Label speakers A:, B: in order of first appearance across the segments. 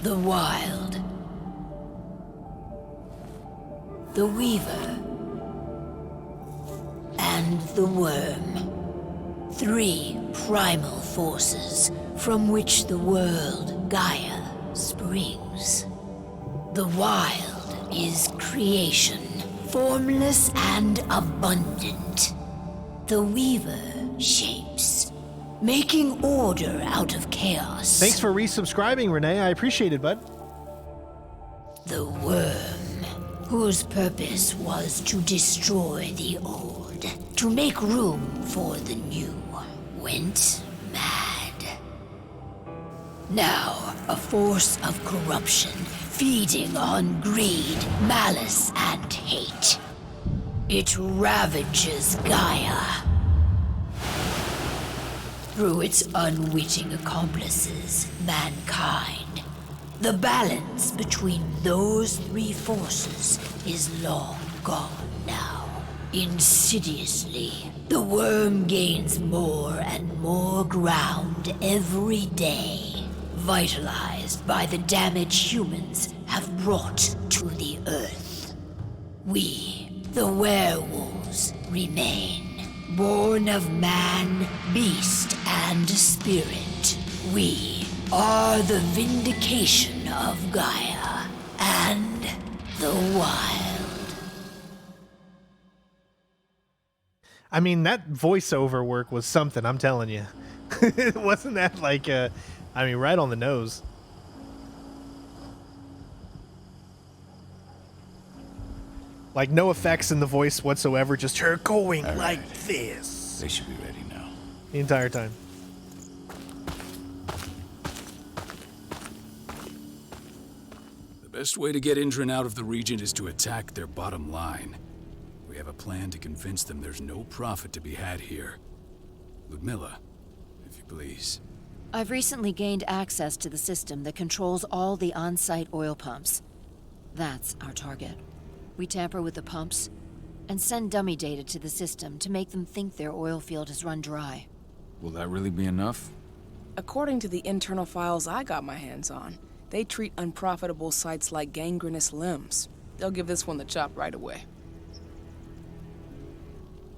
A: The Wild. The Weaver. And the Worm. 3 primal forces from which the world, Gaia, springs. The Wild is creation, formless and abundant. The Weaver shapes, making order out of chaos.
B: Thanks for resubscribing, Renee. I appreciate it, bud.
A: The Worm, whose purpose was to destroy the old, to make room for the new, went mad. Now, a force of corruption, feeding on greed, malice, and hate. It ravages Gaia. Through its unwitting accomplices, mankind. The balance between those 3 forces is long gone now. Insidiously, the worm gains more and more ground every day, vitalized by the damage humans have brought to the Earth. We, the werewolves, remain. Born of man, beast, and spirit, we are the vindication of Gaia and the Wild.
B: I mean, that voiceover work was something, I'm telling you. Wasn't that like, right on the nose. Like, no effects in the voice whatsoever, just her going like this.
C: They should be ready now.
B: The entire time.
D: The best way to get Indran out of the region is to attack their bottom line. We have a plan to convince them there's no profit to be had here. Ludmilla, if you please.
E: I've recently gained access to the system that controls all the on-site oil pumps. That's our target. We tamper with the pumps and send dummy data to the system to make them think their oil field has run dry.
C: Will that really be enough?
F: According to the internal files I got my hands on, they treat unprofitable sites like gangrenous limbs. They'll give this one the chop right away.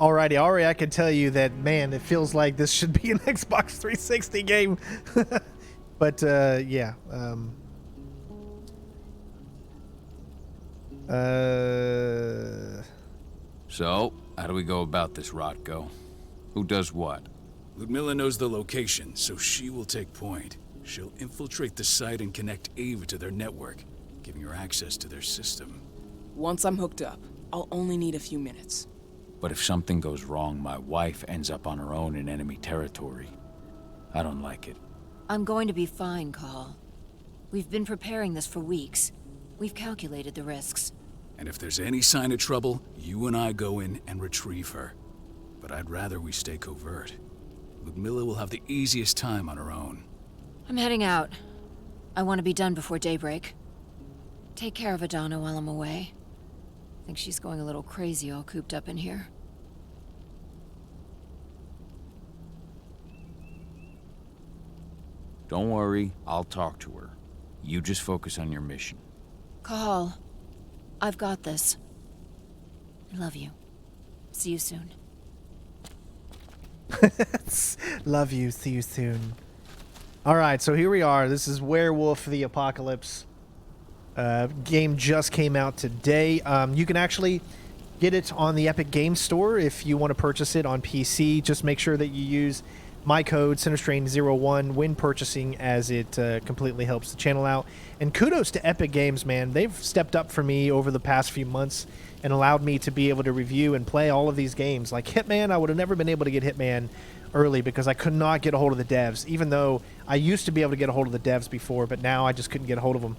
B: Alrighty, already I can tell you that, man, it feels like this should be an Xbox 360 game. But, yeah.
C: So, how do we go about this, Rotko? Who does what?
D: Ludmilla knows the location, so she will take point. She'll infiltrate the site and connect Ava to their network, giving her access to their system.
F: Once I'm hooked up, I'll only need a few minutes.
C: But if something goes wrong, my wife ends up on her own in enemy territory. I don't like it.
E: I'm going to be fine, Call. We've been preparing this for weeks. We've calculated the risks.
D: And if there's any sign of trouble, you and I go in and retrieve her. But I'd rather we stay covert. Ludmilla will have the easiest time on her own.
E: I'm heading out. I want to be done before daybreak. Take care of Adana while I'm away. I think she's going a little crazy all cooped up in here.
C: Don't worry, I'll talk to her. You just focus on your mission.
E: Call. I've got this. I love you. See you soon.
B: Love you. See you soon. Alright, so here we are. This is Werewolf the Apocalypse. Game just came out today. You can actually get it on the Epic Games Store if you want to purchase it on PC. Just make sure that you use my code, CenterStrain01, when purchasing, as it completely helps the channel out. And kudos to Epic Games, man. They've stepped up for me over the past few months and allowed me to be able to review and play all of these games. Like Hitman, I would have never been able to get Hitman early because I could not get a hold of the devs, even though I used to be able to get a hold of the devs before, but now I just couldn't get a hold of them.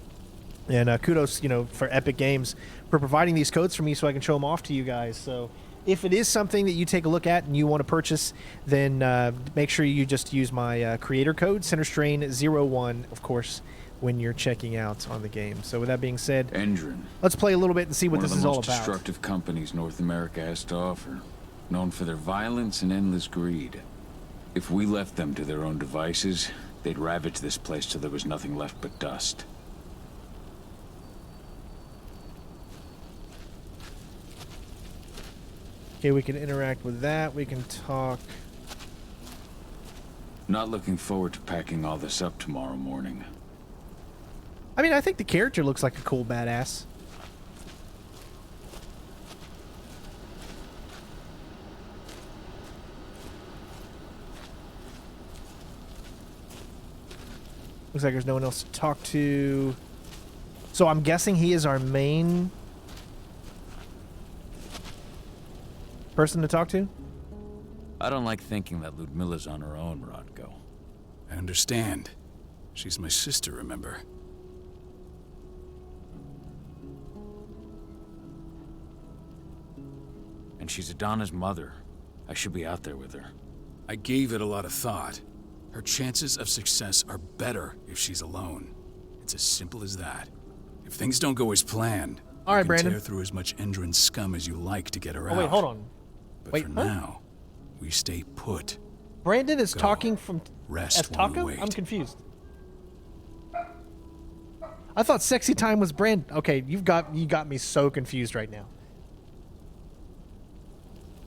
B: And kudos, for Epic Games for providing these codes for me so I can show them off to you guys. So if it is something that you take a look at and you want to purchase, then make sure you just use my creator code, CenterStrain01, of course, when you're checking out on the game. So with that being said,
C: Indran.
B: Let's play a little bit and see what this is all about.
C: One of the most destructive companies North America has to offer, known for their violence and endless greed. If we left them to their own devices, they'd ravage this place till there was nothing left but dust.
B: Okay, we can interact with that. We can talk.
C: Not looking forward to packing all this up tomorrow morning.
B: I mean, I think the character looks like a cool badass. Looks like there's no one else to talk to. So I'm guessing he is our main person to talk to?
C: I don't like thinking that Ludmilla's on her own, Rodko.
D: I understand. She's my sister, remember?
C: And she's Adana's mother. I should be out there with her.
D: I gave it a lot of thought. Her chances of success are better if she's alone. It's as simple as that. If things don't go as planned,
B: all right,
D: you can
B: Brandon.
D: tear through as much Endron scum as you like to get her out.
B: Oh, wait, hold on.
D: But
B: Wait,
D: for
B: huh?
D: now, we stay put.
B: Brandon is
D: Go.
B: talking from
D: Rest
B: as
D: while we
B: Taco?
D: wait.
B: I'm confused. I thought Sexy Time was Brandon. Okay, you got me so confused right now.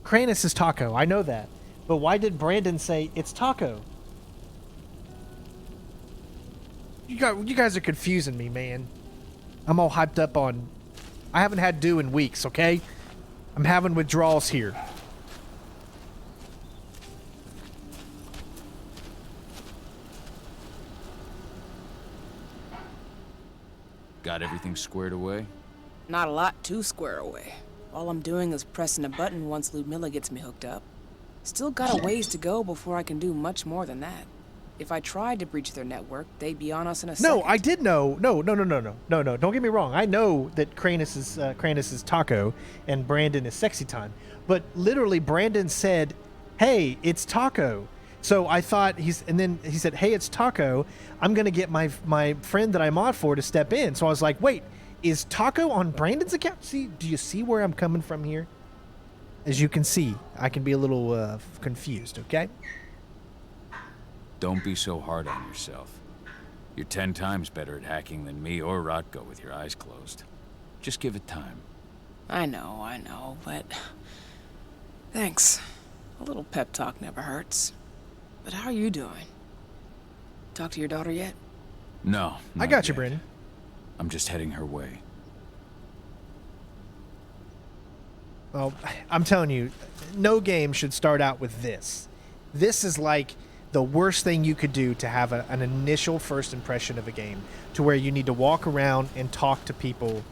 B: Kranus is Taco. I know that. But why did Brandon say it's Taco? You guys are confusing me, man. I'm all hyped up on... I haven't had dew in weeks, okay? I'm having withdrawals here.
C: Got everything squared away?
F: Not a lot to square away. All I'm doing is pressing a button once Ludmilla gets me hooked up. Still got a ways to go before I can do much more than that. If I tried to breach their network, they'd be on us in a second.
B: No, I did know. No. Don't get me wrong. I know that Kranus is Taco and Brandon is Sexy Time. But literally, Brandon said, "Hey, it's Taco." So I thought then he said, "Hey, it's Taco. I'm gonna get my friend that I'm on for to step in." So I was like, "Wait, is Taco on Brandon's account?" Do you see where I'm coming from here? As you can see, I can be a little confused. Okay.
C: Don't be so hard on yourself. You're 10 times better at hacking than me or Rodko with your eyes closed. Just give it time.
F: I know, but... Thanks. A little pep talk never hurts. But how are you doing? Talk to your daughter yet?
C: No,
B: I
C: not
B: got you,
C: yet.
B: Brandon.
C: I'm just heading her way.
B: Well, I'm telling you, no game should start out with this. This is like the worst thing you could do to have an initial first impression of a game, to where you need to walk around and talk to people.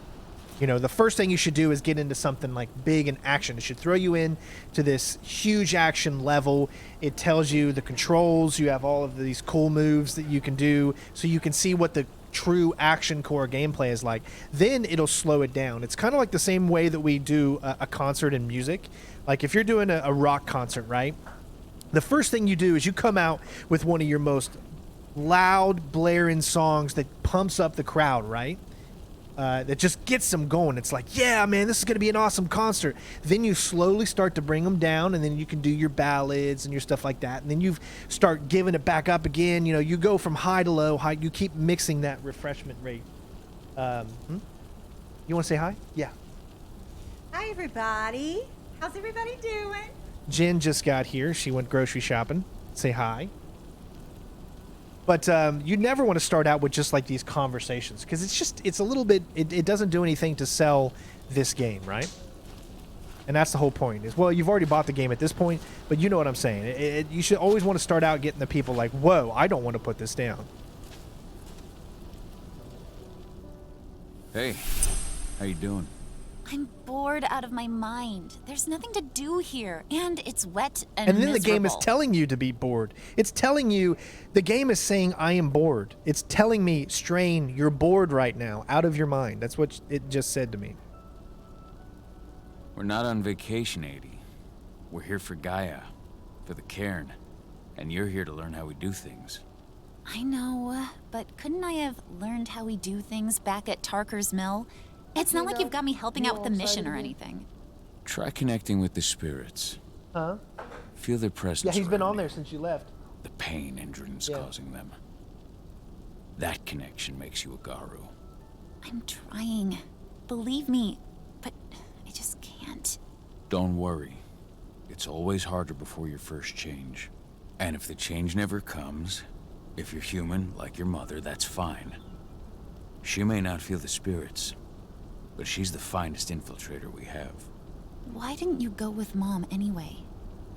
B: You know, the first thing you should do is get into something like big and action. It should throw you in to this huge action level. It tells you the controls. You have all of these cool moves that you can do, so you can see what the true action core gameplay is like. Then it'll slow it down. It's kind of like the same way that we do a concert in music. Like if you're doing a rock concert, right? The first thing you do is you come out with one of your most loud, blaring songs that pumps up the crowd, right? That just gets them going. It's like, yeah, man, this is going to be an awesome concert. Then you slowly start to bring them down, and then you can do your ballads and your stuff like that. And then you start giving it back up again. You know, you go from high to low. High, you keep mixing that refreshment rate. You want to say hi? Yeah.
G: Hi, everybody. How's everybody doing?
B: Jen just got here. She went grocery shopping. Say hi. But you never want to start out with just like these conversations, because it's a little bit, it doesn't do anything to sell this game, right? And that's the whole point. Is, well, you've already bought the game at this point, but you know what I'm saying. You should always want to start out getting the people like, whoa, I don't want to put this down.
C: Hey, how you doing?
H: I'm bored out of my mind. There's nothing to do here, and it's wet and
B: And then the game is
H: miserable.
B: telling you to be bored. It's telling you, the game is saying, I am bored. It's telling me, Strain, you're bored right now, out of your mind. That's what it just said to me.
C: We're not on vacation, 80. We're here for Gaia, for the cairn. And you're here to learn how we do things.
H: I know, but couldn't I have learned how we do things back at Tarker's Mill? It's not like you've got me helping out with the mission or anything.
C: Try connecting with the spirits.
B: Huh?
C: Feel their presence.
B: Yeah, he's been
C: around
B: on there
C: you.
B: since you left.
C: The pain Endron's causing them. That connection makes you a Garu.
H: I'm trying. Believe me, but I just can't.
C: Don't worry. It's always harder before your first change. And if the change never comes, if you're human, like your mother, that's fine. She may not feel the spirits, but she's the finest infiltrator we have.
H: Why didn't you go with Mom anyway?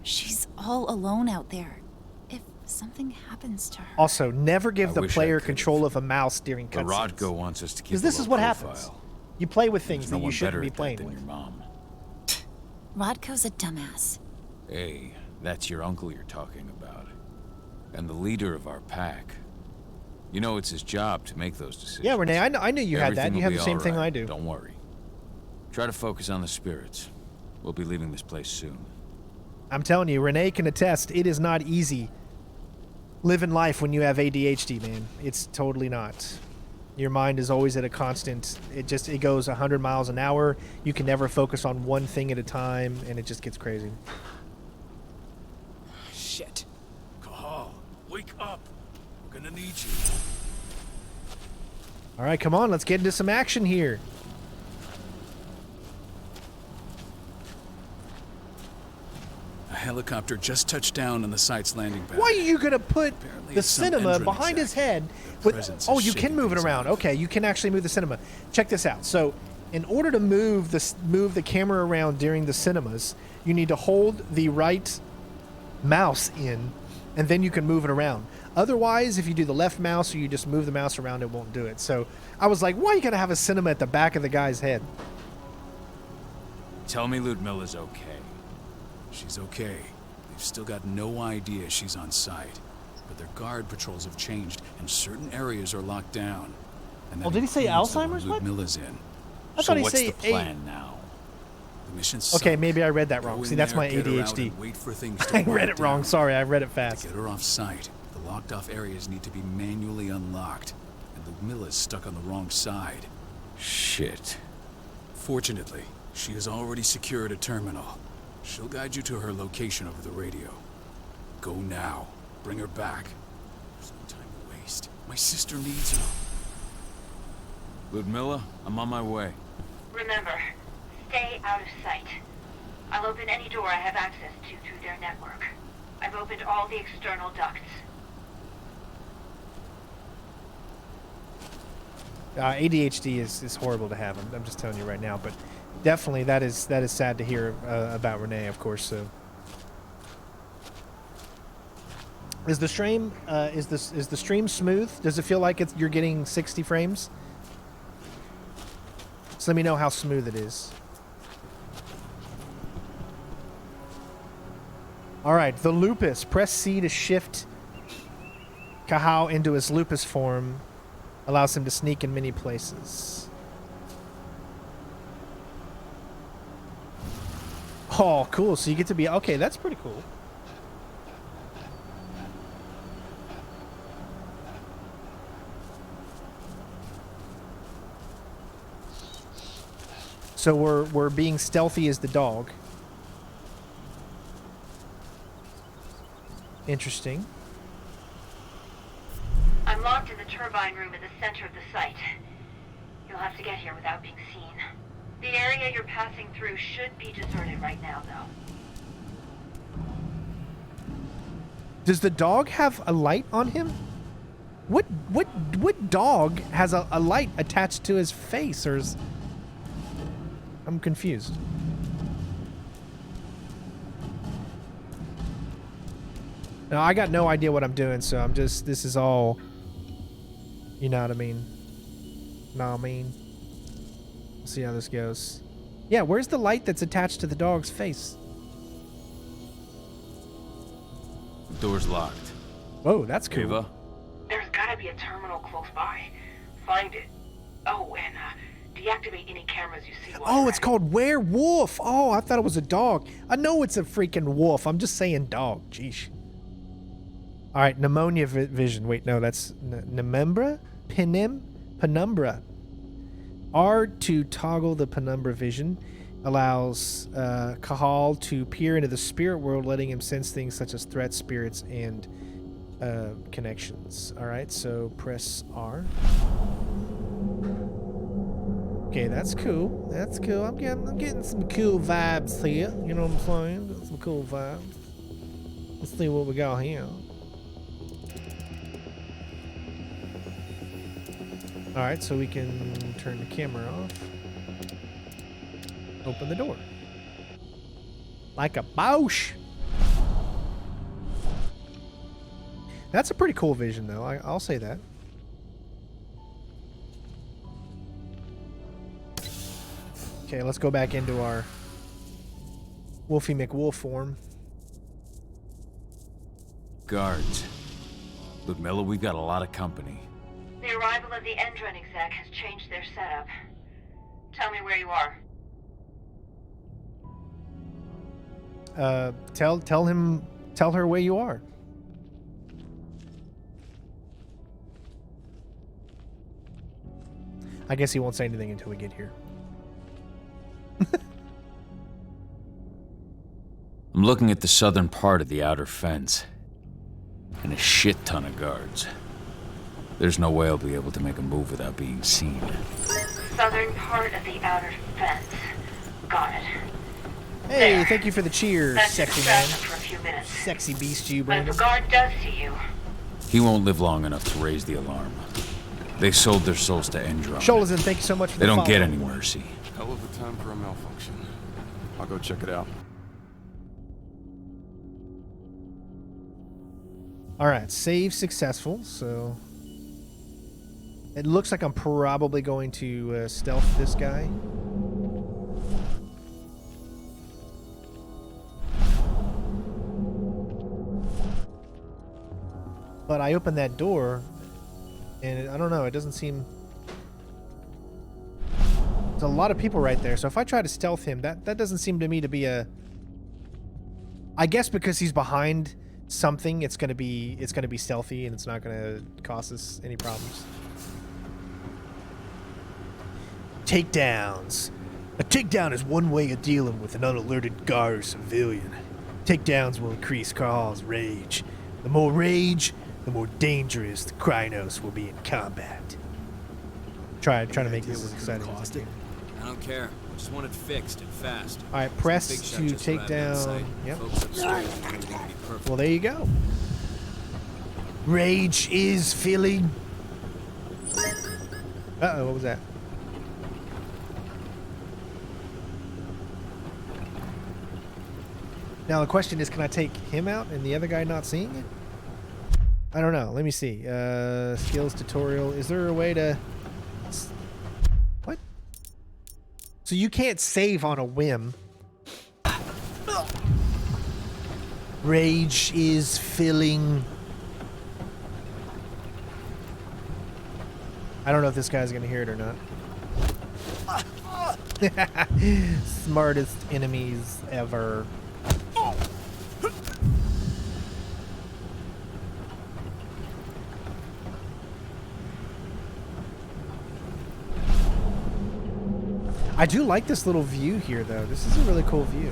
H: She's all alone out there. If something happens to her...
B: Also, never give
C: I
B: the
C: wish I
B: player
C: could've.
B: control of a mouse during
C: But
B: cutscenes.
C: Rodko wants us to keep
B: Because
C: a
B: this
C: low
B: is what
C: profile.
B: happens. You play with things
C: There's
B: that
C: no
B: you
C: one
B: shouldn't
C: better
B: be
C: at that
B: playing
C: than
B: with.
C: your mom.
H: Rodko's a dumbass.
C: Hey, that's your uncle you're talking about. And the leader of our pack. You know it's his job to make those decisions.
B: Yeah, Renee, I knew you had that.
C: Everything
B: You
C: will
B: have
C: be
B: the same
C: all
B: thing
C: right.
B: I do.
C: Don't worry. Try to focus on the spirits. We'll be leaving this place soon.
B: I'm telling you, Renee can attest, it is not easy living life when you have ADHD, man. It's totally not. Your mind is always at a constant, it goes 100 miles an hour. You can never focus on one thing at a time, and it just gets crazy.
F: Shit.
D: Cahal, wake up. We're gonna need you.
B: All right, come on, let's get into some action here.
D: A helicopter just touched down on the site's landing pad.
B: Why are you going to put
D: Apparently
B: the
D: it's some
B: cinema
D: Endron
B: behind his
D: exec.
B: head?
D: Their presence
B: Oh,
D: is
B: you can
D: shaking
B: move it
D: things
B: around.
D: up.
B: Okay, you can actually move the cinema. Check this out. So, in order to move the camera around during the cinemas, you need to hold the right mouse in, and then you can move it around. Otherwise, if you do the left mouse or you just move the mouse around, it won't do it. So, I was like, why are you going to have a cinema at the back of the guy's head?
C: Tell me Ludmilla's okay.
D: She's okay. They've still got no idea she's on site. But their guard patrols have changed, and certain areas are locked down. And that
B: Oh, did he say
D: includes the one
B: Alzheimer's? What?
D: Ludmilla's in.
B: I
C: So
B: thought he
C: what's
B: said
C: the plan now?
D: The mission's
B: Okay,
D: sunk.
B: maybe I read that
D: Go
B: wrong.
D: in
B: See, that's
D: there,
B: my
D: get her out,
B: ADHD.
D: and wait for things to
B: I read
D: quiet
B: it wrong.
D: down.
B: Sorry, I read it
D: To
B: fast.
D: get her off site, the locked off areas need to be manually unlocked, and Ludmilla's stuck on the wrong side.
C: Shit.
D: Fortunately, she has already secured a terminal. She'll guide you to her location over the radio. Go now. Bring her back. There's no time to waste. My sister needs you.
C: Ludmilla, I'm on my way.
I: Remember, stay out of sight. I'll open any door I have access to through their network. I've opened all the external ducts.
B: ADHD is horrible to have. I'm just telling you right now, but definitely that is sad to hear about Renee, of course. So, is the stream is the stream smooth? Does it feel like you're getting 60 frames? So let me know how smooth it is. All right, the lupus. Press C to shift Cahal into his lupus form. Allows him to sneak in many places. Oh, cool. So you get to be... Okay, that's pretty cool. So we're being stealthy as the dog. Interesting.
I: I'm locked in the turbine room at the center of the site. You'll have to get here without being seen. The area you're passing through should be deserted right now, though.
B: Does the dog have a light on him? What dog has a light attached to his face, or is... I'm confused. No, I got no idea what I'm doing, so I'm just... This is all... You know what I mean? Know what I mean? We'll see how this goes. Yeah, where's the light that's attached to the dog's face?
C: The door's locked.
B: Whoa, that's cool.
C: Ava?
I: There's gotta be a terminal close by. Find it. Oh, and deactivate any cameras you see.
B: Oh, it's called Werewolf. Oh, I thought it was a dog. I know it's a freaking wolf. I'm just saying dog. Jeez. All right, pneumonia vision. Wait, no, that's Penumbra? Penumbra. R to toggle the penumbra vision allows Cahal to peer into the spirit world, letting him sense things such as threats, spirits, and connections. All right, so press R. Okay, that's cool. That's cool. I'm getting some cool vibes here. You know what I'm saying? Some cool vibes. Let's see what we got here. Alright, so we can turn the camera off. Open the door. Like a Bosch! That's a pretty cool vision, though. I'll say that. Okay, let's go back into our Wolfie McWolf form.
C: Guards. Ludmilla, we've got a lot of company.
I: The arrival of the Endron exec has changed their setup. Tell me where you are.
B: Tell her where you are. I guess he won't say anything until we get here.
C: I'm looking at the southern part of the outer fence. And a shit ton of guards. There's no way I'll be able to make a move without being seen.
I: Southern part of the outer fence. Got it.
B: Hey,
I: There.
B: thank you for the cheers,
I: That's
B: sexy man.
I: for a few minutes.
B: Sexy beast you,
I: But if
B: Brandon.
I: a guard does see you,
C: He won't live long enough to raise the alarm. They sold their souls to Endron.
B: Sholazin, thank you so much for
C: They
B: the
C: don't get
B: follow.
C: any mercy.
J: Hell of a time for a malfunction. I'll go check it out.
B: Alright, save successful, so... It looks like I'm probably going to stealth this guy. But I opened that door, and I don't know, it doesn't seem... There's a lot of people right there, so if I try to stealth him, that doesn't seem to me to be a... I guess because he's behind something, it's gonna be stealthy, and it's not gonna cause us any problems. Takedowns. A takedown is one way of dealing with an unalerted guard or civilian. Takedowns will increase Carl's rage. The more rage, the more dangerous the Krynos will be in combat. Trying to make this as exciting as I can.
K: I don't care. I just want it fixed and fast.
B: Alright, press to take down. Yep. Well, there you go. Rage is feeling. Uh-oh, what was that? Now the question is, can I take him out and the other guy not seeing it? I don't know. Let me see. Skills tutorial. Is there a way to... What? So you can't save on a whim. Rage is filling. I don't know if this guy's gonna hear it or not. Smartest enemies ever. I do like this little view here, though. This is a really cool view.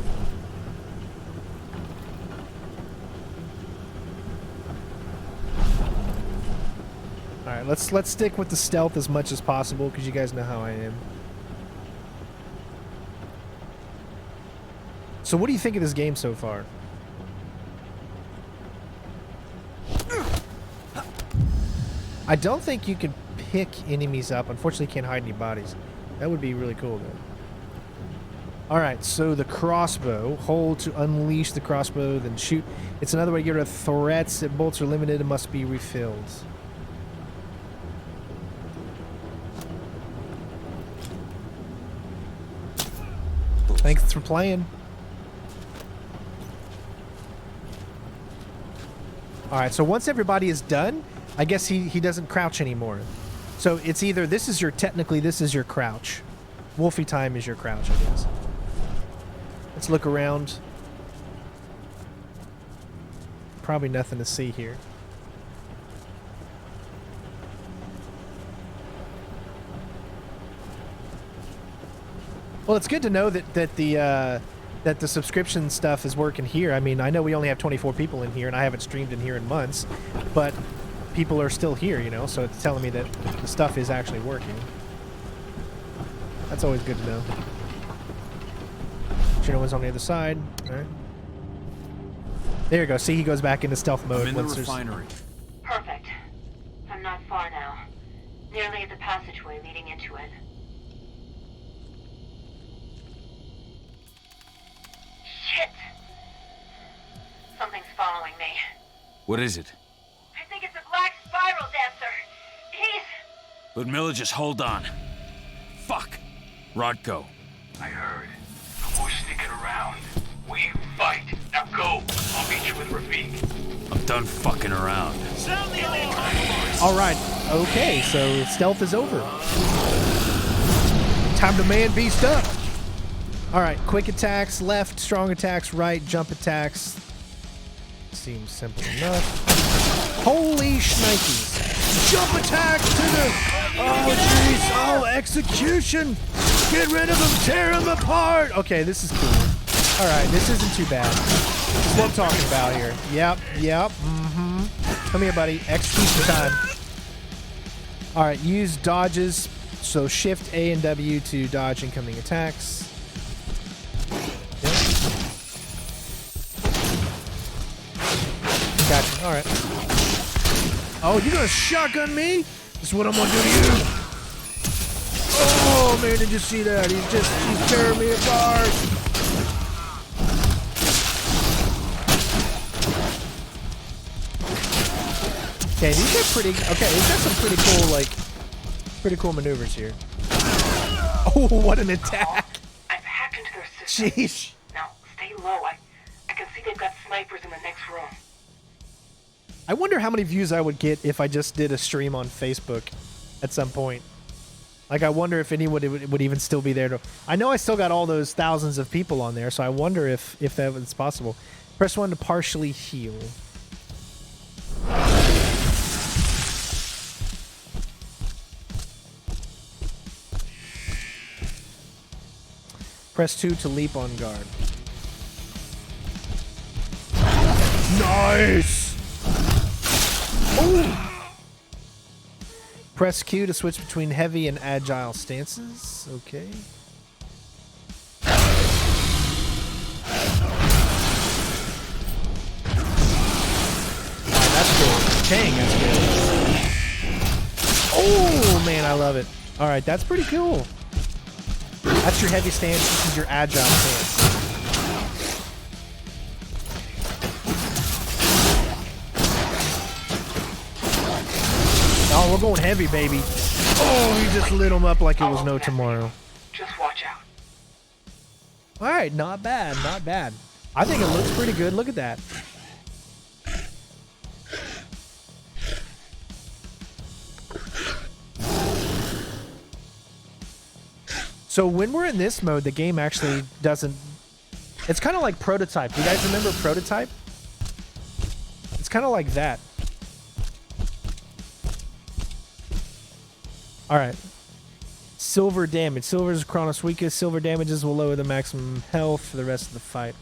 B: All right, let's stick with the stealth as much as possible because you guys know how I am. So, what do you think of this game so far? I don't think you can pick enemies up. Unfortunately, you can't hide any bodies. That would be really cool, though. Alright, so the crossbow. Hold to unleash the crossbow, then shoot. It's another way to get rid of threats. If bolts are limited, it must be refilled. Thanks for playing. Alright, so once everybody is done, I guess he doesn't crouch anymore. So it's either this is your crouch. Wolfie time is your crouch, I guess. Let's look around. Probably nothing to see here. Well, it's good to know that the subscription stuff is working here. I mean, I know we only have 24 people in here, and I haven't streamed in here in months, but people are still here, you know, so it's telling me that the stuff is actually working. That's always good to know. Sure, no one's on the other side. All right. There you go. See, he goes back into stealth mode.
C: I'm in the
B: once there's-
C: refinery.
I: Perfect. I'm not far now. Nearly at the passageway leading into it. Shit! Something's following me.
C: What is it?
I: I think it's a black spiral dancer. He's...
C: Ludmilla, just hold on. Fuck. Rodko.
L: I heard. Who's sticking around? We fight. Now go. I'll meet you with Rafik.
C: I'm done fucking around.
B: All right. Okay, so stealth is over. Time to man beast up. All right, quick attacks left, strong attacks right, jump attacks. Seems simple enough. Holy shnikes. Jump attack to the... Oh, jeez. Oh, execution. Get rid of them. Tear them apart. Okay, this is cool. All right, this isn't too bad. This is what I'm talking about here. Yep. Come here, buddy. Execution time. All right, use dodges. So shift A and W to dodge incoming attacks. Yep. Gotcha. All right. Oh, you're gonna shotgun me? This is what I'm gonna do to you. Oh man, did you see that? He's tearing me apart. Okay, these are pretty. Okay, he's got some pretty cool maneuvers here. Oh, what an attack!
I: I've hacked into their system.
B: Jeez.
I: Now, stay low. I can see they've got snipers in the next room.
B: I wonder how many views I would get if I just did a stream on Facebook at some point. Like, I wonder if anyone would even still be there. I know I still got all those thousands of people on there, so I wonder if that was possible. Press 1 to partially heal. Press 2 to leap on guard. Nice! Ooh. Press Q to switch between heavy and agile stances. Okay. That's good. Dang, that's good. Oh, man, I love it. All right, that's pretty cool. That's your heavy stance. This is your agile stance. Oh, we're going heavy, baby. Oh, he just lit him up like it was no tomorrow.
I: Just watch out.
B: All right, not bad, not bad. I think it looks pretty good. Look at that. So when we're in this mode, the game actually doesn't... It's kind of like Prototype. You guys remember Prototype? It's kind of like that. All right. Silver damage. Silver is Chronos weakest. Silver damages will lower the maximum health for the rest of the fight.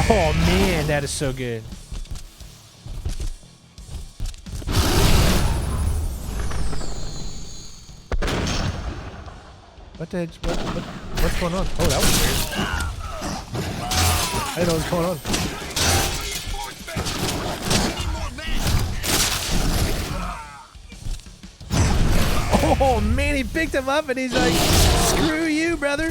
B: Oh man, that is so good. What's going on? Oh, that was weird. I didn't know what's going on. Oh man, he picked him up and he's like, screw you, brother.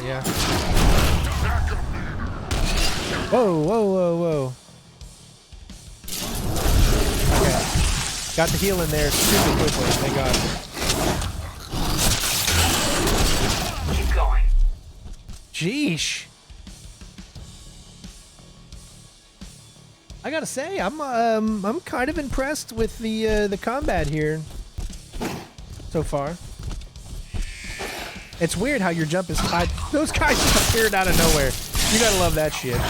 B: Yeah. Whoa. Okay. Got the heal in there super quickly, thank God.
I: Keep going.
B: Sheesh. I gotta say, I'm kind of impressed with the combat here so far. It's weird how your jump is tied. Those guys just appeared out of nowhere. You gotta love that shit.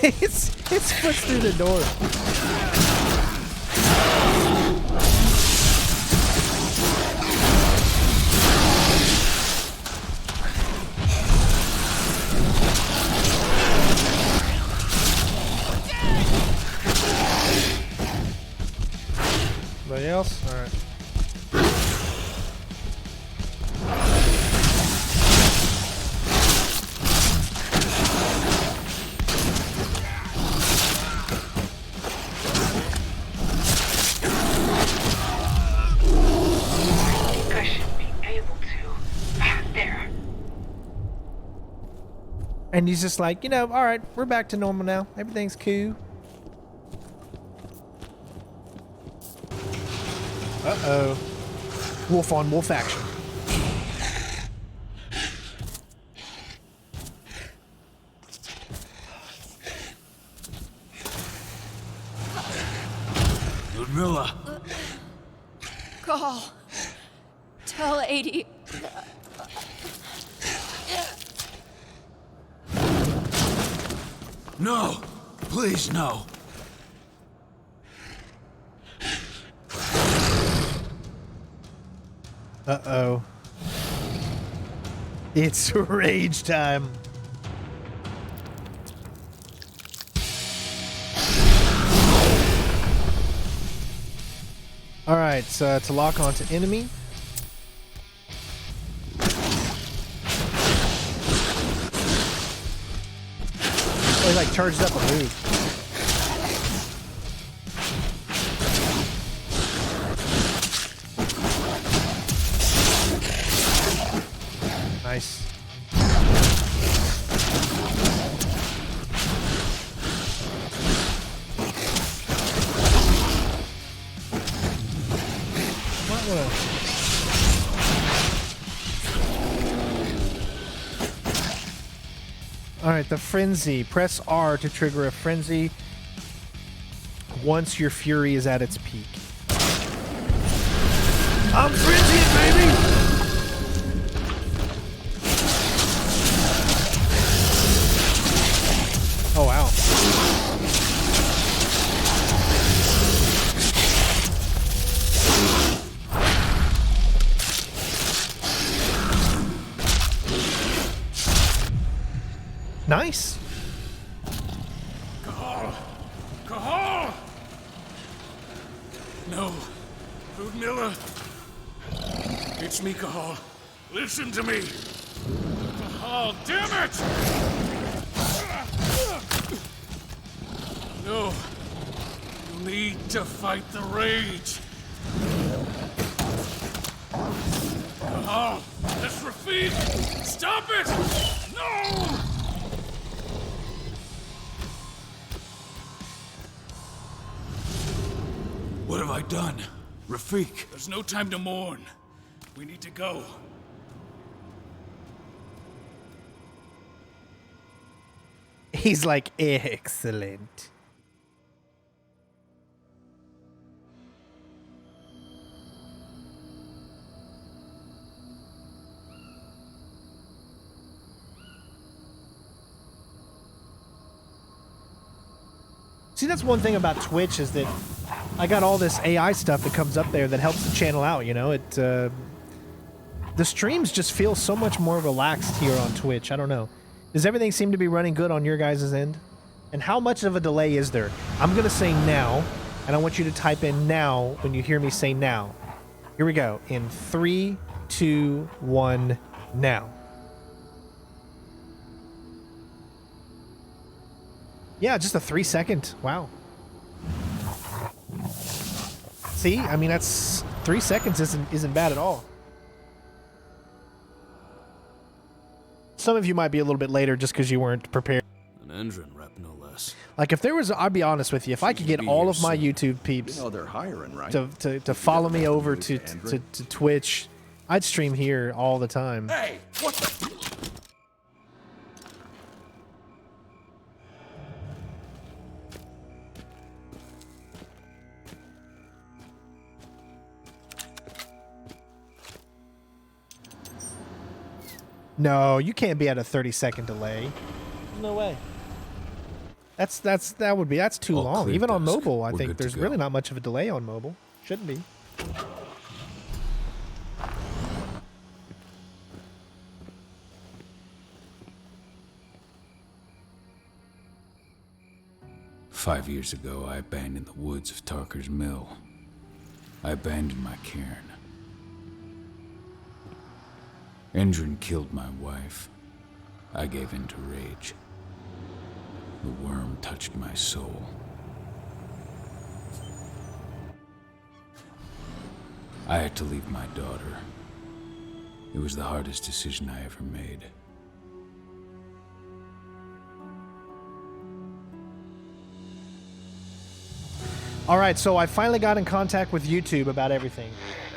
B: It's puts through the door. Alright.
I: I should be able to. There.
B: And he's just like, you know, alright, we're back to normal now. Everything's cool. Uh-oh. Wolf on wolf action.
C: Ludmilla!
E: Call. Tell 80.
C: No! Please, no!
B: Uh-oh. It's rage time. Alright, so to lock onto enemy. Oh, he like charged up a move. Nice. Alright, the frenzy. Press R to trigger a frenzy once your fury is at its peak. I'm frenzied, baby! Oh, wow. Nice.
D: Cahal! Cahal! No. Ludmilla. It's me, Cahal. Listen to me. Cahal, damn it! No. You need to fight the rage. Cahal, that's Rafid! Stop it! No!
C: What have I done? Rafik!
D: There's no time to mourn. We need to go.
B: He's like, excellent. See, that's one thing about Twitch is that I got all this AI stuff that comes up there that helps the channel out, you know? The streams just feel so much more relaxed here on Twitch. I don't know. Does everything seem to be running good on your guys' end? And how much of a delay is there? I'm going to say now, and I want you to type in now when you hear me say now. Here we go. In 3, 2, 1, now. Yeah, just a 3-second. Wow. See, I mean, that's 3 seconds isn't bad at all. Some of you might be a little bit later just because you weren't prepared.
K: An engine rep, no less.
B: Like if there was, I'll be honest with you, if I could get all of my YouTube peeps
J: they're hiring, right?
B: to follow me over to Twitch, I'd stream here all the time.
D: Hey, what the?
B: No, you can't be at a 30-second delay. No way. That's too
C: All
B: long.
C: clear,
B: Even on
C: Dusk.
B: mobile, I
C: We're
B: think
C: good to
B: there's
C: go.
B: really not much of a delay on mobile. Shouldn't be.
C: "5 years ago, I abandoned the woods of Tarker's Mill. I abandoned my cairn. Endrin killed my wife. I gave in to rage. The worm touched my soul. I had to leave my daughter. It was the hardest decision I ever made.
B: All right, so I finally got in contact with YouTube about everything.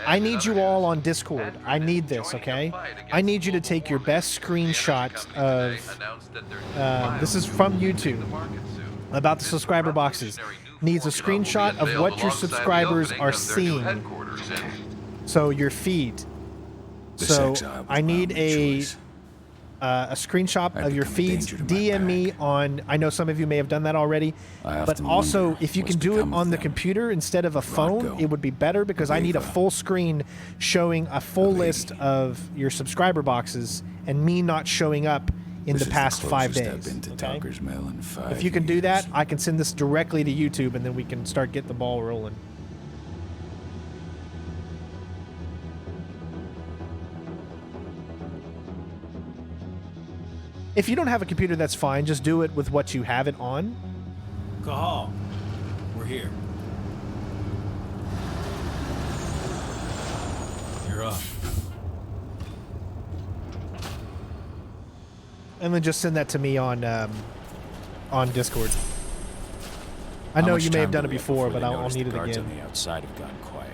B: I need you all on Discord. I need this, okay? I need you to take your best screenshot of... this is from YouTube. About the subscriber boxes. Needs a screenshot of what your subscribers are seeing. So your feed. So I need a screenshot of your feeds. DM me on... I know some of you may have done that already. But also, if you can do it on the computer instead of a phone, it would be better because I need a full screen showing a full list of your subscriber boxes and me not showing up in the past 5 days. Okay? If you can do that, I can send this directly to YouTube and then we can start getting the ball rolling. If you don't have a computer, that's fine. Just do it with what you have it on.
K: Cahal, we're here. You're up.
B: And then just send that to me on Discord. I know you may have done it before, but I'll need it again.
C: On the outside have gone quiet.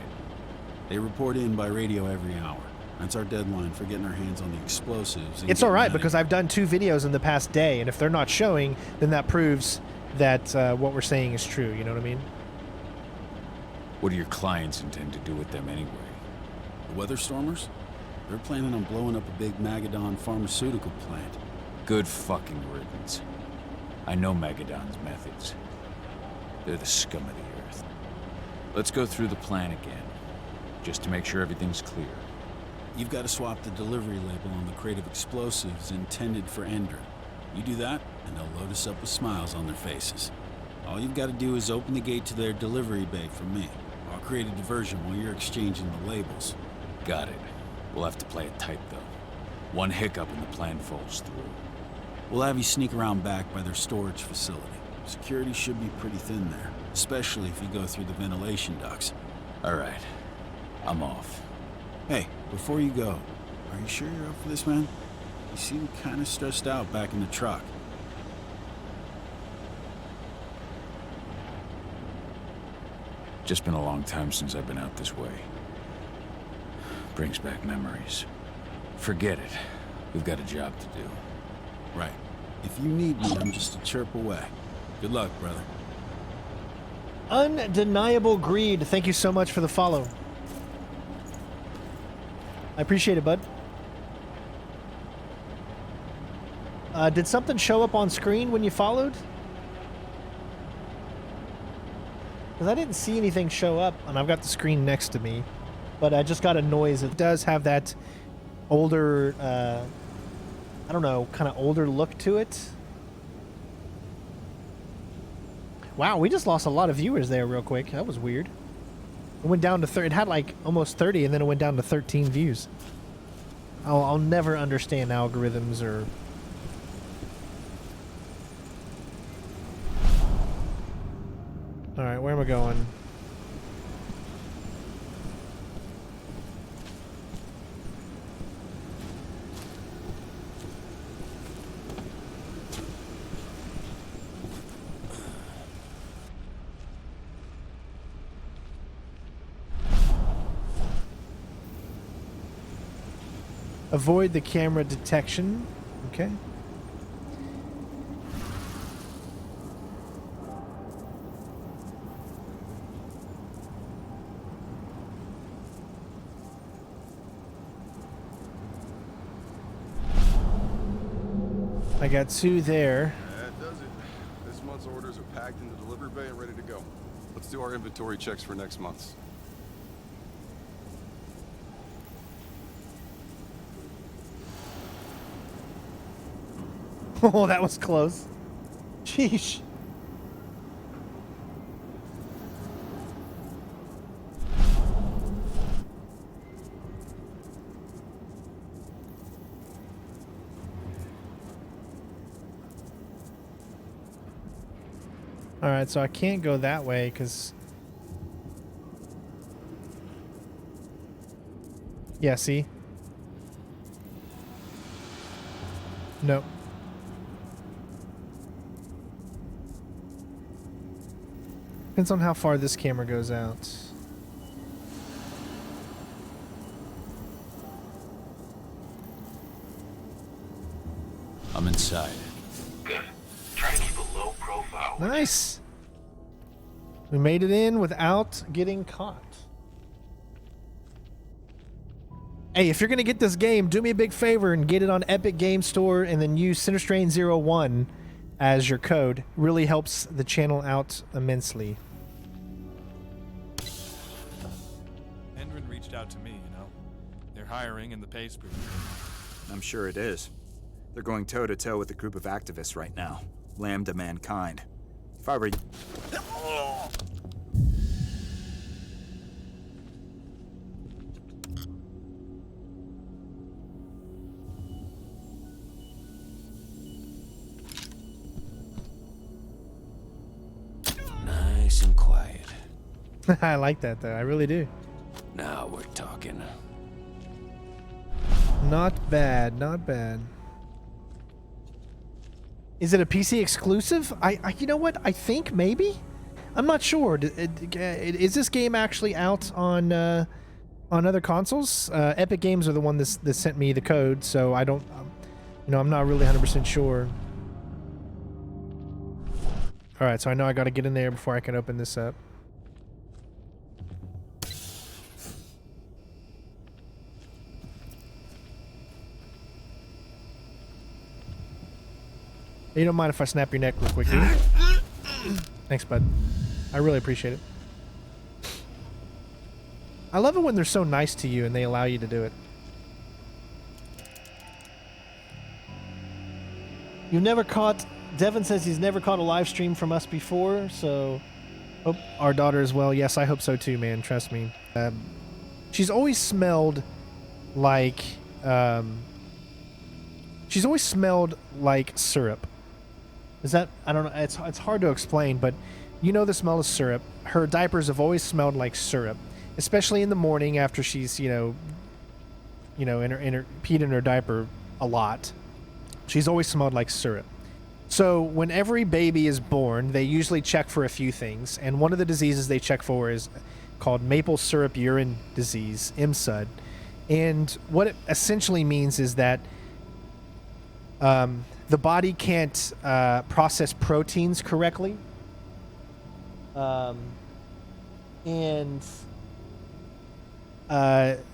K: They report in by radio every hour. That's our deadline for getting our hands on the explosives.
B: It's all right because I've done 2 videos in the past day, and if they're not showing, then that proves that what we're saying is true. You know what I mean?
C: What do your clients intend to do with them anyway?
K: The Weatherstormers? They're planning on blowing up a big Magadon pharmaceutical plant.
C: Good fucking riddance. I know Magadon's methods. They're the scum of the earth. Let's go through the plan again, just to make sure everything's clear.
K: You've got to swap the delivery label on the crate of explosives intended for Endrin. You do that, and they'll load us up with smiles on their faces. All you've got to do is open the gate to their delivery bay for me. I'll create a diversion while you're exchanging the labels.
C: Got it. We'll have to play it tight, though. One hiccup and the plan falls through.
K: We'll have you sneak around back by their storage facility. Security should be pretty thin there, especially if you go through the ventilation ducts.
C: All right. I'm off.
K: Hey, before you go, are you sure you're up for this, man? You seem kind of stressed out back in the truck.
C: Just been a long time since I've been out this way. Brings back memories. Forget it. We've got a job to do.
K: Right. If you need me, I'm just a chirp away. Good luck, brother.
B: Undeniable Greed. Thank you so much for the follow. I appreciate it, bud. Did something show up on screen when you followed? Because I didn't see anything show up, and I've got the screen next to me. But I just got a noise. It does have that older, I don't know, kind of older look to it. Wow, we just lost a lot of viewers there real quick. That was weird. It went down to 30. It had like almost 30, and then it went down to 13 views. I'll never understand algorithms or... Alright, where am I going? Avoid the camera detection. Okay. I got 2 there.
J: That does it. This month's orders are packed in the delivery bay and ready to go. Let's do our inventory checks for next month's.
B: Oh, that was close. Sheesh. Alright, so I can't go that way because... Yeah, see? Nope. Depends on how far this camera goes out.
C: I'm inside.
L: Good. Try to keep a low profile.
B: Nice! We made it in without getting caught. Hey, if you're gonna get this game, do me a big favor and get it on Epic Game Store and then use Sinnerstrain01 as your code. Really helps the channel out immensely.
M: Hendren reached out to me, you know. They're hiring and the pay's pretty good.
N: I'm sure it is. They're going toe-to-toe with a group of activists right now. Lambda Mankind. If I were...
C: Nice and quiet.
B: I like that, though. I really do.
C: Now we're talking.
B: Not bad, not bad. Is it a PC exclusive? You know what? I think maybe. I'm not sure. Is this game actually out on other consoles? Epic Games are the one that sent me the code, so I don't. You know, I'm not really 100% sure. All right, so I know I got to get in there before I can open this up. You don't mind if I snap your neck real quick, do you? Thanks, bud. I really appreciate it. I love it when they're so nice to you and they allow you to do it. You've never caught... Devin says he's never caught a live stream from us before, so... Oh, our daughter as well. Yes, I hope so too, man. Trust me. She's always smelled like... she's always smelled like syrup. Is that... I don't know. It's hard to explain, but you know the smell of syrup. Her diapers have always smelled like syrup. Especially in the morning after she's, in her peed in her diaper a lot. She's always smelled like syrup. So when every baby is born, they usually check for a few things. And one of the diseases they check for is called maple syrup urine disease, MSUD. And what it essentially means is that the body can't process proteins correctly. And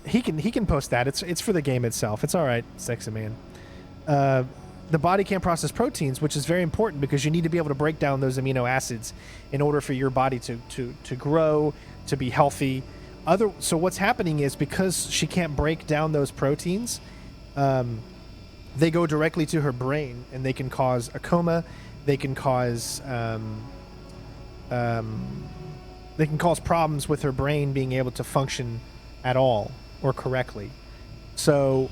B: he can post that. It's for the game itself. It's all right, sexy man. The body can't process proteins, which is very important because you need to be able to break down those amino acids in order for your body to grow, to be healthy. So what's happening is because she can't break down those proteins, they go directly to her brain and they can cause a coma. They can cause problems with her brain being able to function at all or correctly. So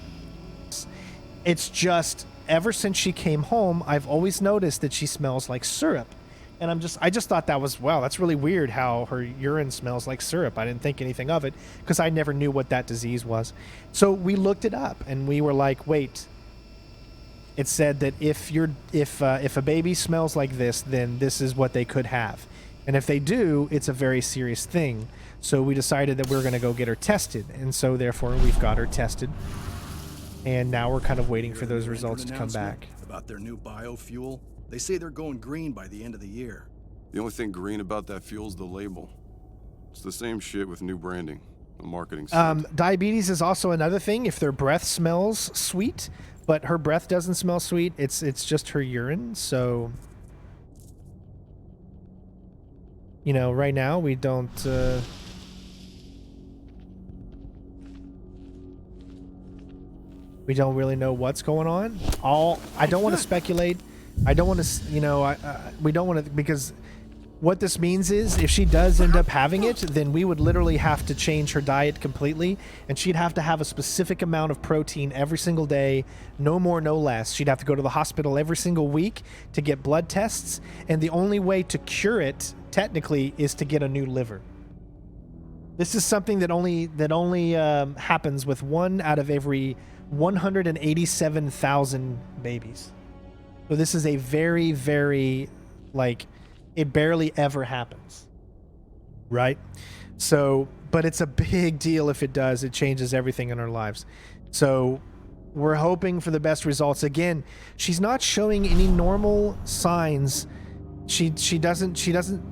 B: it's just ever since she came home, I've always noticed that she smells like syrup. And I just thought that was, wow, that's really weird how her urine smells like syrup. I didn't think anything of it because I never knew what that disease was. So we looked it up and we were like, wait, it said that if a baby smells like this, then this is what they could have. And if they do, it's a very serious thing. So we decided that we were going to go get her tested. And so therefore we've got her tested. And now we're kind of waiting for those results to come back.
O: About their new biofuel, they say they're going green by the end of the year.
J: The only thing green about that fuel is the label. It's the same shit with new branding, a marketing stunt.
B: Diabetes is also another thing. If their breath smells sweet, but her breath doesn't smell sweet, it's just her urine. So, right now we don't. We don't really know what's going on. I don't want to speculate. I don't want to, we don't want to, because what this means is if she does end up having it, then we would literally have to change her diet completely, and she'd have to have a specific amount of protein every single day, no more, no less. She'd have to go to the hospital every single week to get blood tests, and the only way to cure it, technically, is to get a new liver. This is something that only happens with 1 out of every 187,000 babies. So this is a very, very, like, it barely ever happens, right? So, but it's a big deal if it does. It changes everything in our lives. So we're hoping for the best results. Again, she's not showing any normal signs. She doesn't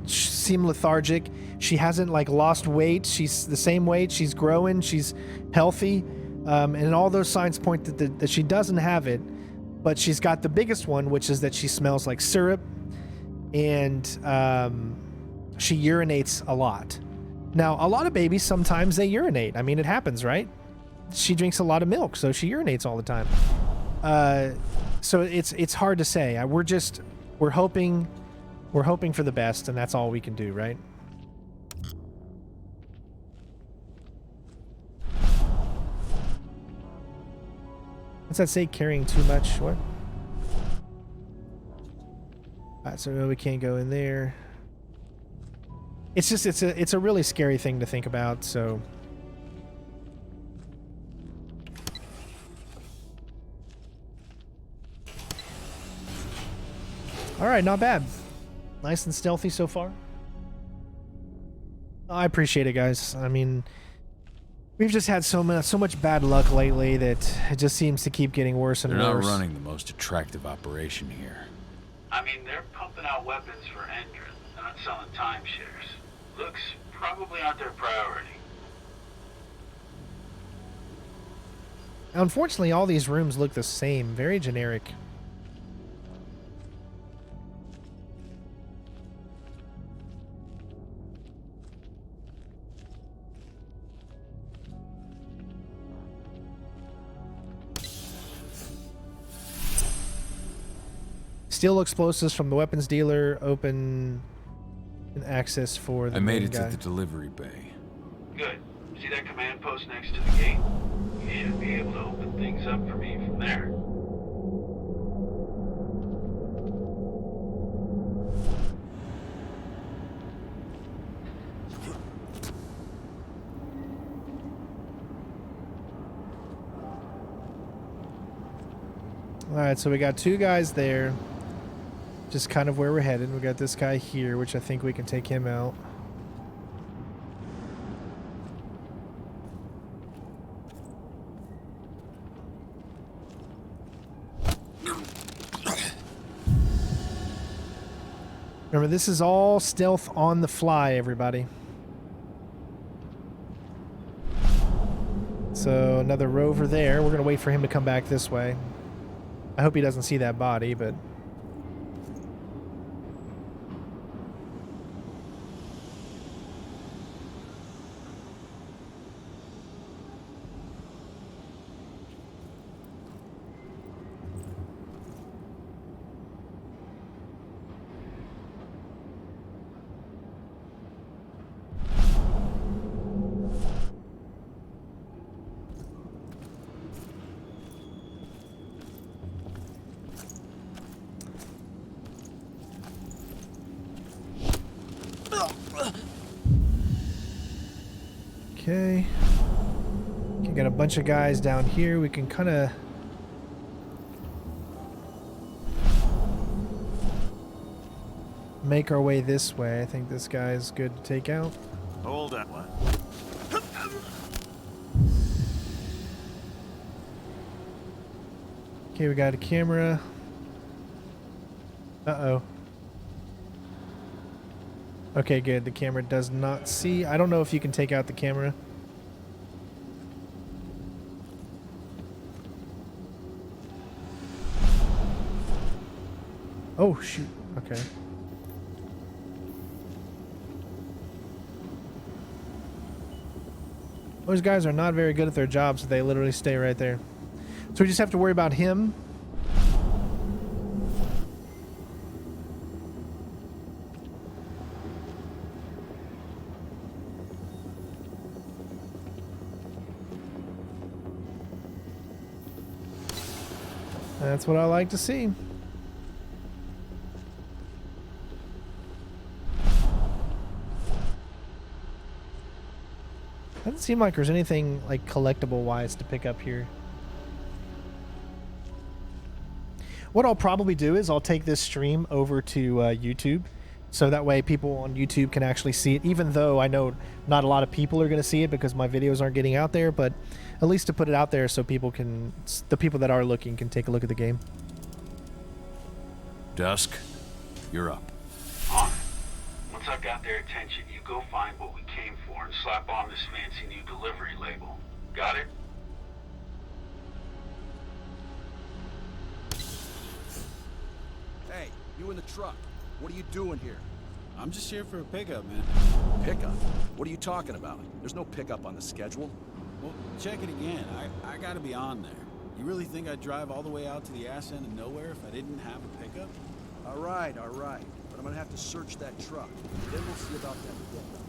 B: seem lethargic. She hasn't like lost weight. She's the same weight. She's growing. She's healthy. And all those signs point that she doesn't have it. But she's got the biggest one, which is that she smells like syrup. And she urinates a lot. Now, a lot of babies, sometimes they urinate. I mean, it happens, right? She drinks a lot of milk, so she urinates all the time. So it's hard to say. We're hoping for the best, and that's all we can do, right? What's that say? Carrying too much? What? Alright, so we can't go in there. It's just it's a really scary thing to think about, so alright, not bad. Nice and stealthy so far. I appreciate it, guys. I mean, we've just had so much bad luck lately that it just seems to keep getting worse and
C: They're
B: worse.
C: not running the most attractive operation here.
L: I mean, they're pumping out weapons for Endron, not selling timeshares. Looks probably not their priority.
B: Unfortunately, all these rooms look the same. Very generic. Steal explosives from the weapons dealer. Open an access for the
C: I made
B: main
C: it
B: guy.
C: to the delivery bay.
L: Good. See that command post next to the gate? You should be able to open things up for me from there.
B: Alright, so we got 2 guys there. Just kind of where we're headed. We got this guy here, which I think we can take him out. Remember, this is all stealth on the fly, everybody. So another rover there. We're going to wait for him to come back this way. I hope he doesn't see that body, but... Okay. Okay, got a bunch of guys down here. We can kind of... make our way this way. I think this guy is good to take out.
P: Hold that one.
B: Okay, we got a camera. Uh-oh. Okay, good. The camera does not see. I don't know if you can take out the camera. Oh, shoot. Okay. Those guys are not very good at their jobs, so they literally stay right there. So we just have to worry about him. That's what I like to see. Doesn't seem like there's anything like collectible wise to pick up here. What I'll probably do is I'll take this stream over to YouTube, so that way people on YouTube can actually see it, even though I know not a lot of people are going to see it because my videos aren't getting out there, but at least to put it out there so people can, the people that are looking can take a look at the game.
C: Dusk, you're up.
L: On it. Once I've got their attention, you go find what we came for and slap on this fancy new delivery label. Got it?
O: Hey, you in the truck. What are you doing here?
K: I'm just here for a pickup, man.
O: Pickup? What are you talking about? There's no pickup on the schedule.
K: Well, check it again. I gotta be on there. You really think I'd drive all the way out to the ass end of nowhere if I didn't have a pickup?
O: All right. But I'm gonna have to search that truck. Then we'll see about that pickup.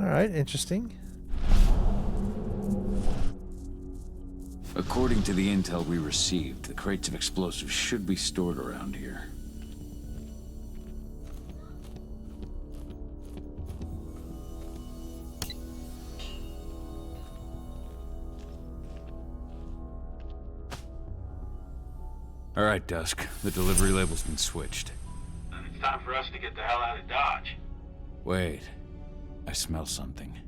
B: All right, interesting.
C: According to the intel we received, the crates of explosives should be stored around here. All right, Dusk. The delivery label's been switched.
L: Then it's time for us to get the hell out of Dodge.
C: Wait. I smell something.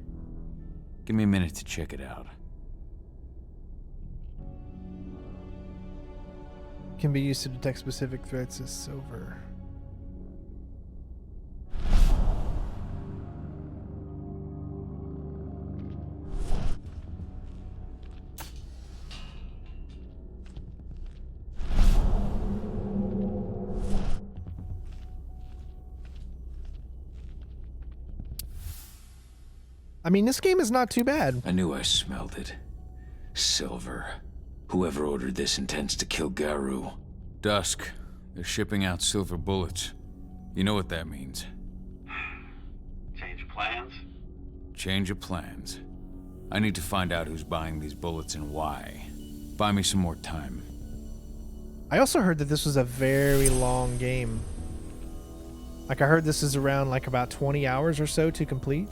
C: Give me a minute to check it out.
B: Can be used to detect specific threats as silver. I mean, this game is not too bad.
C: I knew I smelled it. Silver. Whoever ordered this intends to kill Garu. Dusk. They're shipping out silver bullets. You know what that means.
L: Change of plans?
C: Change of plans. I need to find out who's buying these bullets and why. Buy me some more time.
B: I also heard that this was a very long game. Like, I heard this is around like about 20 hours or so to complete.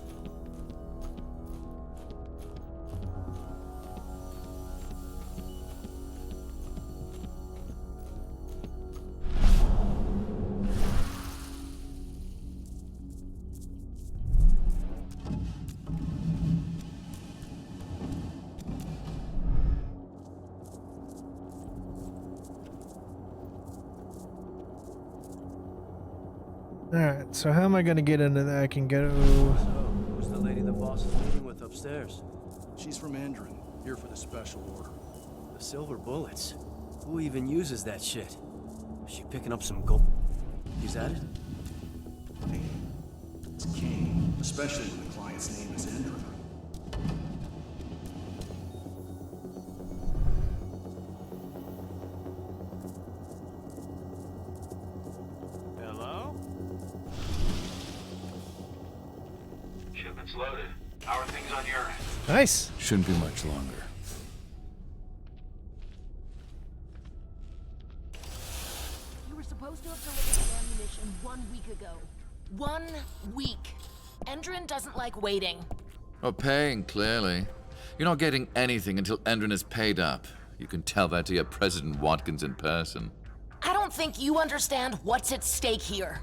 B: Alright, so how am I gonna get into that? I can go...
P: So, who's the lady the boss is meeting with upstairs?
O: She's from Endron, here for the special order.
P: The silver bullets? Who even uses that shit? Is she picking up some gold? Is that it?
O: It's king, especially when the client's name is Endron.
P: Hello?
L: Shipment's loaded. How are things on your end?
B: Nice.
C: Shouldn't be much longer.
Q: You were supposed to have delivered the ammunition 1 week ago. 1 week. Endron doesn't like waiting.
R: Oh, paying, clearly. You're not getting anything until Endron is paid up. You can tell that to your President Watkins in person.
Q: I don't think you understand what's at stake here.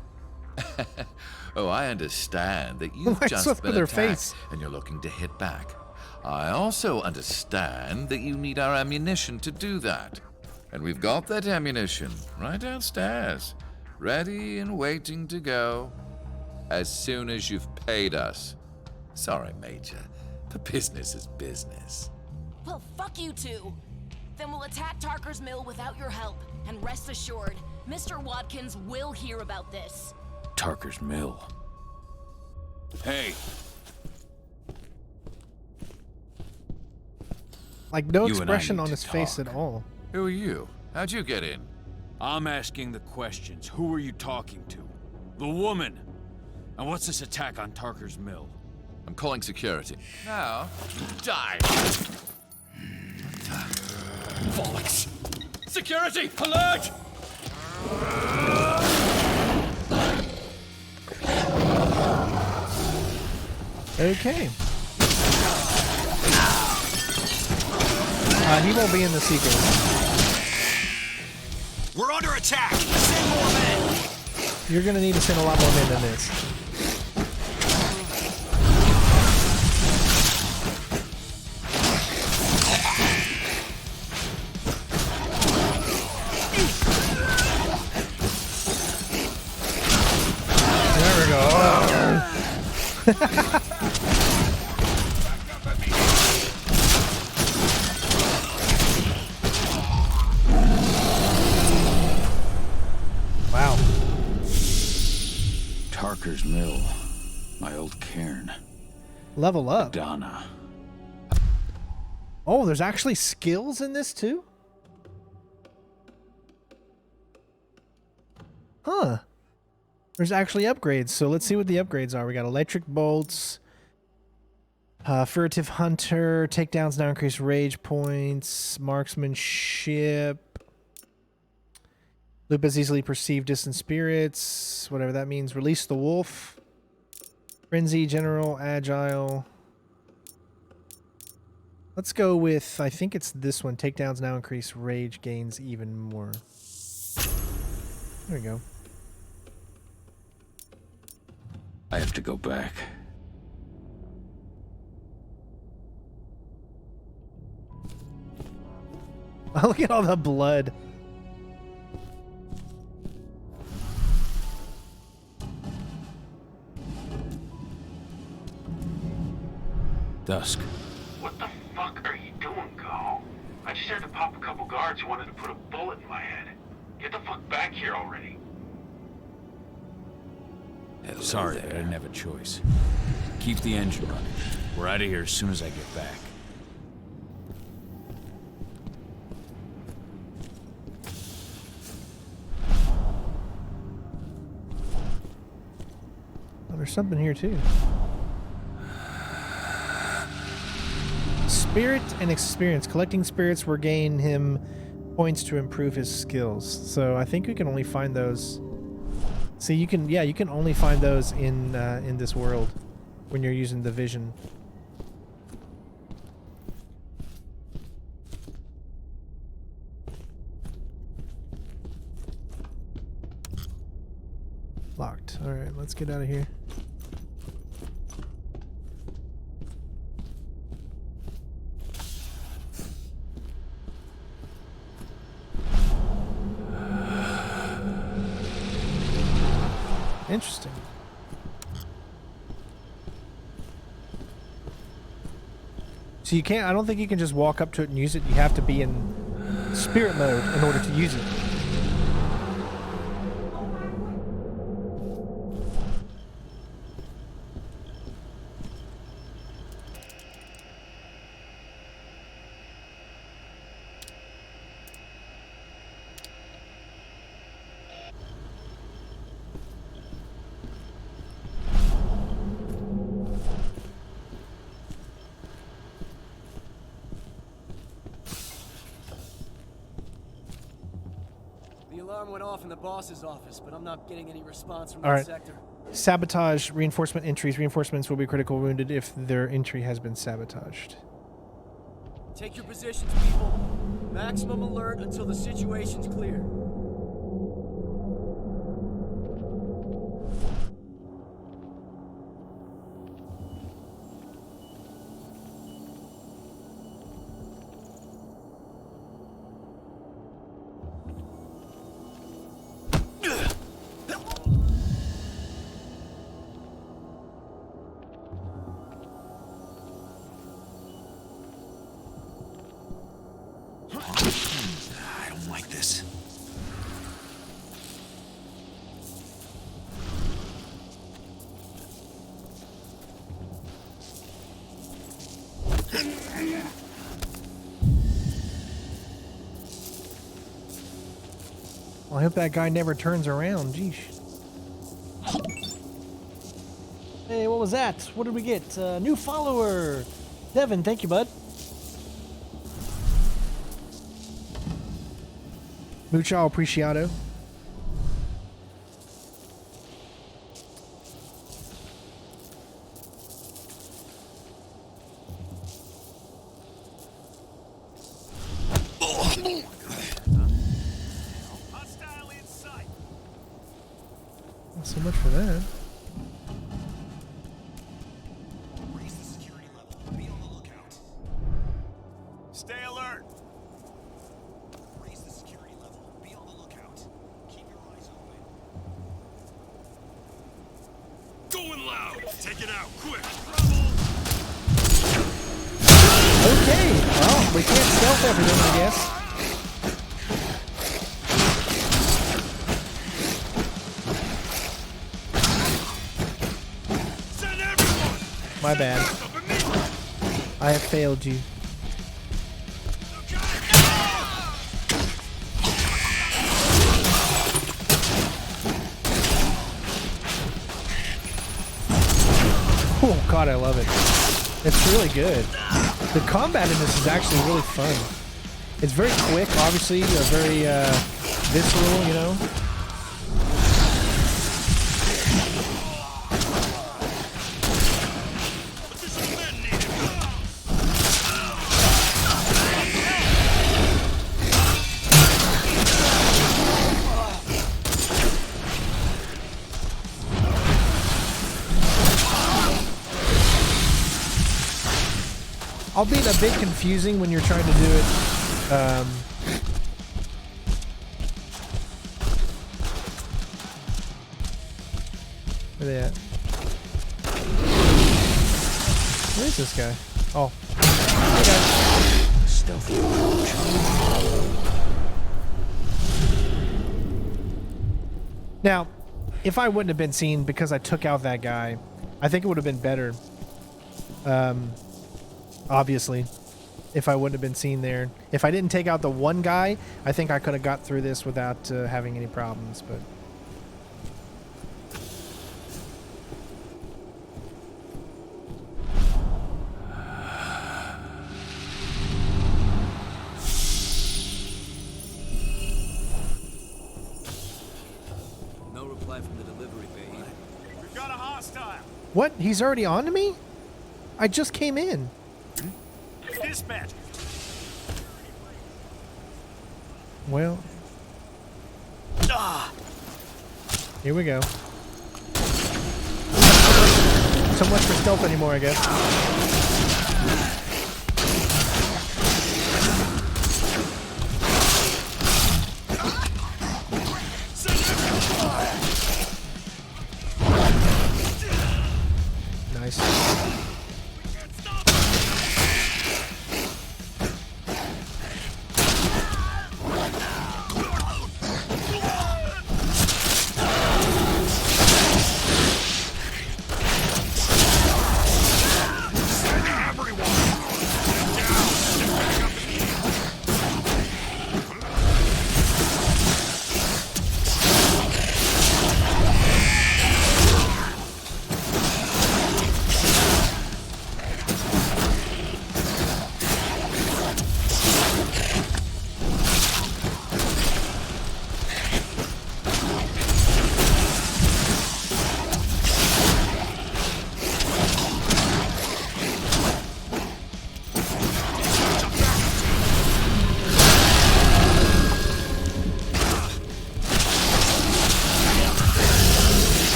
R: Oh, I understand that you've
B: Why
R: just
B: swept
R: been
B: with her
R: attacked
B: face?
R: and you're looking to hit back. I also understand that you need our ammunition to do that. And we've got that ammunition right downstairs, ready and waiting to go as soon as you've paid us. Sorry, Major, but business is business.
Q: Well, fuck you two. Then we'll attack Tarker's Mill without your help. And rest assured, Mr. Watkins will hear about this.
C: Tarker's Mill. Hey!
B: Like, no
C: You and I
B: expression
C: need
B: on
C: to
B: his face
C: talk.
B: at all.
R: Who are you? How'd you get in?
C: I'm asking the questions. Who are you talking to? The woman! And what's this attack on Tarker's Mill?
R: I'm calling security. Now, die. Bollocks. Security, alert!
B: Okay. He won't be in the sequel.
O: We're under attack! Send more men!
B: You're gonna need to send a lot more men than this. There we go. Wow.
C: Tarker's Mill. My old cairn.
B: Level up.
C: Donna.
B: Oh, there's actually skills in this too? Huh. There's actually upgrades, so let's see what the upgrades are. We got electric bolts, furtive hunter, takedowns now increase rage points, marksmanship, loop as easily perceived distant spirits, whatever that means, release the wolf, frenzy, general, agile. Let's go with, I think it's this one, takedowns now increase rage gains even more. There we go.
C: I have to go back.
B: Look at all the blood.
C: Dusk.
L: What the fuck are you doing, Go? I just had to pop a couple guards who wanted to put a bullet in my head. Get the fuck back here already.
C: Sorry, I didn't have a choice. Keep the engine running. We're out of here as soon as I get back.
B: Oh, there's something here too. Spirit and experience. Collecting spirits will gain him points to improve his skills. So I think we can only find those. See, you can, yeah, you can only find those in this world when you're using the vision. Locked. All right, let's get out of here. Interesting. So you can't, I don't think you can just walk up to it and use it. You have to be in spirit mode in order to use it.
P: The alarm went off in the boss's office, but I'm not getting any response from
B: All
P: that
B: right.
P: sector.
B: Sabotage reinforcement entries. Reinforcements will be critical wounded if their entry has been sabotaged.
P: Take your positions, people. Maximum alert until the situation's clear.
O: I don't like this.
B: Well, I hope that guy never turns around. Jeesh. Hey, what was that? What did we get? New follower. Devin, thank you, bud. Mucho apreciado. Not so much for that.
O: Raise the security level. Be on the lookout. Stay alert. Raise the security level. Be on the lookout. Keep your eyes open. Going loud. Take it out, quick.
B: Okay, well, we can't stealth everything, I guess. My bad. I have failed you. Oh god, I love it. It's really good. The combat in this is actually really fun. It's very quick, obviously, very visceral, you know. Albeit a bit confusing when you're trying to do it. Where they at? Where is this guy? Oh. Hey guys.
C: Stealthy approach.
B: Now, if I wouldn't have been seen because I took out that guy, I think it would have been better. Obviously, if I wouldn't have been seen there. If I didn't take out the one guy, I think I could have got through this without having any problems, but...
P: No reply from the delivery bay.
O: We've got a hostile.
B: What? He's already on to me? I just came in.
O: Dispatch.
B: Well. Here we go. So much for stealth anymore, I guess. Nice.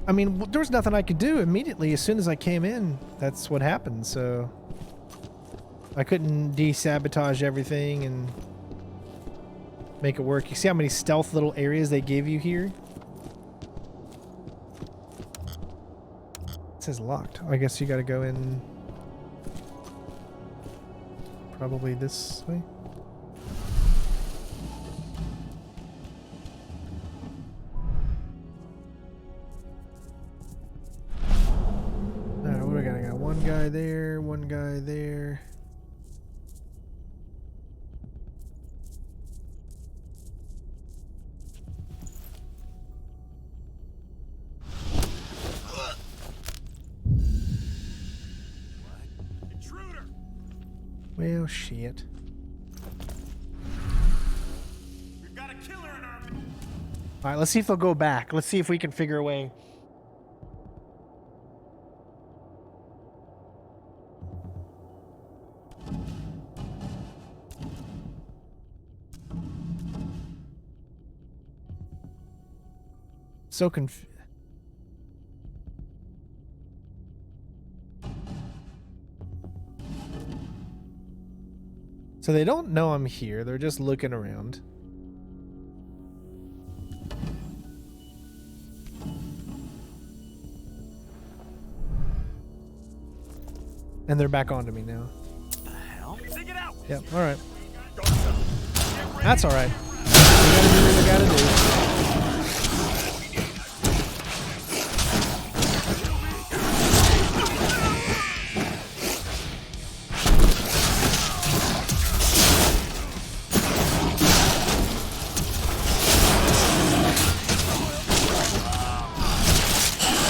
B: I mean, there was nothing I could do immediately. As soon as I came in, that's what happened, so... I couldn't de-sabotage everything and make it work. You see how many stealth little areas they gave you here? It says locked. I guess you gotta go in... probably this way? Alright, what do we got? I got one guy there, one guy there. Well, shit.
O: We've got a killer in our...
B: Alright, let's see if they'll go back. Let's see if we can figure a way. So confused. So they don't know I'm here. They're just looking around. And they're back onto me now.
O: The hell? Dig it out.
B: Yep, alright. That's alright. We gotta do what we gotta do.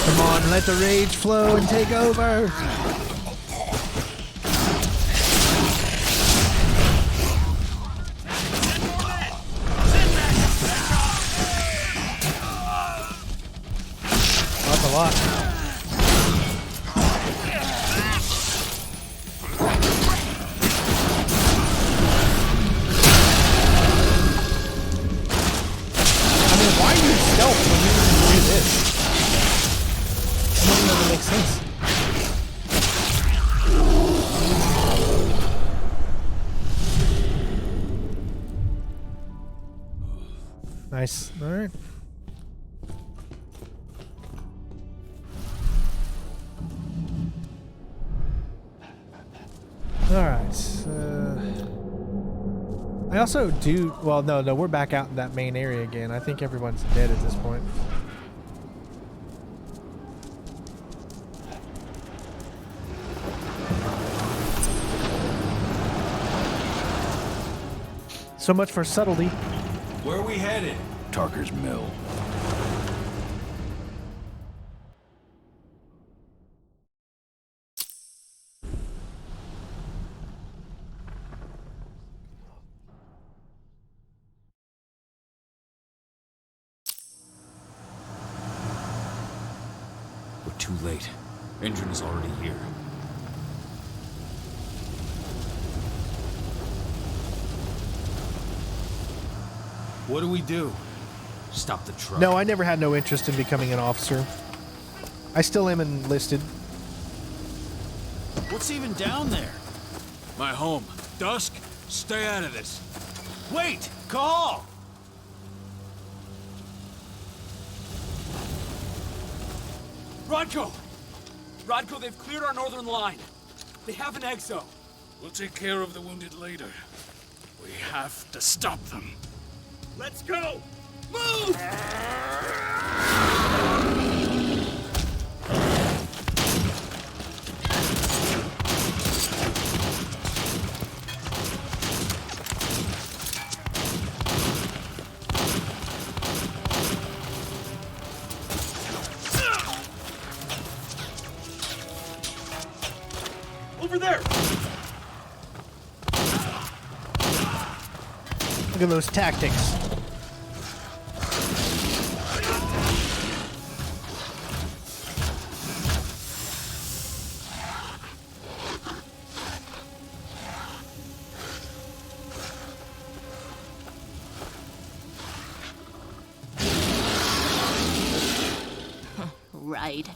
B: Come on, let the rage flow and take over. That's a lot. I mean, why use stealth when you can do this? It doesn't even make sense. Nice. All right. All right. I also do. Well, no, we're back out in that main area again. I think everyone's dead at this point. So much for subtlety.
K: Where are we headed?
C: Tarker's Mill.
D: We're too late. Engine is already here.
K: What do we do?
D: Stop the truck.
B: No, I never had no interest in becoming an officer. I still am enlisted.
K: What's even down there?
D: My home. Dusk, stay out of this.
K: Wait! Call!
S: Rodko! Rodko, they've cleared our northern line. They have an exo.
D: We'll take care of the wounded later. We have to stop them.
S: Let's go! Move! Over there!
B: Look at those tactics.
Q: Right.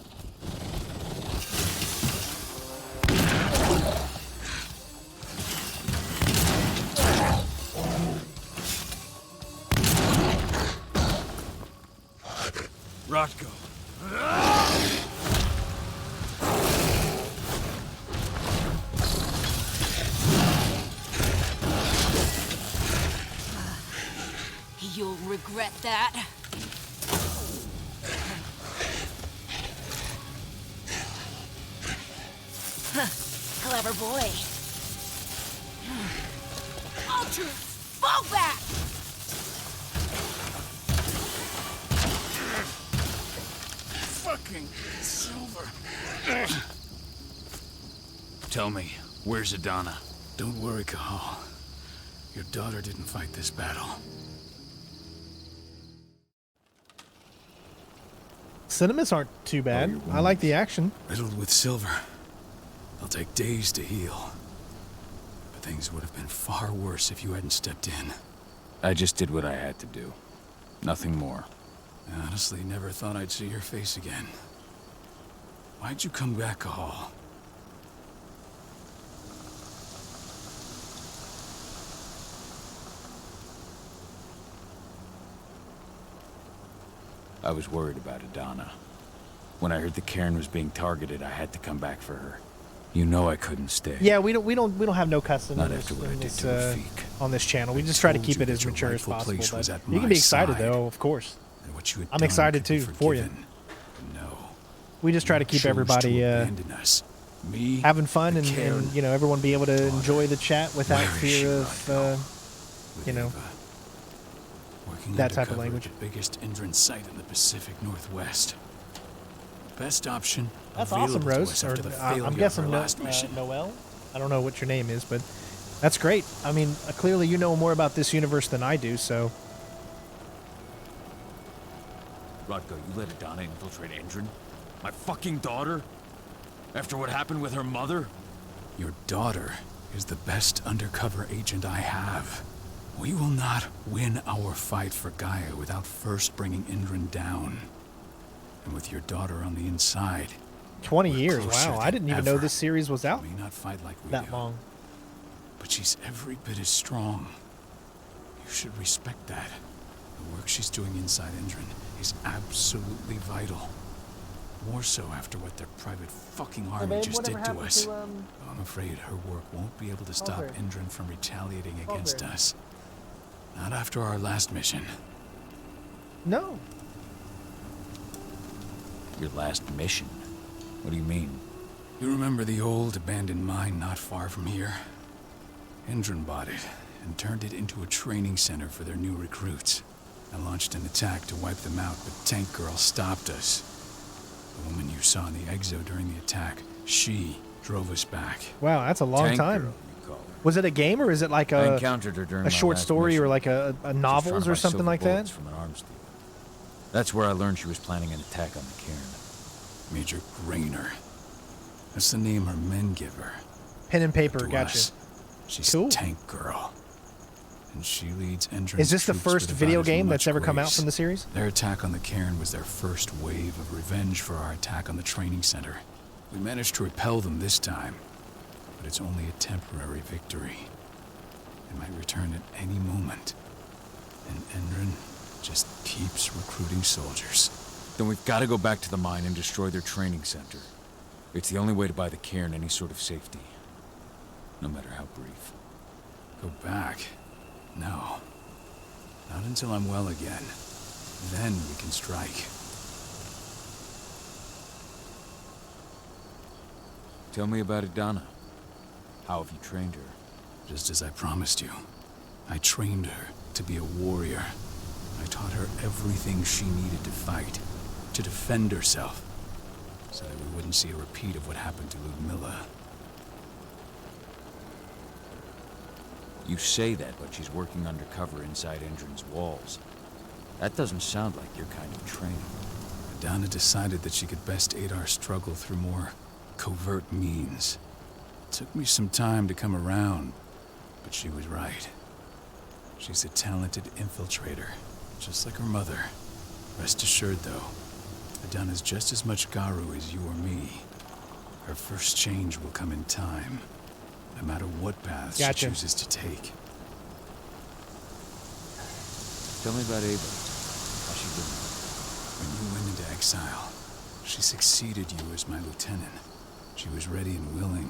S: Rodko.
Q: You'll regret that. Clever boy. Ultra, fall back!
D: Fucking Silver. Tell me, where's Adana? Don't worry, Cahal. Your daughter didn't fight this battle.
B: Cinemas aren't too bad. I like the action.
D: Riddled with silver. They'll take days to heal. But things would have been far worse if you hadn't stepped in.
C: I just did what I had to do. Nothing more.
D: I honestly never thought I'd see your face again. Why'd you come back, Cahal?
C: I was worried about Adana. When I heard the Cairn was being targeted, I had to come back for her. You know I couldn't stay.
B: Yeah, we don't have no cussing
C: Not after what I did to Rafik.
B: on this channel. We just try to keep it as mature as possible. But you can be excited though, of course. I'm excited too for you.
D: No.
B: We just try to keep everybody having fun and you know, everyone be able to enjoy the chat without fear of you know, that type of language.
D: The biggest Indran site in the Pacific Northwest. Best option.
B: That's awesome, Rose. Or, I'm guessing Noel. I don't know what your name is, but that's great. I mean, clearly you know more about this universe than I do, so.
C: Rodko, you let Adana infiltrate Indran? My fucking daughter? After what happened with her mother?
D: Your daughter is the best undercover agent I have. We will not win our fight for Gaia without first bringing Indran down. And with your daughter on the inside.
B: 20 years, wow. I didn't even know this series was out
D: We may not fight like we
B: that
D: do,
B: long.
D: but she's every bit as strong. You should respect that. The work she's doing inside Indran is absolutely vital. More so after what their private fucking army just did to us. I'm afraid her work won't be able to stop Indran from retaliating against us. Not after our last mission.
B: No.
C: Your last mission? What do you mean?
D: You remember the old abandoned mine not far from here? Indran bought it and turned it into a training center for their new recruits. I launched an attack to wipe them out, but Tank Girl stopped us. The woman you saw in the exo during the attack, she drove us back.
B: Wow, that's a long
C: Tank
B: time.
C: Girl, you call her.
B: Was it a game or is it like
C: I encountered her during
B: a
C: my
B: short
C: last
B: story
C: mission.
B: or like a
C: She was trying
B: novels
C: to
B: or
C: buy
B: something
C: silver
B: like that?
C: bullets from an arms dealer. That's where I learned she was planning an attack on the Cairn.
D: Major Grainer. That's the name her men give her.
B: Pen and paper,
D: To
B: gotcha.
D: us, she's
B: Cool.
D: Tank Girl. And she leads Indran's
B: Is this the
D: troops
B: first
D: with
B: video
D: about as
B: game
D: much
B: that's ever come out
D: grace.
B: from the series?
D: Their attack on the Cairn was their first wave of revenge for our attack on the training center. We managed to repel them this time, but it's only a temporary victory. It might return at any moment. And Indran just keeps recruiting soldiers.
C: Then we've got to go back to the mine and destroy their training center. It's the only way to buy the Cairn any sort of safety. No matter how brief.
D: Go back? No. Not until I'm well again. Then we can strike.
C: Tell me about Adana. How have you trained her?
D: Just as I promised you. I trained her to be a warrior. I taught her everything she needed to fight, to defend herself, so that we wouldn't see a repeat of what happened to Ludmilla.
C: You say that, but she's working undercover inside Indran's walls. That doesn't sound like your kind of training.
D: Adana decided that she could best aid our struggle through more covert means. It took me some time to come around, but she was right. She's a talented infiltrator, just like her mother. Rest assured, though, Adana's just as much Garu as you or me. Her first change will come in time, no matter what path
B: Gotcha.
D: she chooses to take.
C: Tell me about Ava. How's she doing?
D: When you went into exile, she succeeded you as my lieutenant. She was ready and willing,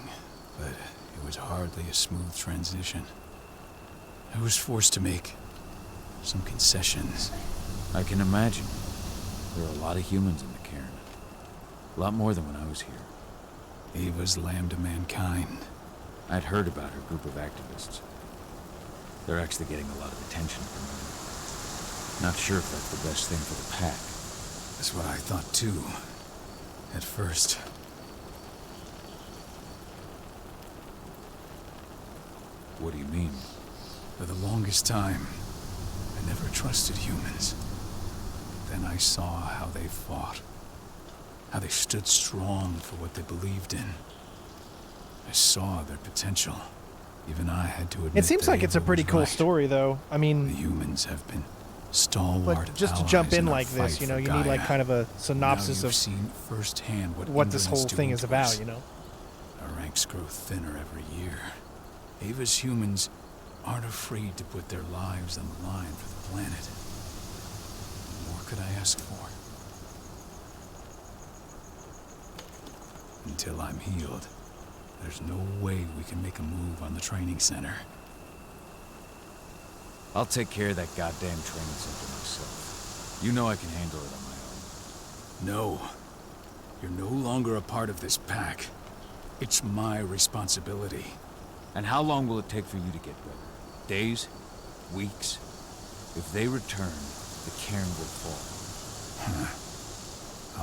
D: but it was hardly a smooth transition. I was forced to make some concessions.
C: I can imagine. There are a lot of humans in the Cairn. A lot more than when I was here.
D: Ava's lamb to mankind.
C: I'd heard about her group of activists. They're actually getting a lot of attention from me. Not sure if that's the best thing for the pack.
D: That's what I thought too, at first.
C: What do you mean?
D: For the longest time, I never trusted humans. Then I saw how they fought. How they stood strong for what they believed in. I saw their potential. Even I had to admit
B: It seems like it's a pretty cool story, though. I mean,
D: the humans have been stalwart.
B: but just to jump in like this, you know, you need like kind of a synopsis
D: now
B: of
D: you've seen firsthand
B: what this
D: England's
B: whole thing
D: doing
B: is
D: to
B: about,
D: us.
B: you know.
D: Our ranks grow thinner every year. Ava's humans aren't afraid to put their lives on the line for the planet. What more could I ask for? Until I'm healed, there's no way we can make a move on the training center.
C: I'll take care of that goddamn training center myself. You know I can handle it on my own.
D: No. You're no longer a part of this pack. It's my responsibility.
C: And how long will it take for you to get better? Days? Weeks? If they return, the cairn will fall.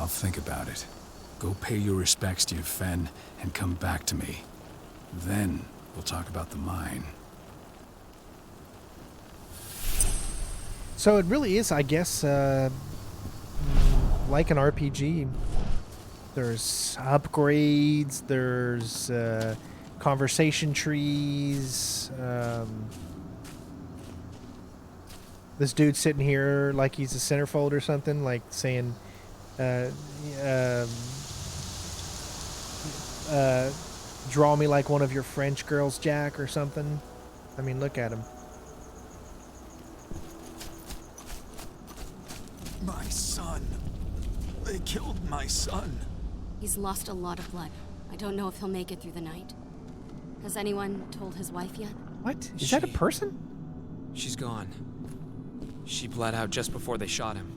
D: I'll think about it. Go pay your respects to your Fen and come back to me. Then we'll talk about the mine.
B: So it really is, I guess, like an RPG. There's upgrades, there's conversation trees. This dude sitting here like he's a centerfold or something, like saying, draw me like one of your French girls, Jack, or something. I mean, look at him.
T: My son. They killed my son.
U: He's lost a lot of blood. I don't know if he'll make it through the night. Has anyone told his wife yet?
B: What? Is that a person?
V: She's gone. She bled out just before they shot him.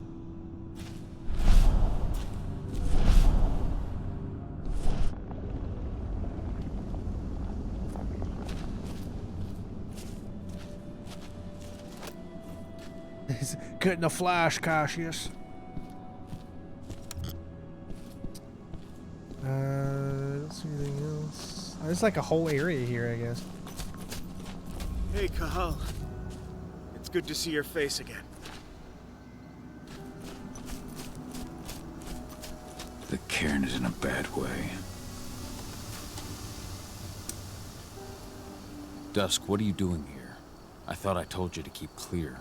B: He's getting a flash, Cassius. Let's see anything else. There's like a whole area here, I guess.
W: Hey, Kahal. It's good to see your face again.
C: The cairn is in a bad way. Dusk, what are you doing here? I thought I told you to keep clear.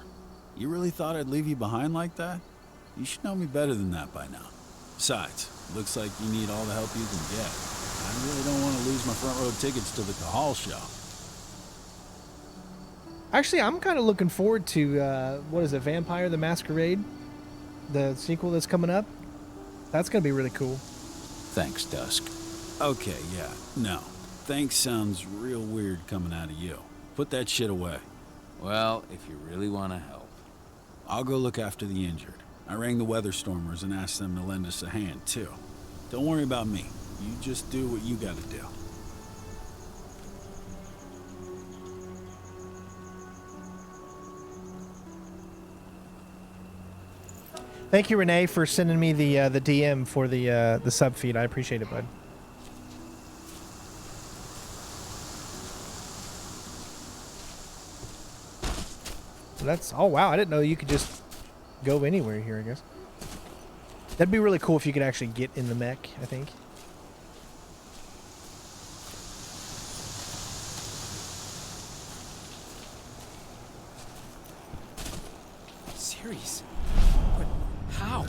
K: You really thought I'd leave you behind like that? You should know me better than that by now. Besides, looks like you need all the help you can get. I really don't want to lose my front row tickets to the Kahal show.
B: Actually, I'm kind of looking forward to, what is it, Vampire the Masquerade? The sequel that's coming up? That's going to be really cool.
C: Thanks, Dusk.
K: Okay, yeah, no. Thanks sounds real weird coming out of you. Put that shit away.
C: Well, if you really want to help.
K: I'll go look after the injured. I rang the Weatherstormers and asked them to lend us a hand, too. Don't worry about me. You just do what you gotta do.
B: Thank you, Renee, for sending me the DM for the sub feed. I appreciate it, bud. That's, oh wow, I didn't know you could just go anywhere here, I guess. That'd be really cool if you could actually get in the mech, I think.
V: Ceres? But how?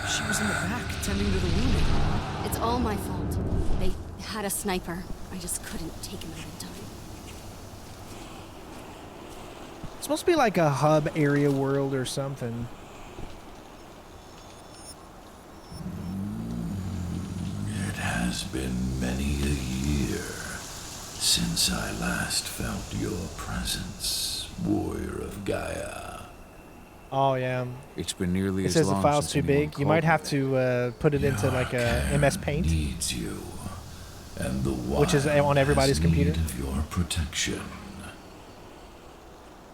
V: She was in the back, tending to the wounded.
U: It's all my fault. They had a sniper. I just couldn't take him out in time.
B: It's supposed to be like a hub area world or something.
X: It has been many a year since I last felt your presence, warrior of Gaia.
B: Oh yeah.
C: It's been nearly
B: it
C: as
B: says
C: long
B: the file's
C: since
B: too
C: anyone
B: big. You might have to put it into like a MS Paint,
X: needs you, and the
B: which is on everybody's computer.
X: Of your protection.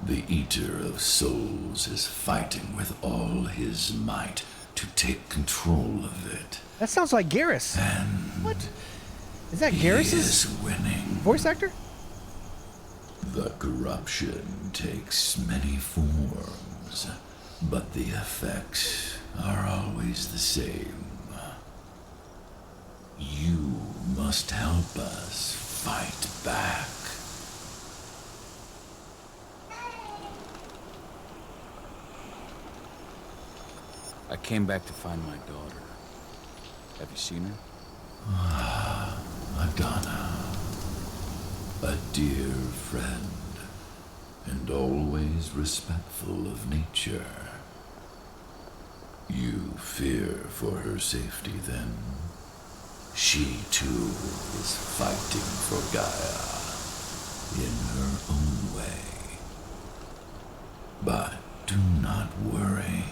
X: The Eater of Souls is fighting with all his might to take control of it.
B: That sounds like Garrus.
X: And
B: what? Is that Garrus's
X: winning.
B: voice actor?
X: The corruption takes many forms, but the effects are always the same. You must help us fight back.
C: I came back to find my daughter. Have you seen her?
X: Adana, a dear friend, and always respectful of nature. You fear for her safety, then? She, too, is fighting for Gaia, in her own way. But do not worry.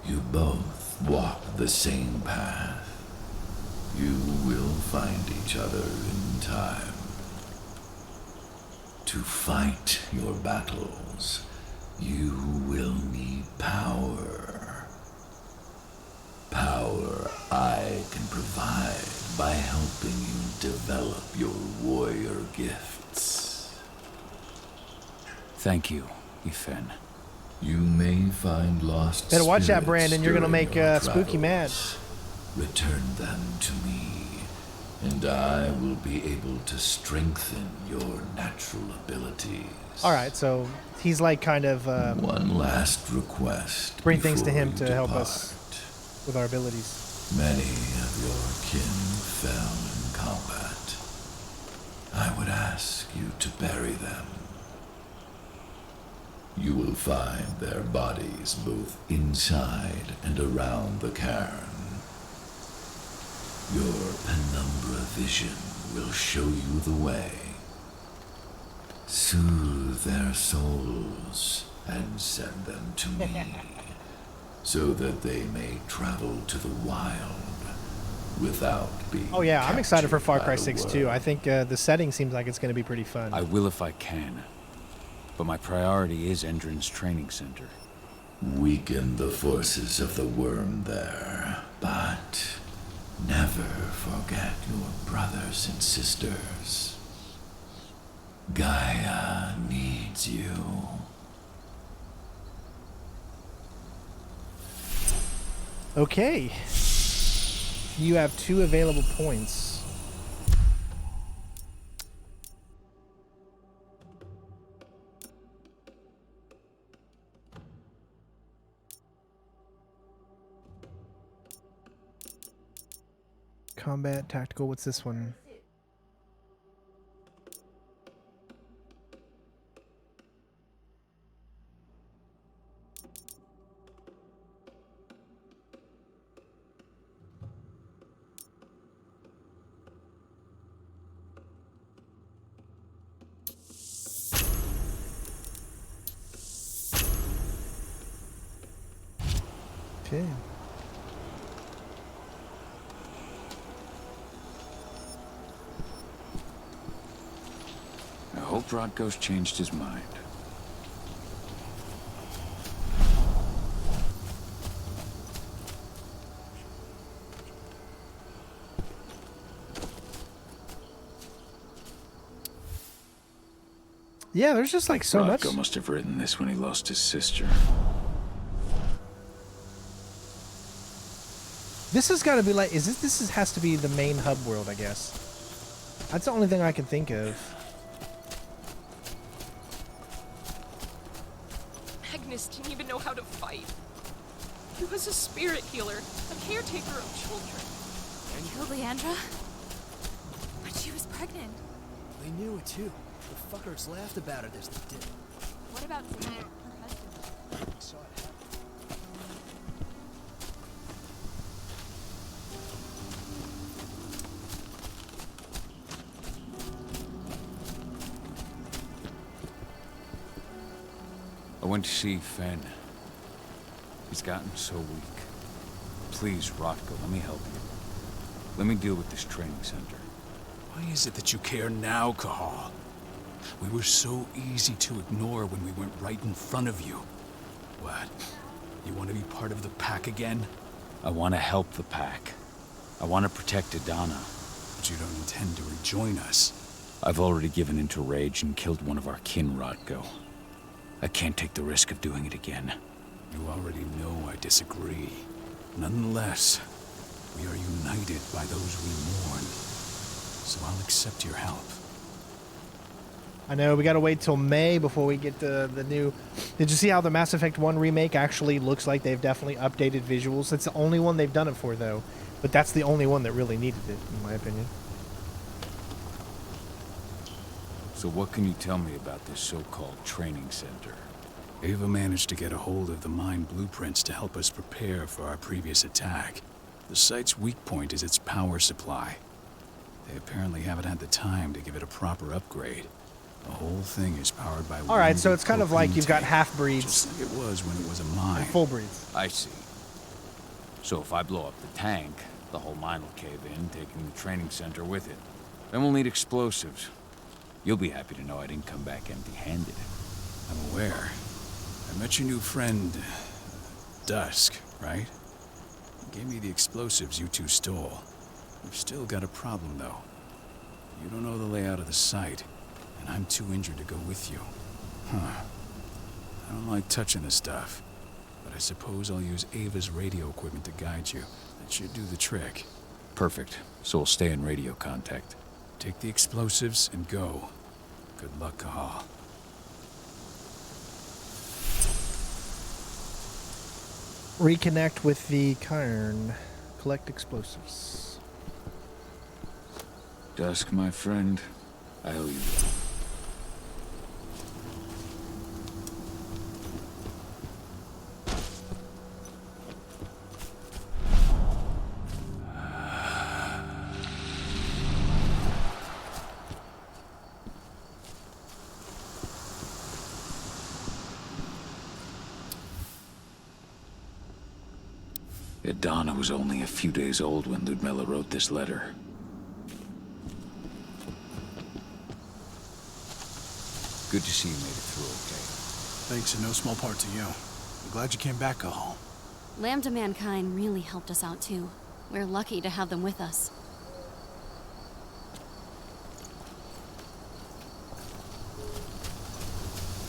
X: You both walk the same path. You will find each other in time. To fight your battles, you will need power. Power I can provide by helping you develop your warrior gifts.
C: Thank you, Ifen.
X: You may find lost
B: Better watch that,
X: spirits
B: Brandon. You're gonna
X: during
B: make
X: your
B: Spooky mad.
X: travels. Return them to me, and I will be able to strengthen your natural abilities.
B: All right, so he's like kind of
X: One last request.
B: bring things to
X: before
B: him
X: you
B: to help
X: depart.
B: us with our abilities.
X: Many of your kin fell in combat. I would ask you to bury them. You will find their bodies both inside and around the cairn. Your penumbra vision will show you the way. Soothe their souls and send them to me, so that they may travel to the wild without being
B: Oh yeah, I'm excited for Far
X: captured
B: Cry
X: by
B: 6
X: the
B: too.
X: world.
B: I think the setting seems like it's going to be pretty fun.
C: I will if I can. But my priority is Endron's training center.
X: Weaken the forces of the worm there, but never forget your brothers and sisters. Gaia needs you.
B: Okay. You have 2 available points. Combat, tactical, what's this one? Okay.
C: I hope Rodko's changed his mind.
B: Yeah, there's just like so much.
C: Rodko must have written this when he lost his sister.
B: This has got to be like, has to be the main hub world, I guess. That's the only thing I can think of.
A: Magnus didn't even know how to fight. He was a spirit healer, a caretaker of children.
F: And killed Leandra? But she was pregnant.
P: They knew it too. The fuckers laughed about it as they did.
F: What about Sam, her husband?
P: We saw it happen.
C: I went to see Fen. He's gotten so weak. Please, Rodko, let me help you. Let me deal with this training center.
D: Why is it that you care now, Cahal? We were so easy to ignore when we went right in front of you. What? You want to be part of the pack again?
C: I want to help the pack. I want to protect Adana.
D: But you don't intend to rejoin us.
C: I've already given into rage and killed one of our kin, Rodko. I can't take the risk of doing it again.
D: You already know I disagree. Nonetheless, we are united by those we mourn. So I'll accept your help.
B: I know, we gotta wait till May before we get the new... Did you see how the Mass Effect 1 remake actually looks like they've definitely updated visuals? That's the only one they've done it for, though. But that's the only one that really needed it, in my opinion.
C: So what can you tell me about this so-called training center?
D: Ava managed to get a hold of the mine blueprints to help us prepare for our previous attack. The site's weak point is its power supply. They apparently haven't had the time to give it a proper upgrade. The whole thing is powered by...
B: Alright, so it's kind of like you've got half-breeds.
D: Just like it was when it was a mine.
B: Full breeds.
C: I see. So if I blow up the tank, the whole mine will cave in, taking the training center with it. Then we'll need explosives. You'll be happy to know I didn't come back empty-handed.
D: I'm aware. I met your new friend... Dusk, right? He gave me the explosives you two stole. We've still got a problem, though. You don't know the layout of the site, and I'm too injured to go with you. Huh. I don't like touching the stuff, but I suppose I'll use Ava's radio equipment to guide you. That should do the trick.
C: Perfect. So we'll stay in radio contact.
D: Take the explosives and go. Good luck, Cahal.
B: Reconnect with the cairn. Collect explosives.
C: Dusk, my friend, I owe you one. Donna was only a few days old when Ludmilla wrote this letter. Good to see you made it through okay.
T: Thanks in no small part to you. I'm glad you came back, Cahal.
U: Lambda Mankind really helped us out too. We're lucky to have them with us.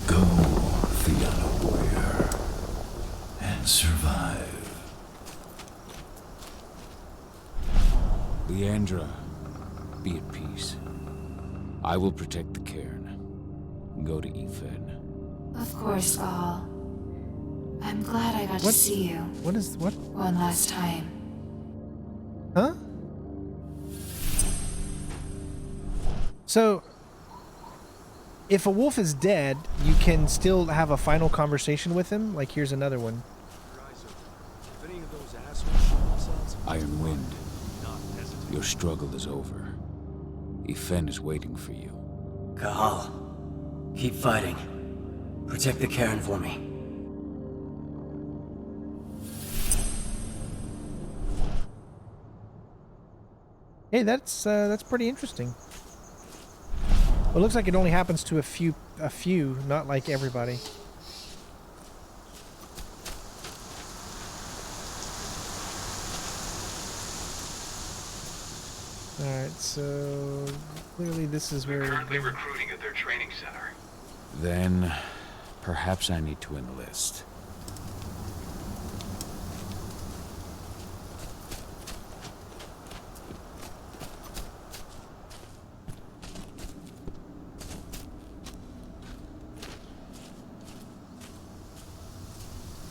X: Go, Theana warrior, and survive.
C: Leandra, be at peace. I will protect the cairn. Go to Ethan.
F: Of course, Cahal. I'm glad I got to see you.
B: What?
F: One last time.
B: Huh? So, if a wolf is dead, you can still have a final conversation with him? Like, here's another one.
C: Iron Wind. Your struggle is over. Ethan is waiting for you.
P: Cahal, keep fighting. Protect the cairn for me.
B: Hey, that's pretty interesting. Well, it looks like it only happens to a few, not like everybody. Alright, so clearly this is where
L: we're currently recruiting at their training center.
C: Then, perhaps I need to enlist.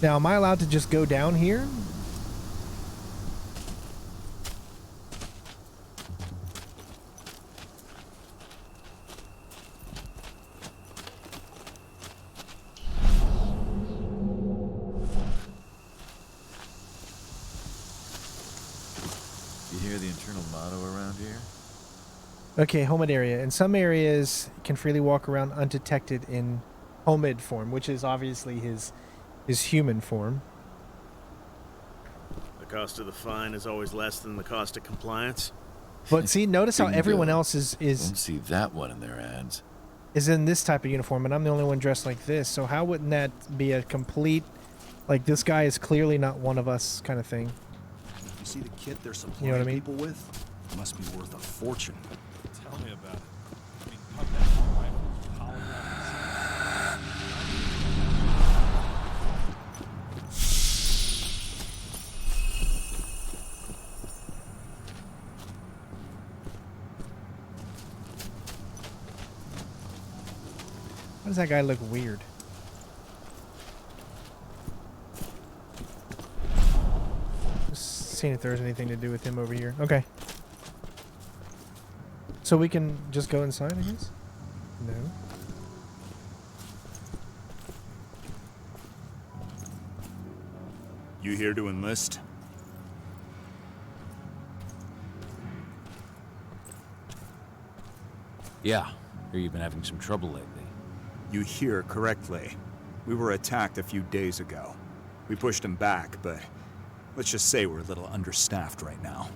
B: Now, am I allowed to just go down here?
R: You hear the internal motto around here?
B: Okay, Homid area. In some areas, you can freely walk around undetected in Homid form, which is obviously his human form.
W: The cost of the fine is always less than the cost of compliance.
B: But see, notice how everyone else is
R: Won't see that one in their ads.
B: is in this type of uniform, and I'm the only one dressed like this. So how wouldn't that be a complete, like, this guy is clearly not one of us kind of thing?
T: You see the kit they're supplying
B: You know what I mean?
T: people with? It must be worth a fortune.
M: Tell me about it. I mean,
B: does that guy look weird? Just seeing if there's anything to do with him over here. Okay. So we can just go inside, I guess? No.
N: You here to enlist?
C: Yeah. Hear you've been having some trouble lately.
N: You hear correctly. We were attacked a few days ago. We pushed them back, but let's just say we're a little understaffed right now.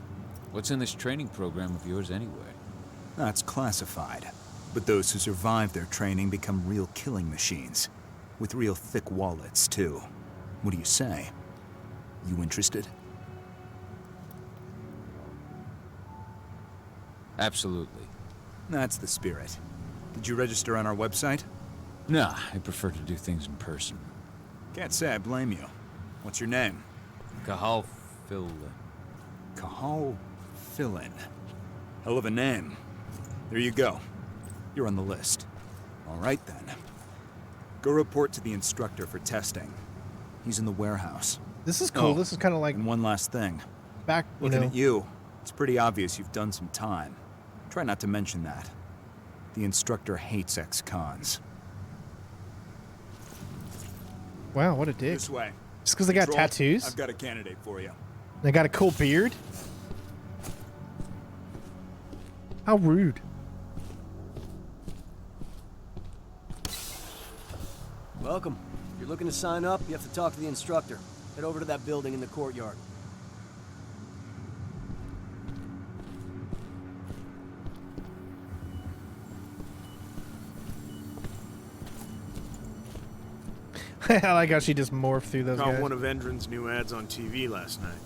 C: What's in this training program of yours anyway?
N: That's classified. But those who survive their training become real killing machines. With real thick wallets, too. What do you say? You interested?
C: Absolutely.
N: That's the spirit. Did you register on our website?
C: Nah, I prefer to do things in person.
N: Can't say I blame you. What's your name?
C: Cahal Philin.
N: Cahal Philin. Hell of a name. There you go. You're on the list. All right, then. Go report to the instructor for testing. He's in the warehouse.
B: This is cool. This is kind of like...
N: And one last thing.
B: Back,
N: Looking at you, it's pretty obvious you've done some time. Try not to mention that. The instructor hates ex-cons.
B: Wow, what a dick.
N: This way.
B: Just because they got
N: Control,
B: tattoos?
N: I've got a candidate for you.
B: They got a cool beard? How rude.
P: Welcome. If you're looking to sign up, you have to talk to the instructor. Head over to that building in the courtyard.
B: I like how she just morphed through those
W: Caught
B: guys.
W: one of Endron's new ads on TV last night.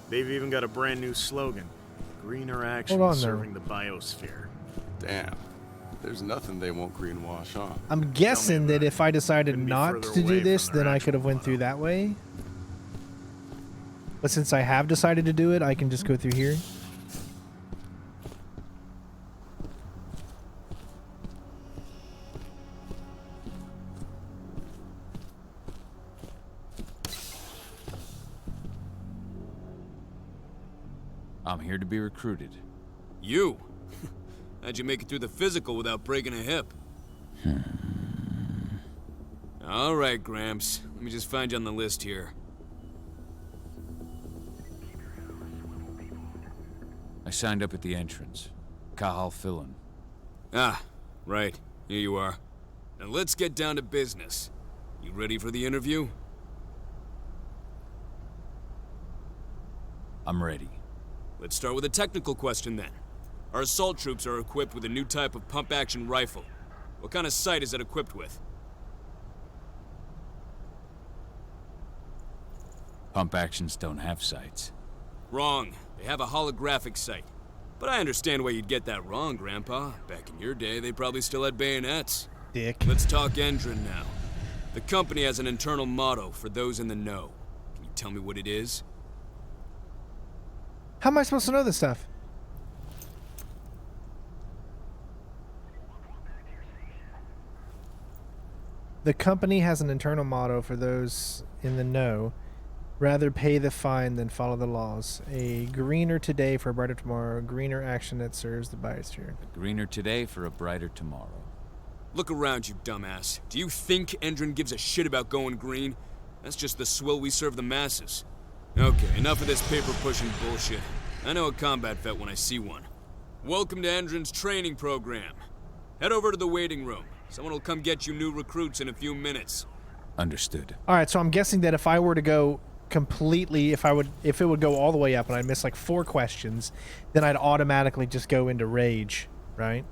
W: They've even got a brand new slogan. Greener action
B: Hold on there.
W: serving the biosphere.
J: Damn. There's nothing they won't greenwash, huh?
B: I'm guessing that if I decided not
W: further
B: to do
W: away
B: this,
W: from their
B: then I could have went through that way. But since I have decided to do it, I can just go through here.
C: I'm here to be recruited.
E: You? How'd you make it through the physical without breaking a hip? All right, Gramps. Let me just find you on the list here.
C: I signed up at the entrance. Cahal Philin.
E: Ah, right. Here you are. Now let's get down to business. You ready for the interview?
C: I'm ready.
E: Let's start with a technical question then. Our assault troops are equipped with a new type of pump-action rifle. What kind of sight is it equipped with?
C: Pump actions don't have sights.
E: Wrong. They have a holographic sight. But I understand why you'd get that wrong, Grandpa. Back in your day, they probably still had bayonets.
B: Dick.
E: Let's talk Endron now. The company has an internal motto for those in the know. Can you tell me what it is?
B: How am I supposed to know this stuff? The company has an internal motto for those in the know. Rather pay the fine than follow the laws. A greener today for a brighter tomorrow. Greener action that serves the biosphere.
C: A greener today for a brighter tomorrow.
E: Look around you, dumbass. Do you think Endron gives a shit about going green? That's just the swill we serve the masses. Okay, enough of this paper-pushing bullshit. I know a combat vet when I see one. Welcome to Endron's training program. Head over to the waiting room. Someone will come get you new recruits in a few minutes.
C: Understood.
B: All right, so I'm guessing that if I were to go completely, if it would go all the way up and I miss like 4 questions, then I'd automatically just go into rage, right?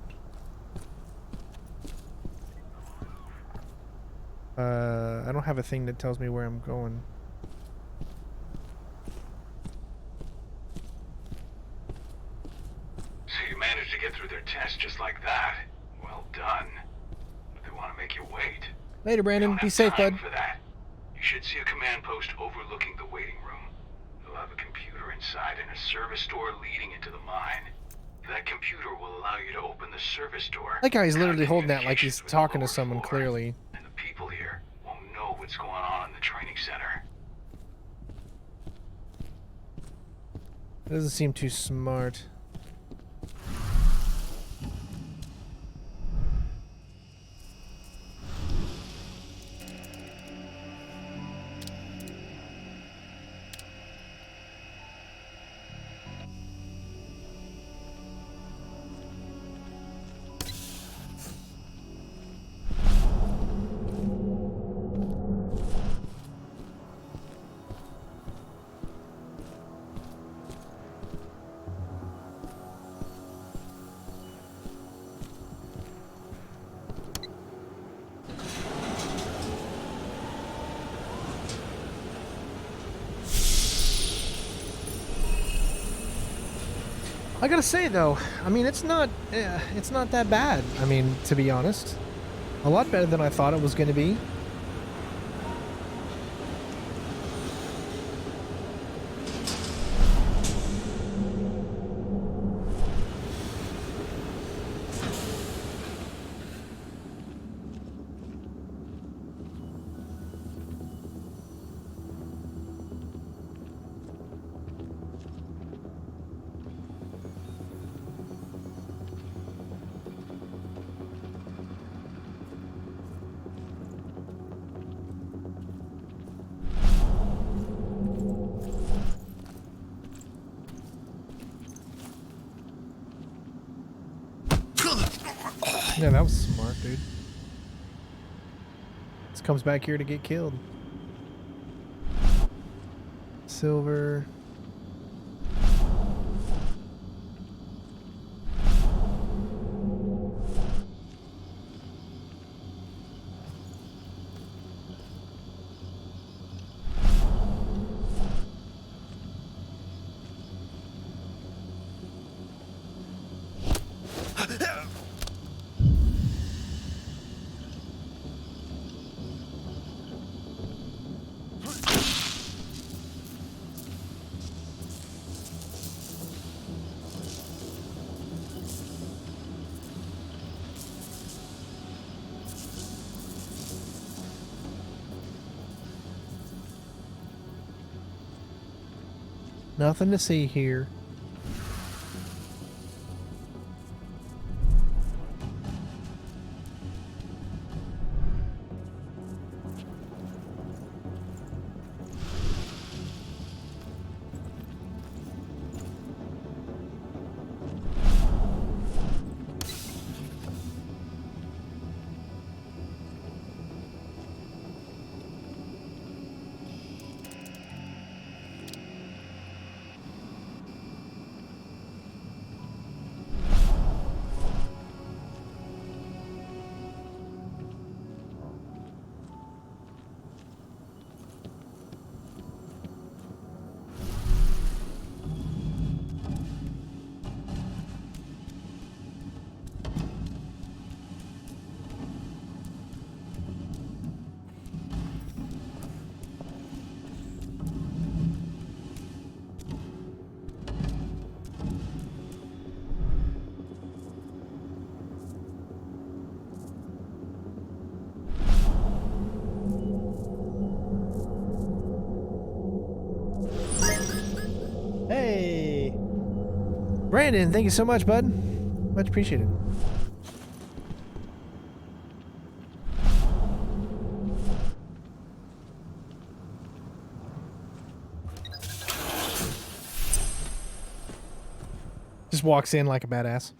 B: I don't have a thing that tells me where I'm going.
L: So you managed to get through their test just like that. Well done. But they want to make you wait.
B: Later, Brandon. Be safe, bud.
L: For that. You should see a command post overlooking the waiting room. They'll have a computer inside and a service door leading into the mine. That computer will allow you to open the service door.
B: That guy's literally holding that like he's talking to someone, clearly.
L: And the people here won't know what's going on in the training center.
B: It doesn't seem too smart. I gotta say though, I mean, it's not that bad. I mean, to be honest, a lot better than I thought it was going to be. Yeah, that was smart, dude. This comes back here to get killed. Silver. Nothing to see here. Hey, Brandon, thank you so much, bud. Much appreciated. Just walks in like a badass.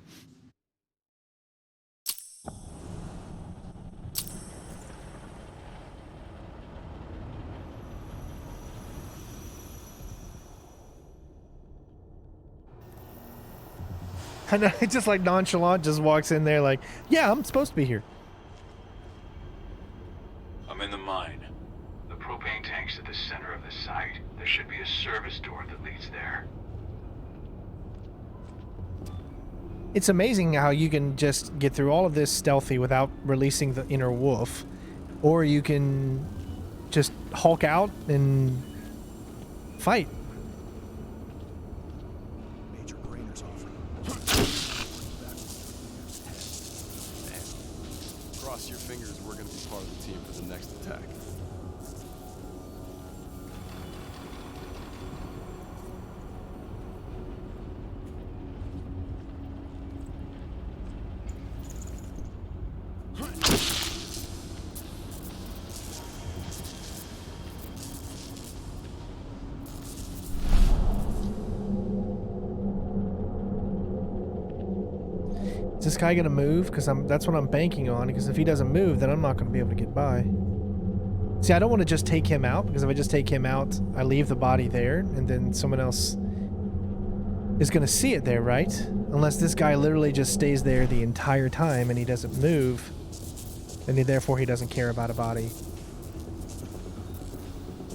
B: I know, it's just like nonchalant, just walks in there like, yeah, I'm supposed to be here.
C: I'm in the mine.
L: The propane tank's at the center of the site. There should be a service door that leads there.
B: It's amazing how you can just get through all of this stealthy without releasing the inner wolf, or you can just hulk out and fight.
T: Major Grainer's offering.
B: this guy gonna move? Because that's what I'm banking on. Because if he doesn't move, then I'm not gonna be able to get by. See, I don't want to just take him out, because if I just take him out, I leave the body there, and then someone else is gonna see it there, right? Unless this guy literally just stays there the entire time and he doesn't move, and therefore he doesn't care about a body.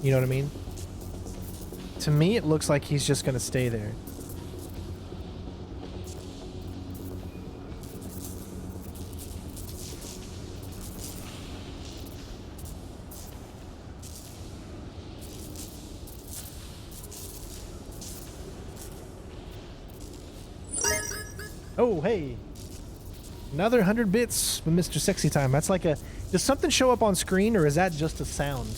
B: You know what I mean? To me, it looks like he's just gonna stay there. Oh, hey. Another 100 bits from Mr. Sexy Time. That's like a... Does something show up on screen, or is that just a sound?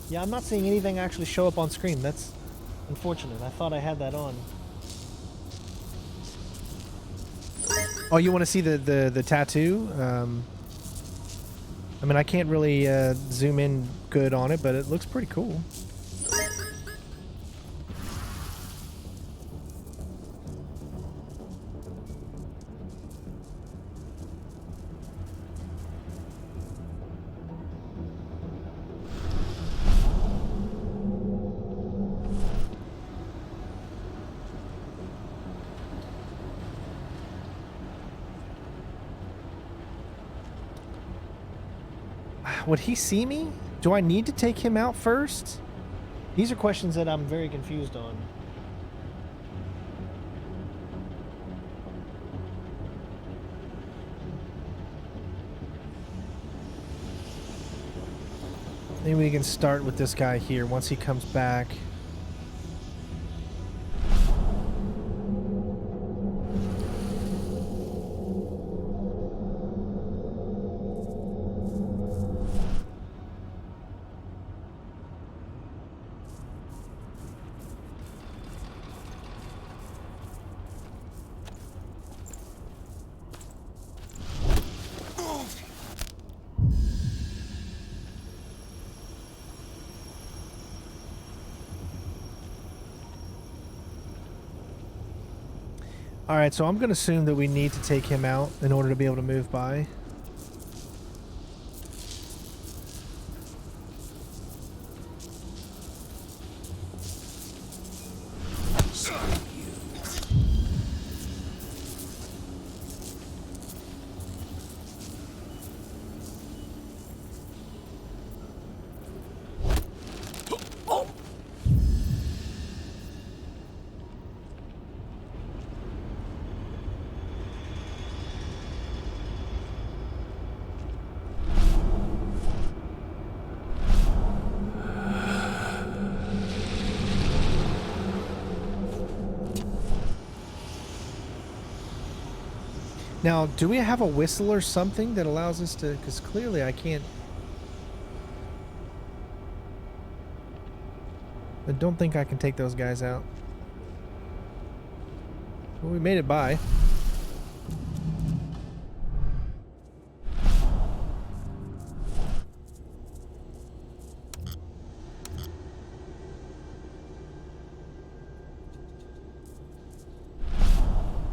B: Yeah, I'm not seeing anything actually show up on screen. That's unfortunate. I thought I had that on. Oh, you want to see the tattoo? I mean, I can't really zoom in good on it, but it looks pretty cool. Would he see me? Do I need to take him out first? These are questions that I'm very confused on. Maybe we can start with this guy here once he comes back. Alright, so I'm going to assume that we need to take him out in order to be able to move by. Now, do we have a whistle or something that allows us to... Because clearly I can't... I don't think I can take those guys out. Well, we made it by.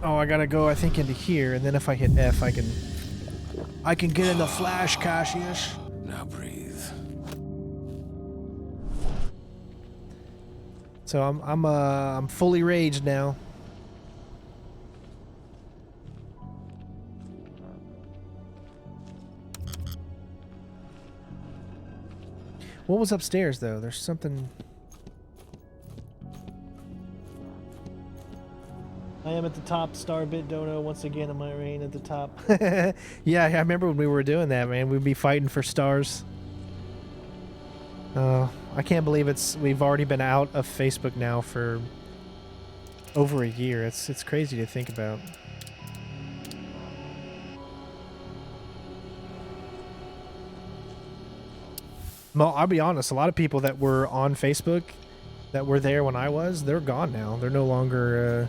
B: Oh, I gotta go, I think, into here, and then if I hit F, I can get in the flash, Cassius.
C: Now breathe.
B: So I'm fully raged now. What was upstairs though? There's something. I am at the top, Starbit Dono, once again in my reign at the top. Yeah, I remember when we were doing that, man. We'd be fighting for stars. I can't believe we've already been out of Facebook now for over a year. It's crazy to think about. Well, I'll be honest, a lot of people that were on Facebook that were there when I was, they're gone now. They're no longer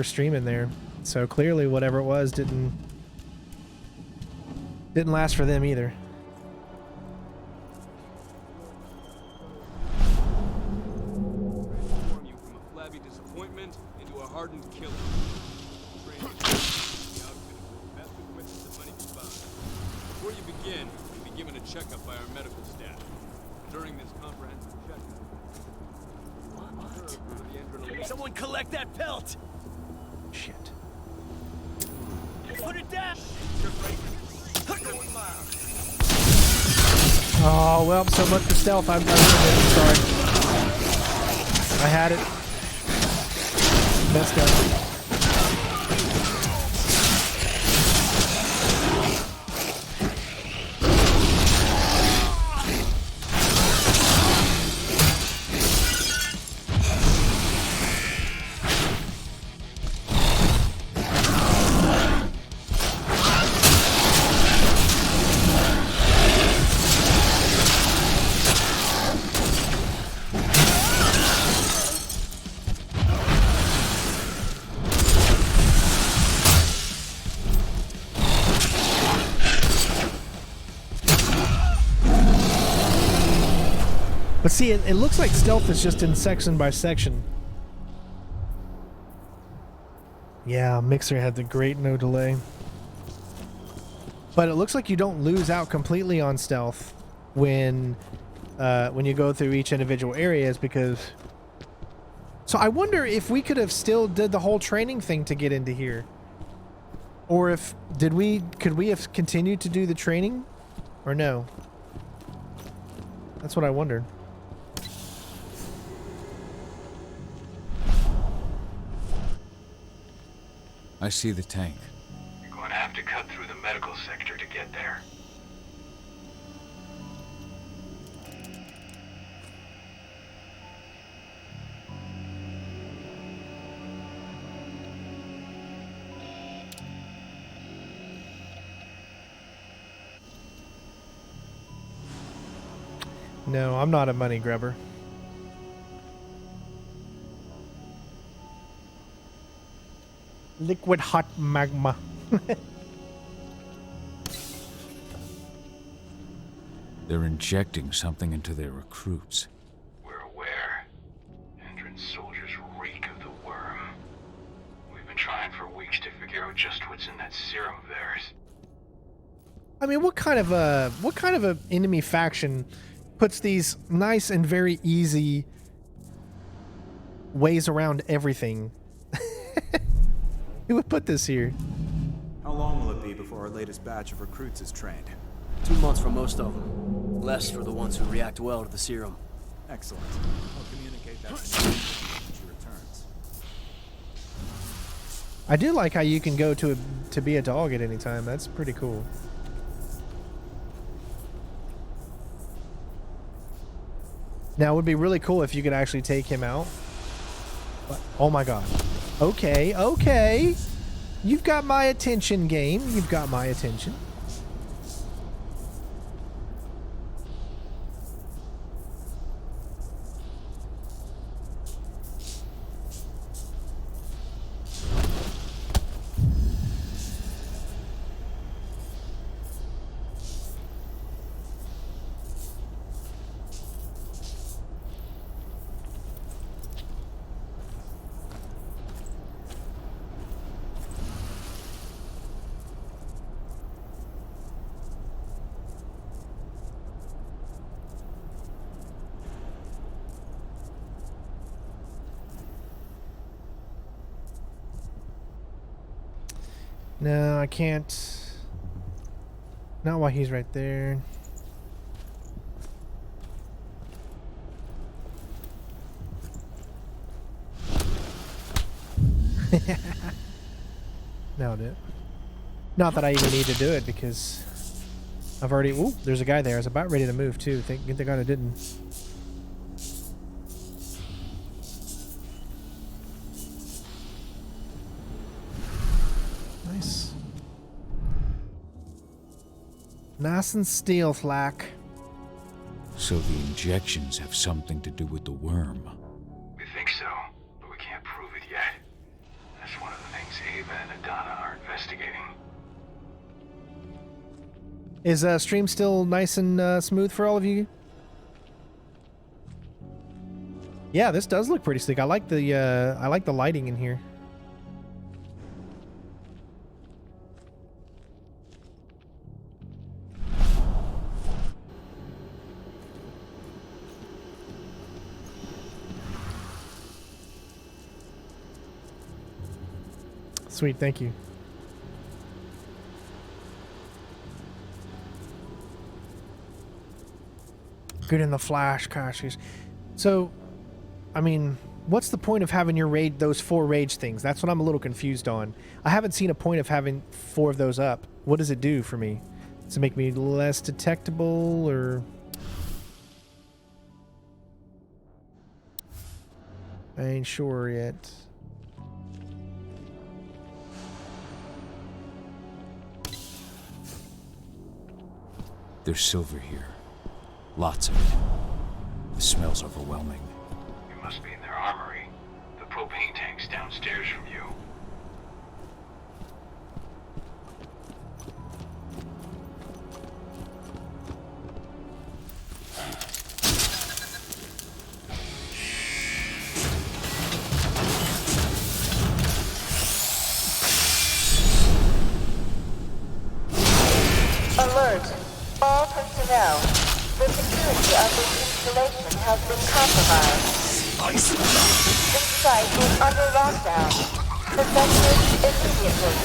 B: streaming there. So clearly whatever it was didn't last for them either.
E: Transform you from a flabby disappointment into a hardened killer. given a checkup by our medical staff. During this comprehensive checkup...
P: What? Someone collect that pelt!
B: Shit.
P: Put it down!
B: Oh, well, so much for stealth. I'm sorry. I had it. Messed up. But see, it looks like stealth is just in section by section. Yeah, Mixer had the great no delay. But it looks like you don't lose out completely on stealth when you go through each individual areas, because... So I wonder if we could have still did the whole training thing to get into here. Or if... could we have continued to do the training? Or no? That's what I wondered.
C: I see the tank.
L: You're going to have to cut through the medical sector to get there.
B: No, I'm not a money grubber. Liquid hot magma.
C: They're injecting something into their recruits.
L: We're aware. Endron's soldiers reek of the worm. We've been trying for weeks to figure out just what's in that serum of theirs.
B: I mean, what kind of a enemy faction puts these nice and very easy ways around everything? Who would put this here?
N: How long will it be before our latest batch of recruits is trained?
P: 2 months for most of them. Less for the ones who react well to the serum.
N: Excellent. I'll communicate that to you when she returns.
B: I do like how you can go to be a dog at any time. That's pretty cool. Now, it would be really cool if you could actually take him out. But, oh my god. Okay, okay. You've got my attention, game. You've got my attention. No, I can't. Not while he's right there. Now I'll do it. Not that I even need to do it because I've already... Ooh, there's a guy there. I was about ready to move too. Thank God I didn't. Nice. Nice and stealth-like.
C: So the injections have something to do with the worm.
L: We think so, but we can't prove it yet. That's one of the things Ava and Adana are investigating.
B: Is stream still nice and smooth for all of you? Yeah, this does look pretty sleek. I like the lighting in here. Sweet, thank you. Good in the flash caches. So, I mean, what's the point of having your raid, those 4 rage things? That's what I'm a little confused on. I haven't seen a point of having 4 of those up. What does it do for me? Does it make me less detectable, or... I ain't sure yet.
C: There's silver here. Lots of it. The smell's overwhelming.
L: You must be in their armory. The propane tank's downstairs from you.
G: Alert! All personnel. The security of this installation has been compromised. This site is under lockdown. Defective immediately.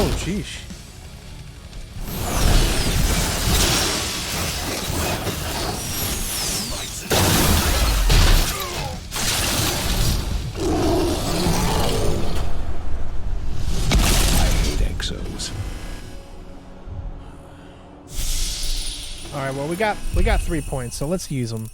B: Oh, sheesh.
C: I hate exos.
B: All right, well, we got 3 points, so let's use them.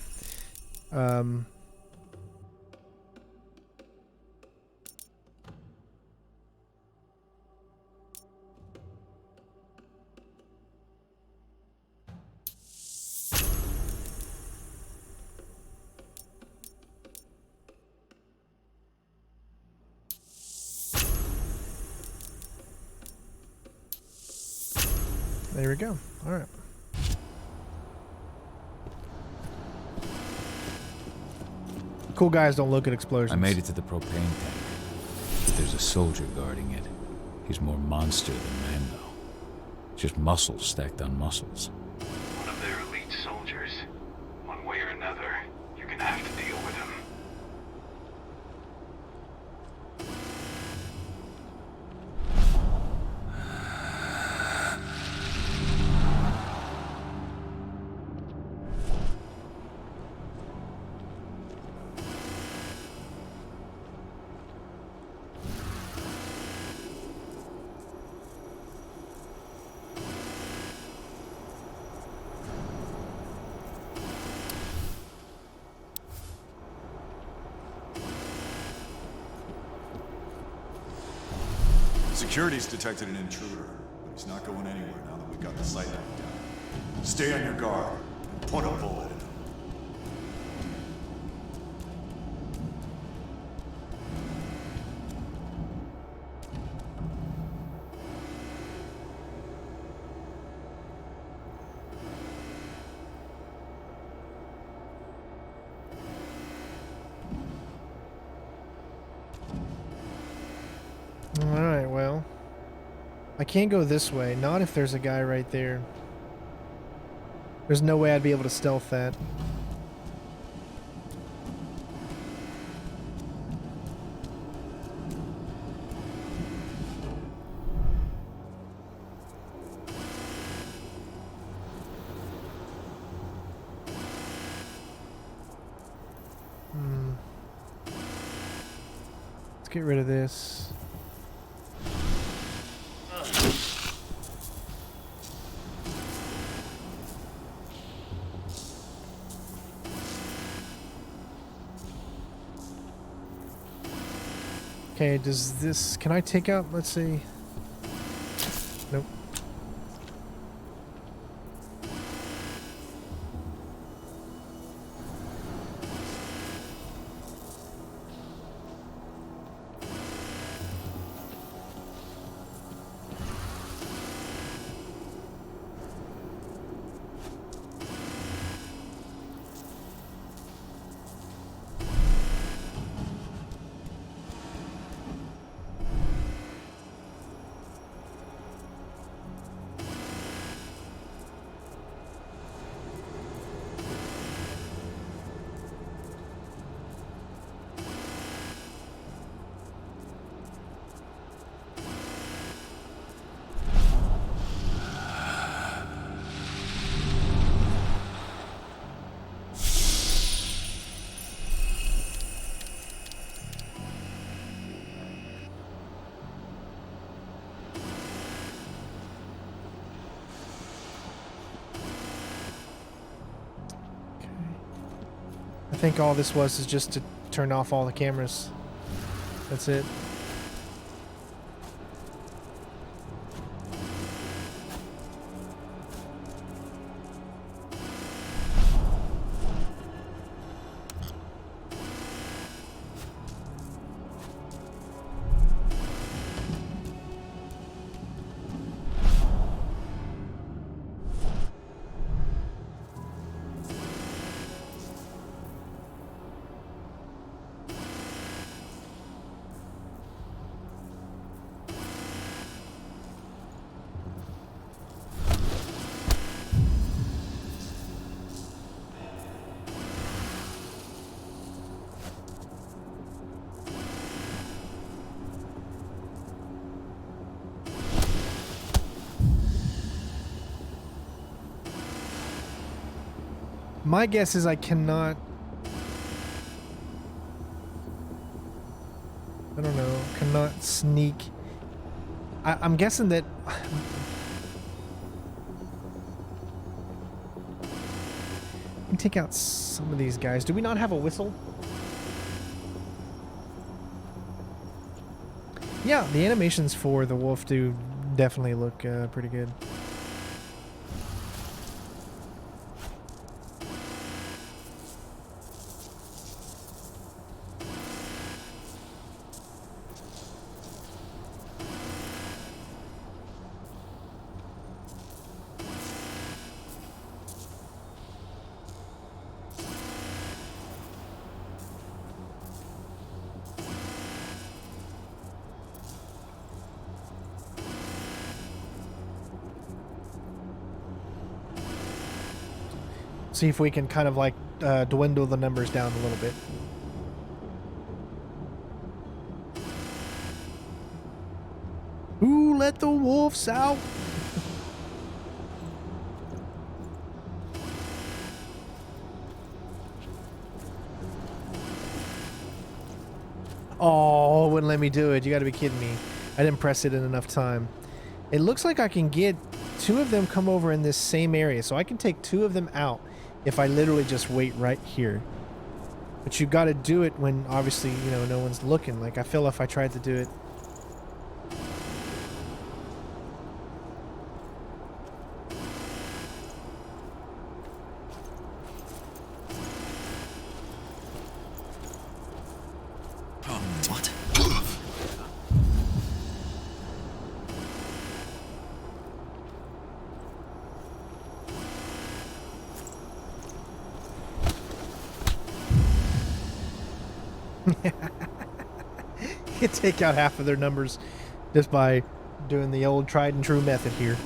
B: There we go. All right. Cool guys don't look at explosions.
C: I made it to the propane tank. But there's a soldier guarding it. He's more monster than man, though. Just muscles stacked on muscles.
L: One of their elite soldiers. One way or another, you're gonna have to deal with him.
J: Security's detected an intruder. He's not going anywhere now that we've got the site locked down. Stay on your guard and put a bullet in him.
B: Alright, well. I can't go this way. Not if there's a guy right there. There's no way I'd be able to stealth that. Let's get rid of this. Okay, does this... Can I take out... Let's see... Nope. think all this was is just to turn off all the cameras. That's it. My guess is I cannot... I don't know. Cannot sneak... I'm guessing that... I can take out some of these guys. Do we not have a whistle? Yeah, the animations for the wolf do definitely look pretty good. See if we can kind of like dwindle the numbers down a little bit. Ooh, let the wolves out. Oh, wouldn't let me do it. You gotta be kidding me. I didn't press it in enough time. It looks like I can get 2 of them come over in this same area, so I can take 2 of them out if I literally just wait right here. But you got to do it when obviously, you know, no one's looking. Like I feel if I tried to do it.
T: What?
B: You take out half of their numbers just by doing the old tried and true method here.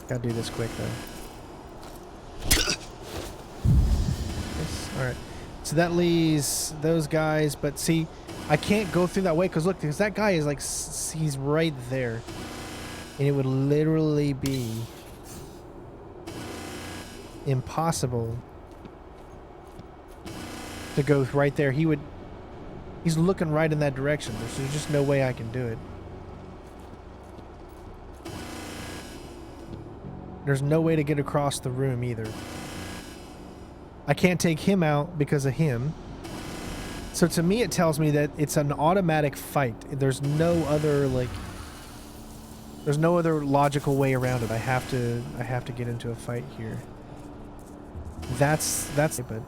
B: Gotta do this quick though. Yes. Alright. So that leaves those guys, but see, I can't go through that way because look, because that guy is like, he's right there. And it would literally be impossible to go right there. He's looking right in that direction. There's just no way I can do it. There's no way to get across the room either. I can't take him out because of him. So to me it tells me that it's an automatic fight. There's no other there's no other logical way around it. I have to get into a fight here. That's but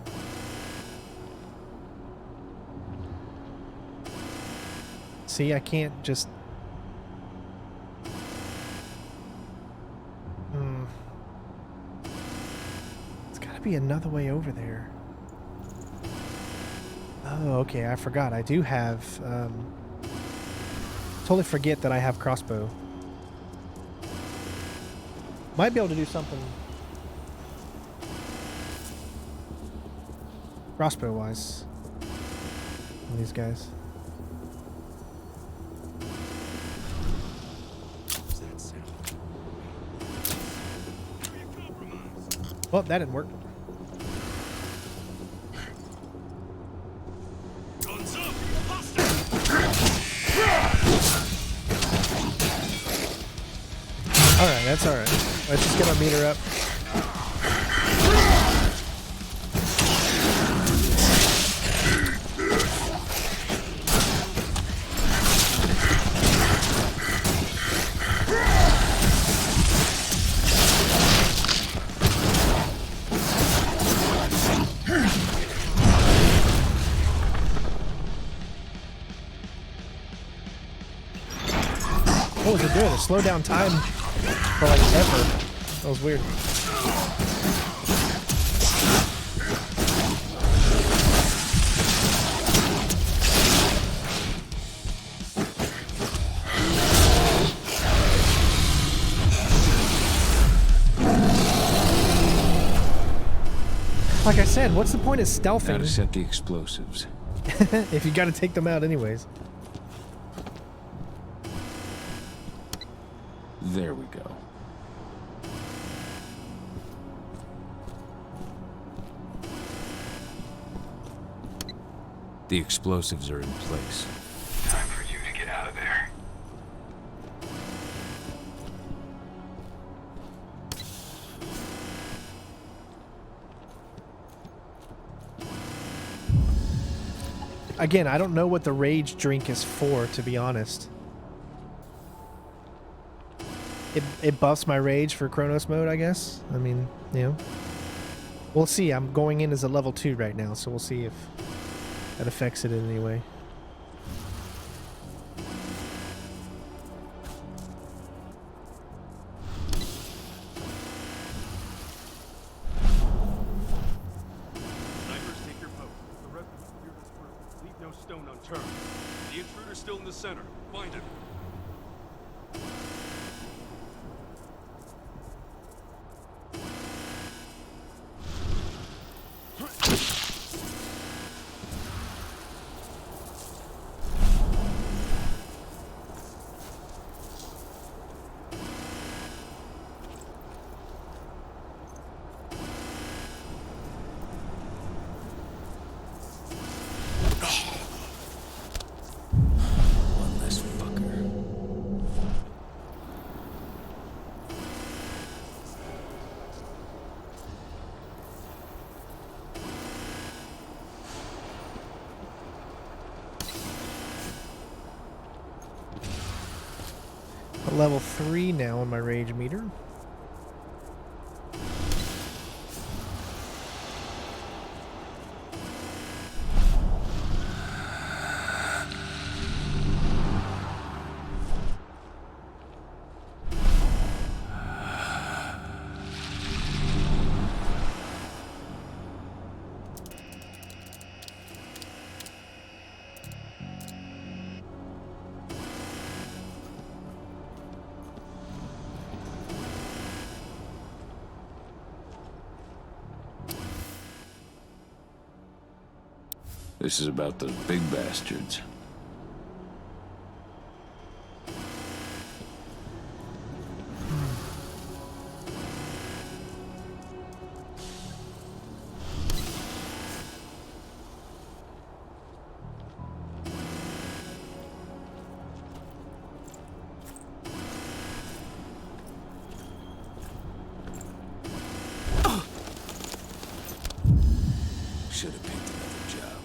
B: see, I can't just... It's gotta be another way over there. Oh, okay, I forgot. I do have... Totally forget that I have crossbow. Might be able to do something... crossbow-wise. These guys. Well, that didn't work. Alright, that's alright. Let's just get our meter up. What was it doing? It slowed down time for like ever. That was weird. Like I said, what's the point of stealthing?
C: Gotta set the explosives.
B: If you gotta take them out anyways.
C: There we go. The explosives are in place.
L: Time for you to get out of there.
B: Again, I don't know what the rage drink is for, to be honest. It buffs my rage for Chronos mode, I guess. I mean, you know. We'll see. I'm going in as a level 2 right now, so we'll see if that affects it in any way.
H: Snipers, take your post. The rest of you clear this room. Leave no stone unturned. The intruder's still in the center. Find him.
B: Level 3 now on my rage meter.
C: This is about those big bastards. Should have picked another job.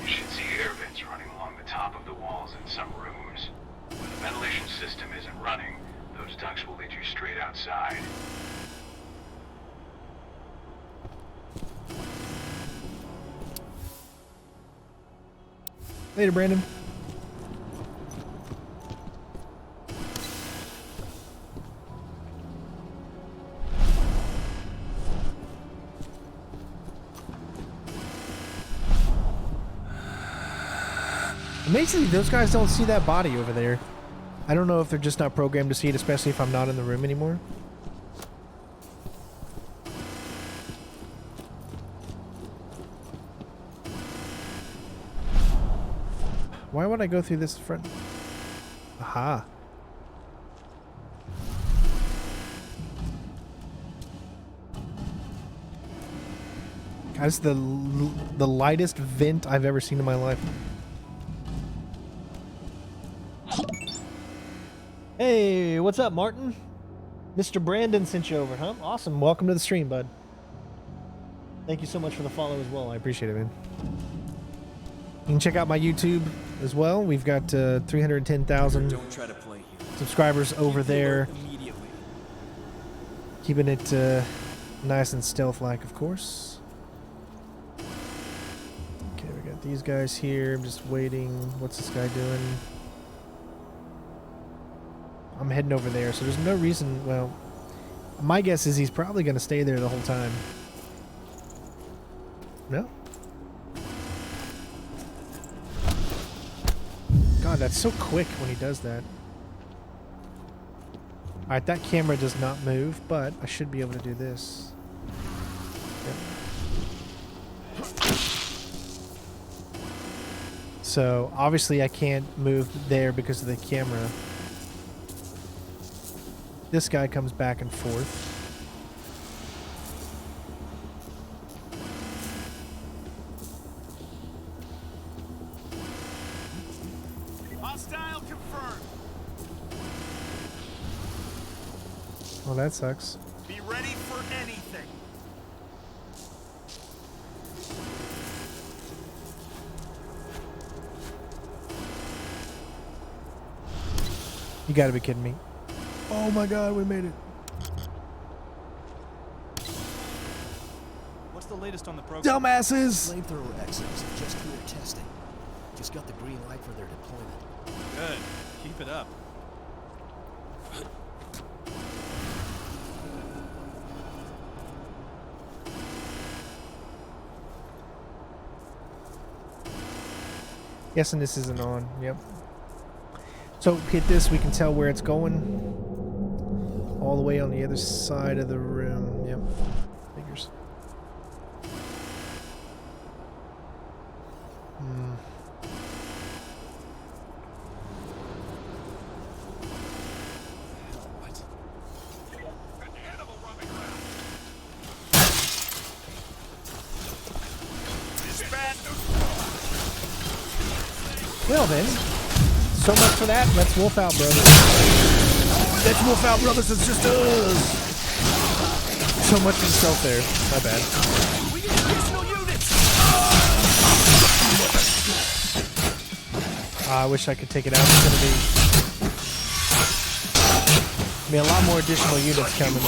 L: You should see air vents running along the top of the walls in some rooms. When the ventilation system isn't running, those ducts will lead you straight outside.
B: Later, Brandon. Amazingly, those guys don't see that body over there. I don't know if they're just not programmed to see it, especially if I'm not in the room anymore. Why would I go through this front? Aha. That's the lightest vent I've ever seen in my life. Hey, what's up, Martin? Mr. Brandon sent you over, huh? Awesome. Welcome to the stream, bud. Thank you so much for the follow as well. I appreciate it, man. You can check out my YouTube as well. We've got 310,000 subscribers over there. Keeping it nice and stealth-like, of course. Okay, we got these guys here. I'm just waiting. What's this guy doing? I'm heading over there, so there's no reason. Well, my guess is he's probably going to stay there the whole time. No? God, that's so quick when he does that. Alright, that camera does not move, but I should be able to do this. Yep. So, obviously I can't move there because of the camera. This guy comes back and forth.
T: Hostile confirmed.
B: Well, that sucks.
T: Be ready for anything.
B: You gotta be kidding me. Oh my god, we made it.
V: What's the latest on the program?
B: Dumbasses!
I: Flamethrower exits just cleared testing. Just got the green light for their deployment.
V: Good. Keep it up.
B: Guessing this isn't on. Yep. So hit this, we can tell where it's going. All the way on the other side of the room. Yep. Figures. Well then, so much for that. Let's wolf out, brothers. Let's wolf out, brothers and sisters. So much for the stealth there. My bad.
T: We need additional units.
B: I wish I could take it out. It's gonna be a lot more additional units coming.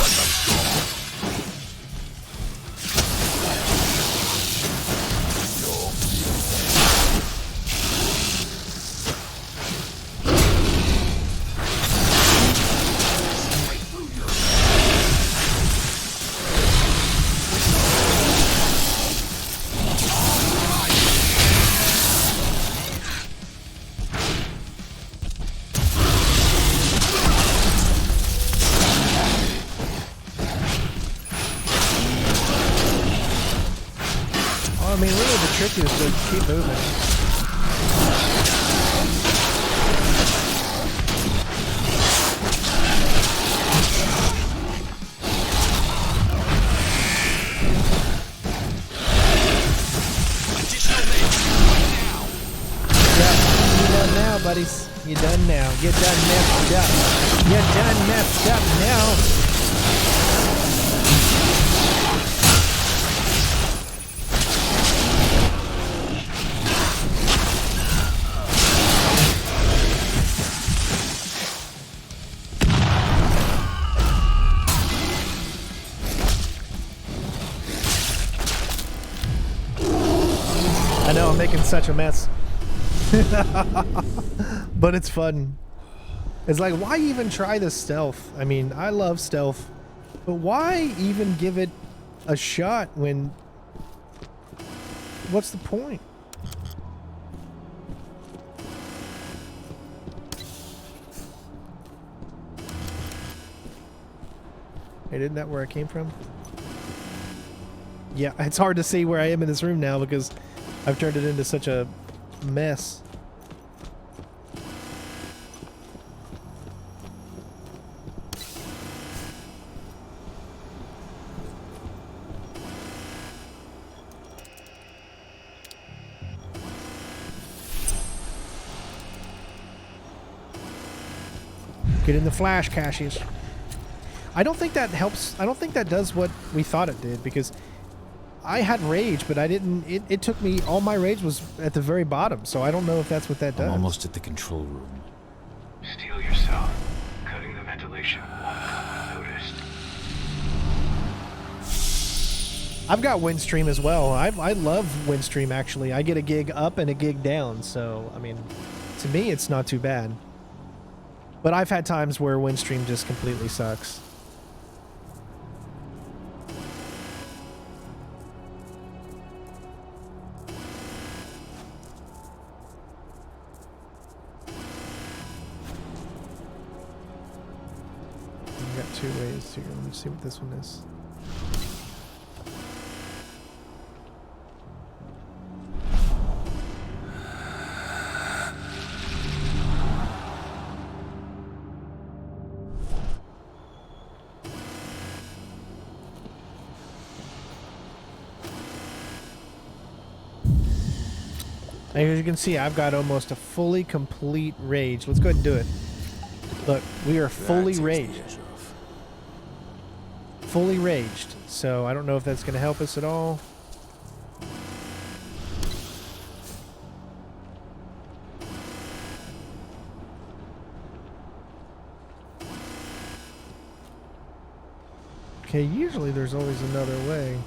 B: I mean, really the trick is to keep moving. Now, buddies. You're done now. You're done messed up. You're done messed up now. I know, I'm making such a mess. But it's fun. It's like, why even try the stealth? I mean, I love stealth, but why even give it a shot when... What's the point? Hey, isn't that where I came from? Yeah, it's hard to see where I am in this room now because I've turned it into such a mess. Get in the flash caches. I don't think that helps. I don't think that does what we thought it did, because I had rage, but I didn't. It took me. All my rage was at the very bottom, so I don't know if that's what that does.
C: I'm almost at the control room.
L: Steel yourself. Cutting the ventilation won't come unnoticed.
B: I've got Windstream as well. I love Windstream, actually. I get a gig up and a gig down, so, I mean, to me, it's not too bad. But I've had times where Windstream just completely sucks. I've got 2 ways here. Let me see what this one is. As you can see, I've got almost a fully complete rage. Let's go ahead and do it. Look, we are fully raged. Fully raged. So I don't know if that's going to help us at all. Okay, usually there's always another way.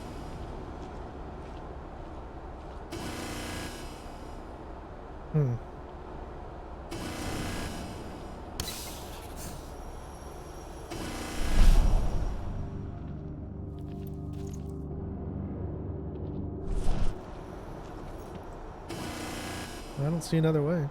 B: I don't see another way.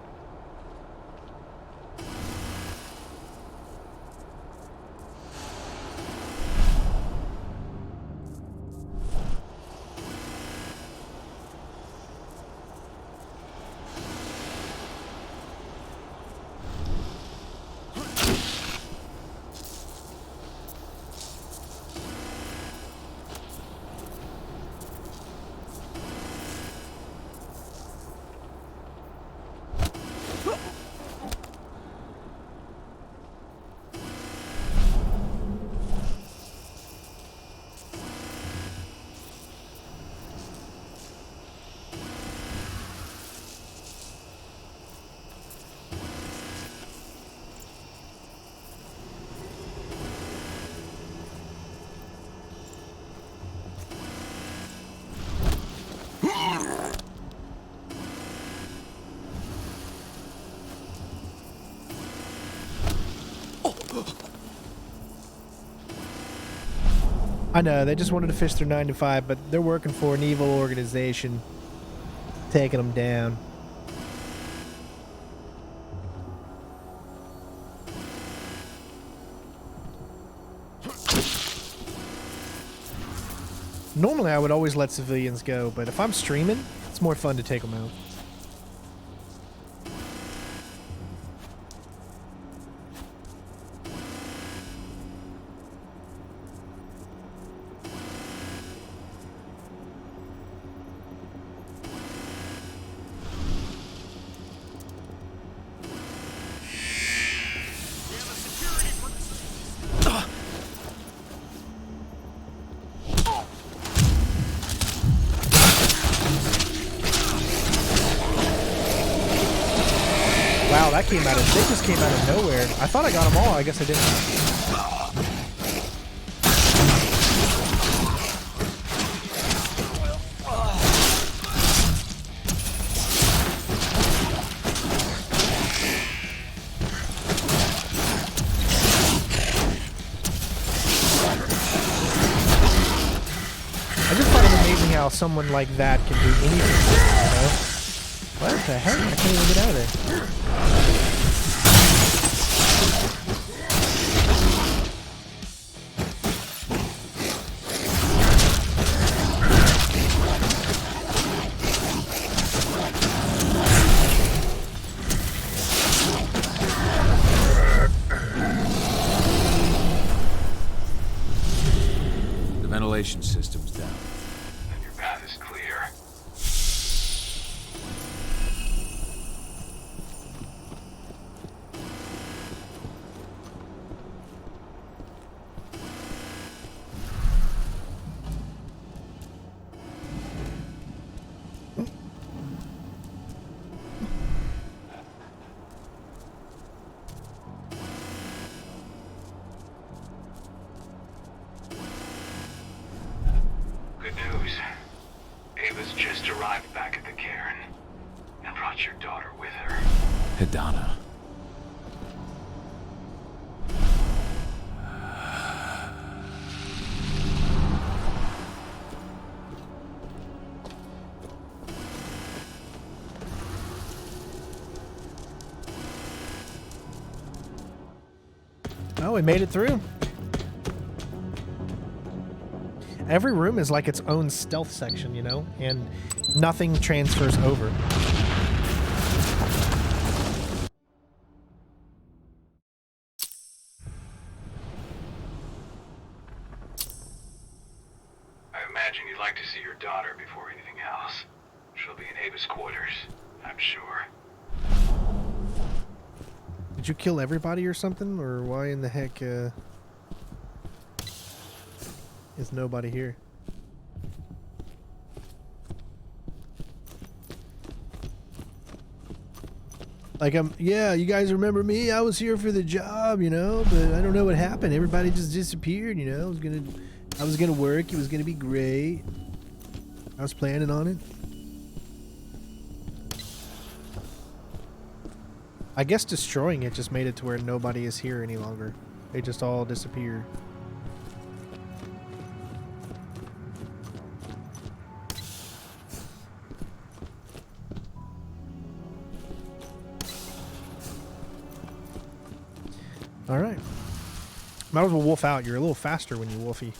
B: I know, they just wanted to fish their 9 to 5, but they're working for an evil organization, taking them down. Normally I would always let civilians go, but if I'm streaming, it's more fun to take them out. Wow, that came out of, they just came out of nowhere. I thought I got them all, I guess I didn't. I just find it amazing how someone like that can do anything, you know? What the heck? I can't even get out of there.
C: The ventilation system's down.
L: Then your path is clear.
B: we made it through. Every room is like its own stealth section, you know, and nothing transfers over.
L: I imagine you'd like to see your daughter before anything else. She'll be in Ava's quarters, I'm sure.
B: Did you kill everybody or something? Or why in the heck is nobody here? Like, yeah, you guys remember me? I was here for the job, you know, but I don't know what happened. Everybody just disappeared, you know. I was gonna work. It was gonna be great. I was planning on it. I guess destroying it just made it to where nobody is here any longer. They just all disappear. All right. Might as well wolf out. You're a little faster when you wolfie.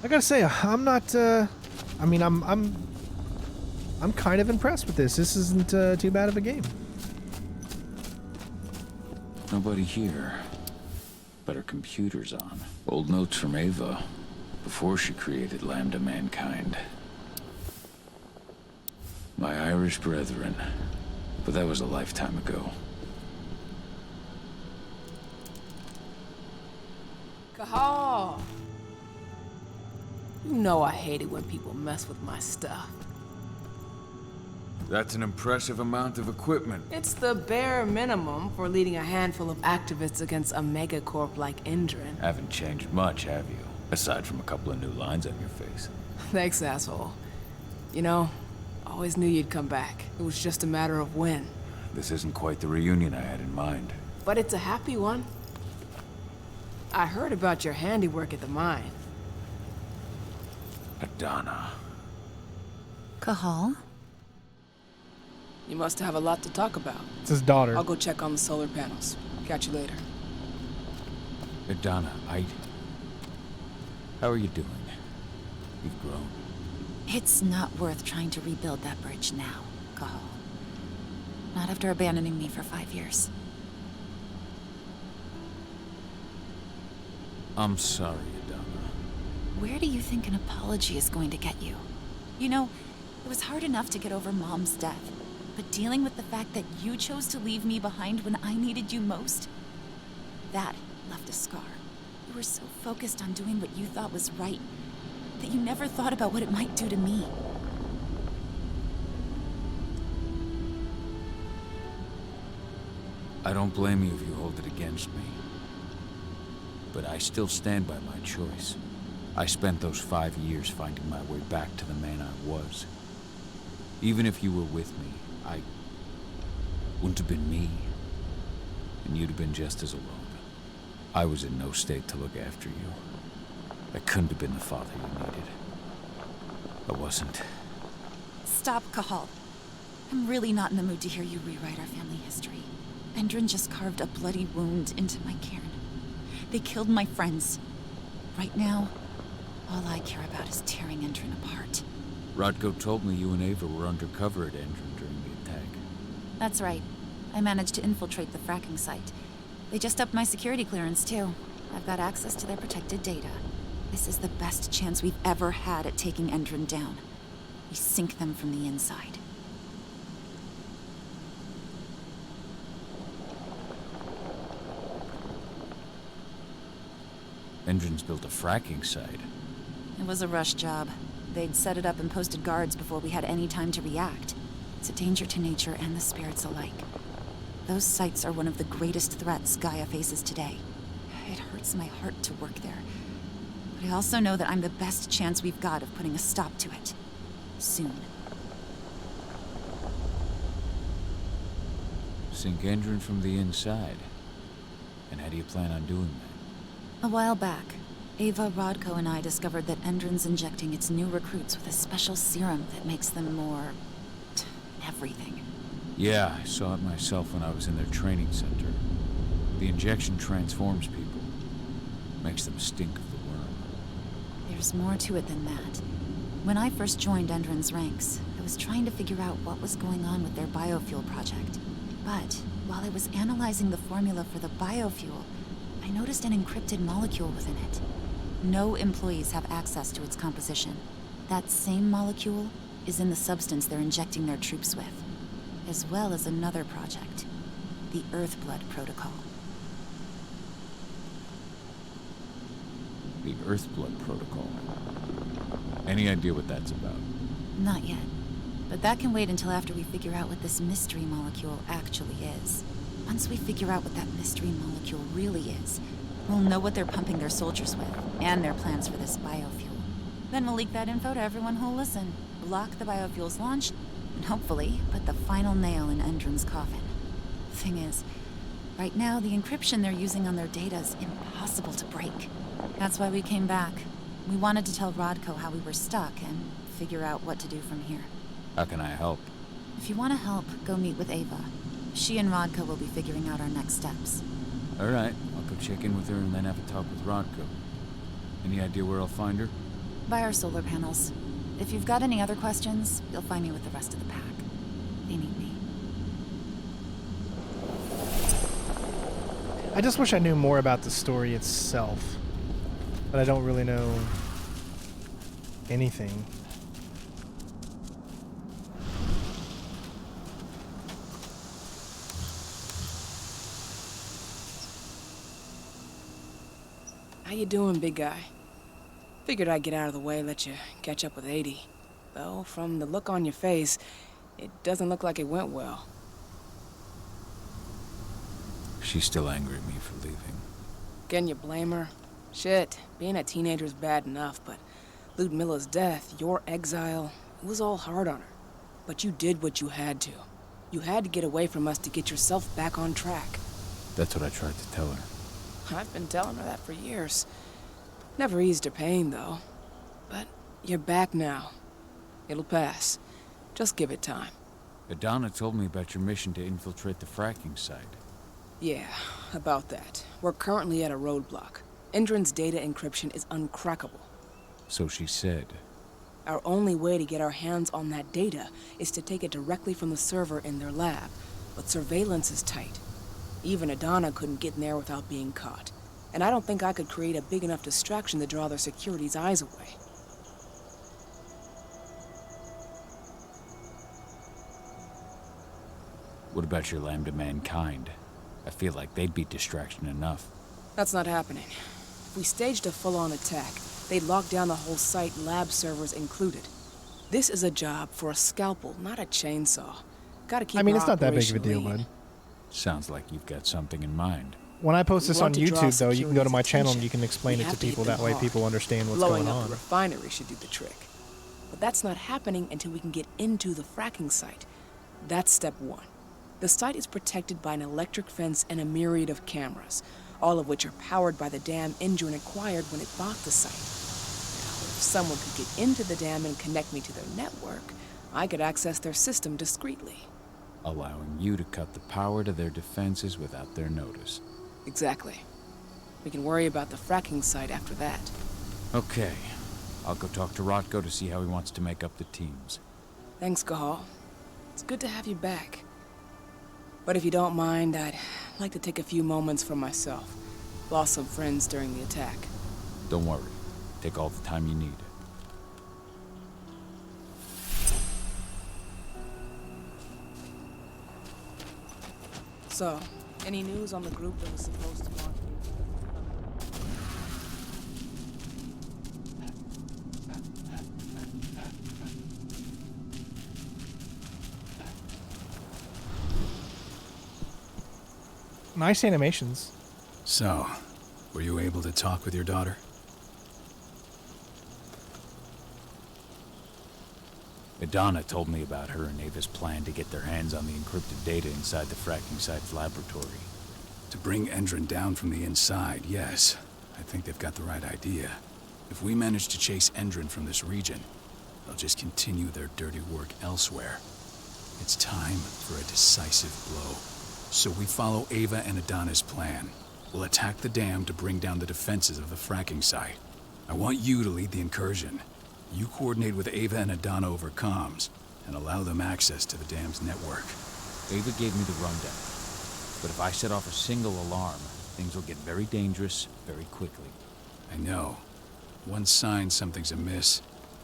B: I gotta say, I'm not. I mean, I'm kind of impressed with this. This isn't too bad of a game.
C: Nobody here. But her computer's on. Old notes from Ava, before she created Lambda Mankind. My Irish brethren. But that was a lifetime ago.
K: Cahal! You know I hate it when people mess with my stuff.
C: That's an impressive amount of equipment.
K: It's the bare minimum for leading a handful of activists against a megacorp like Endrin.
C: Haven't changed much, have you? Aside from a couple of new lines on your face.
K: Thanks, asshole. You know, I always knew you'd come back. It was just a matter of when.
C: This isn't quite the reunion I had in mind.
K: But it's a happy one. I heard about your handiwork at the mine.
C: Adana.
O: Cahal?
K: You must have a lot to talk about.
B: It's his daughter.
K: I'll go check on the solar panels. Catch you later.
C: Adana, how are you doing? You've grown.
O: It's not worth trying to rebuild that bridge now, Cahal. Not after abandoning me for 5 years.
C: I'm sorry, Adana.
O: Where do you think an apology is going to get you? You know, it was hard enough to get over Mom's death, but dealing with the fact that you chose to leave me behind when I needed you most, that left a scar. You were so focused on doing what you thought was right that you never thought about what it might do to me.
C: I don't blame you if you hold it against me. But I still stand by my choice. I spent those 5 years finding my way back to the man I was. Even if you were with me, I wouldn't have been me. And you'd have been just as alone. I was in no state to look after you. I couldn't have been the father you needed. I wasn't.
O: Stop, Cahal. I'm really not in the mood to hear you rewrite our family history. Endrin just carved a bloody wound into my cairn. They killed my friends. Right now, all I care about is tearing Endrin apart.
C: Rodko told me you and Ava were undercover at Endrin during the attack.
O: That's right. I managed to infiltrate the fracking site. They just upped my security clearance, too. I've got access to their protected data. This is the best chance we've ever had at taking Endrin down. We sink them from the inside.
C: Endrin's built a fracking site.
O: It was a rush job. They'd set it up and posted guards before we had any time to react. It's a danger to nature and the spirits alike. Those sites are one of the greatest threats Gaia faces today. It hurts my heart to work there. But I also know that I'm the best chance we've got of putting a stop to it. soon.
C: Sink Endrin from the inside. And how do you plan on doing that?
O: A while back, Ava, Rodko, and I discovered that Endrin's injecting its new recruits with a special serum that makes them more... everything.
C: Yeah, I saw it myself when I was in their training center. The injection transforms people. Makes them stink of the worm.
O: There's more to it than that. When I first joined Endrin's ranks, I was trying to figure out what was going on with their biofuel project. But while I was analyzing the formula for the biofuel, I noticed an encrypted molecule within it. No employees have access to its composition. That same molecule is in the substance they're injecting their troops with, as well as another project, the Earthblood Protocol.
C: The Earthblood Protocol. Any idea what that's about?
O: Not yet. But that can wait until after we figure out what this mystery molecule actually is. Once we figure out what that mystery molecule really is, we'll know what they're pumping their soldiers with, and their plans for this biofuel. Then we'll leak that info to everyone who'll listen, block the biofuel's launch, and hopefully put the final nail in Endrin's coffin. Thing is, right now the encryption they're using on their data's impossible to break. That's why we came back. We wanted to tell Rodko how we were stuck and figure out what to do from here.
C: How can I help?
O: If you want to help, go meet with Ava. She and Rodko will be figuring out our next steps.
C: All right, I'll go check in with her and then have a talk with Rodko. Any idea where I'll find her?
O: By our solar panels. If you've got any other questions, you'll find me with the rest of the pack. They need me.
B: I just wish I knew more about the story itself. But I don't really know anything.
K: How you doing, big guy? Figured I'd get out of the way, let you catch up with 80. Though, from the look on your face, it doesn't look like it went well.
C: She's still angry at me for leaving.
K: Can you blame her? Shit, being a teenager's bad enough, but Ludmilla's death, your exile, it was all hard on her. But you did what you had to. You had to get away from us to get yourself back on track.
C: That's what I tried to tell her.
K: I've been telling her that for years. Never eased her pain, though. But you're back now. It'll pass. Just give it time.
C: Adana told me about your mission to infiltrate the fracking site.
K: Yeah, about that. We're currently at a roadblock. Endrin's data encryption is uncrackable.
C: So she said.
K: Our only way to get our hands on that data is to take it directly from the server in their lab. But surveillance is tight. Even Adana couldn't get in there without being caught. And I don't think I could create a big enough distraction to draw their security's eyes away.
C: What about your Lambda Mankind? I feel like they'd be distraction enough.
K: That's not happening. If we staged a full-on attack, they'd lock down the whole site, lab servers included. This is a job for a scalpel, not a chainsaw. Gotta keep.
B: I mean, it's not that big of a deal, bud.
C: Sounds like you've got something in mind.
B: When I post this on YouTube, though, you can go to my channel and
K: attention.
B: you can explain
K: We
B: it to
K: have to hit
B: people.
K: them
B: That way
K: hard.
B: people understand what's
K: Blowing
B: going
K: up
B: on.
K: the refinery should do the trick. But that's not happening until we can get into the fracking site. That's step one. The site is protected by an electric fence and a myriad of cameras, all of which are powered by the dam Endrin acquired when it bought the site. Now, if someone could get into the dam and connect me to their network, I could access their system discreetly.
C: Allowing you to cut the power to their defenses without their notice.
K: Exactly. We can worry about the fracking site after that.
C: Okay. I'll go talk to Rotko to see how he wants to make up the teams.
K: Thanks, Gahal. It's good to have you back. But if you don't mind, I'd like to take a few moments for myself. Lost some friends during the attack.
C: Don't worry. Take all the time you need.
K: So, any news on the group that was supposed to launch?
B: Nice animations.
I: So, were you able to talk with your daughter?
C: Adana told me about her and Ava's plan to get their hands on the encrypted data inside the fracking site's laboratory.
A: To bring Endron down from the inside, yes. I think they've got the right idea. If we manage to chase Endron from this region, they'll just continue their dirty work elsewhere. It's time for a decisive blow. So we follow Ava and Adana's plan. We'll attack the dam to bring down the defenses of the fracking site. I want you to lead the incursion. You coordinate with Ava and Adana over comms, and allow them access to the dam's network.
C: Ava gave me the rundown. But if I set off a single alarm, things will get very dangerous very quickly.
A: I know. One sign something's amiss,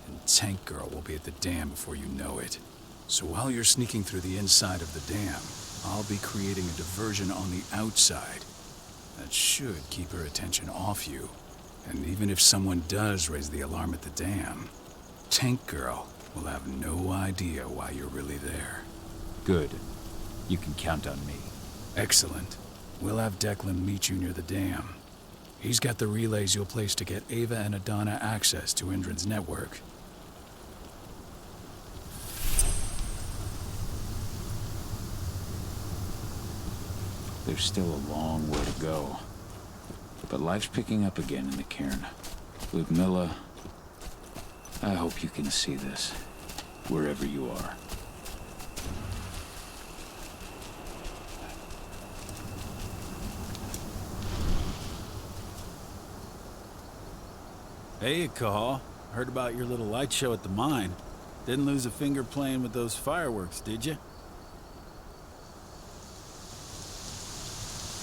A: and Tank Girl will be at the dam before you know it. So while you're sneaking through the inside of the dam, I'll be creating a diversion on the outside. That should keep her attention off you. And even if someone does raise the alarm at the dam, Tank Girl will have no idea why you're really there.
C: Good. You can count on me.
A: Excellent. We'll have Declan meet you near the dam. He's got the relays you'll place to get Ava and Adana access to Endron's network.
C: There's still a long way to go. But life's picking up again in the cairn. Ludmilla, I hope you can see this, wherever you are.
D: Hey, Cahal. Heard about your little light show at the mine. Didn't lose a finger playing with those fireworks, did you?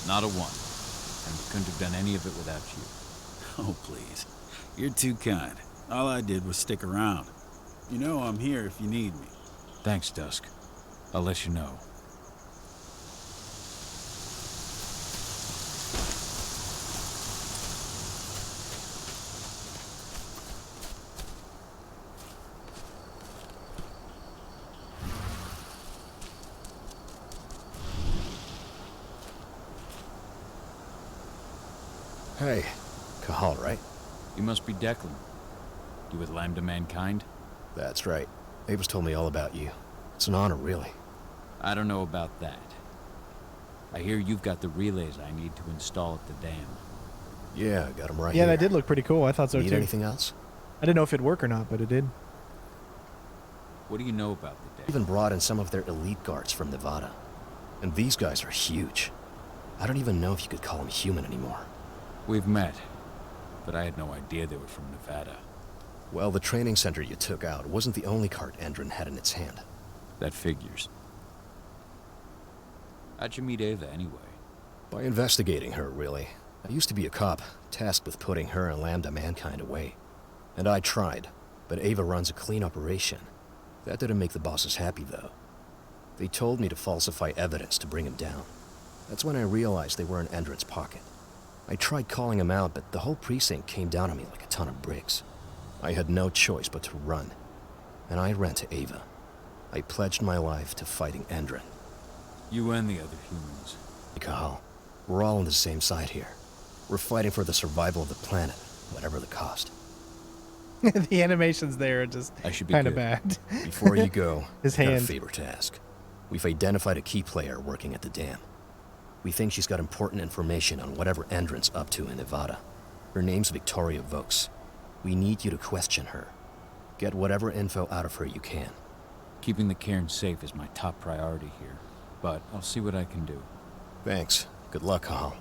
C: Not a one. And we couldn't have done any of it without you.
D: Oh, please. You're too kind. All I did was stick around. You know I'm here if you need me.
C: Thanks, Dusk. I'll let you know.
I: Hey, Cahal, right?
C: You must be Declan. You with Lambda Mankind?
I: That's right. Ava's told me all about you. It's an honor, really.
C: I don't know about that. I hear you've got the relays I need to install at the dam.
I: Yeah, I got them right
B: Yeah,
I: here.
B: that did look pretty cool. I thought so,
I: Need
B: too.
I: anything else?
B: I didn't know if it'd work or not, but it did.
C: What do you know about the dam?
I: Even brought in some of their elite guards from Nevada. And these guys are huge. I don't even know if you could call them human anymore.
C: We've met, but I had no idea they were from Nevada.
I: Well, the training center you took out wasn't the only cart Endron had in its hand.
C: That figures. How'd you meet Ava, anyway?
I: By investigating her, really. I used to be a cop, tasked with putting her and Lambda Mankind away. And I tried, but Ava runs a clean operation. That didn't make the bosses happy, though. They told me to falsify evidence to bring him down. That's when I realized they were in Endron's pocket. I tried calling him out, but the whole precinct came down on me like a ton of bricks. I had no choice but to run. And I ran to Ava. I pledged my life to fighting Endron.
C: You and the other humans.
I: Cahal, we're all on the same side here. We're fighting for the survival of the planet, whatever the cost.
B: The animations there are just kind of bad.
I: Before you go,
B: His
I: I've got a
B: hand.
I: favor to ask. We've identified a key player working at the dam. We think she's got important information on whatever Endron's up to in Nevada. Her name's Victoria Vokes. We need you to question her. Get whatever info out of her you can.
C: Keeping the cairn safe is my top priority here, but I'll see what I can do.
I: Thanks. Good luck, Cahal.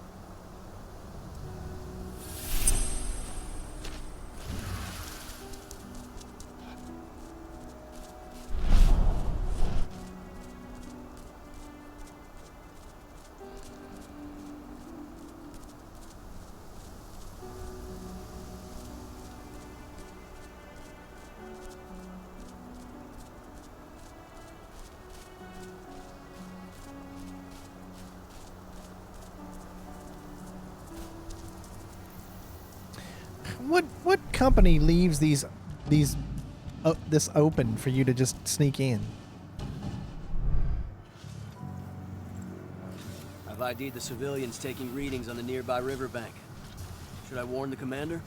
B: What company leaves this open for you to just sneak in?
P: I've ID'd the civilians taking readings on the nearby riverbank. Should I warn the commander?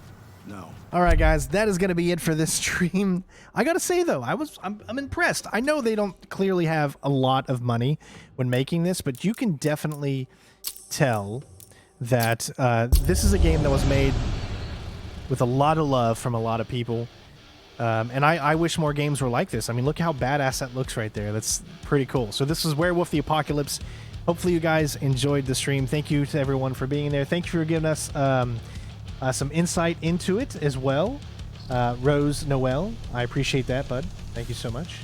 H: No.
B: All right, guys, that is going to be it for this stream. I got to say, though, I'm impressed. I know they don't clearly have a lot of money when making this, but you can definitely tell that this is a game that was made with a lot of love from a lot of people. And I wish more games were like this. I mean, look how badass that looks right there. That's pretty cool. So this is Werewolf the Apocalypse. Hopefully you guys enjoyed the stream. Thank you to everyone for being there. Thank you for giving us some insight into it as well. Rose Noel, I appreciate that, bud. Thank you so much.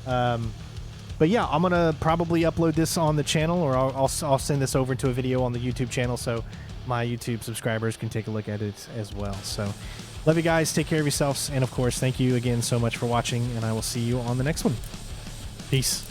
B: But yeah, I'm going to probably upload this on the channel, or I'll send this over to a video on the YouTube channel so my YouTube subscribers can take a look at it as well. So love you guys. Take care of yourselves. And of course, thank you again so much for watching, and I will see you on the next one. Peace.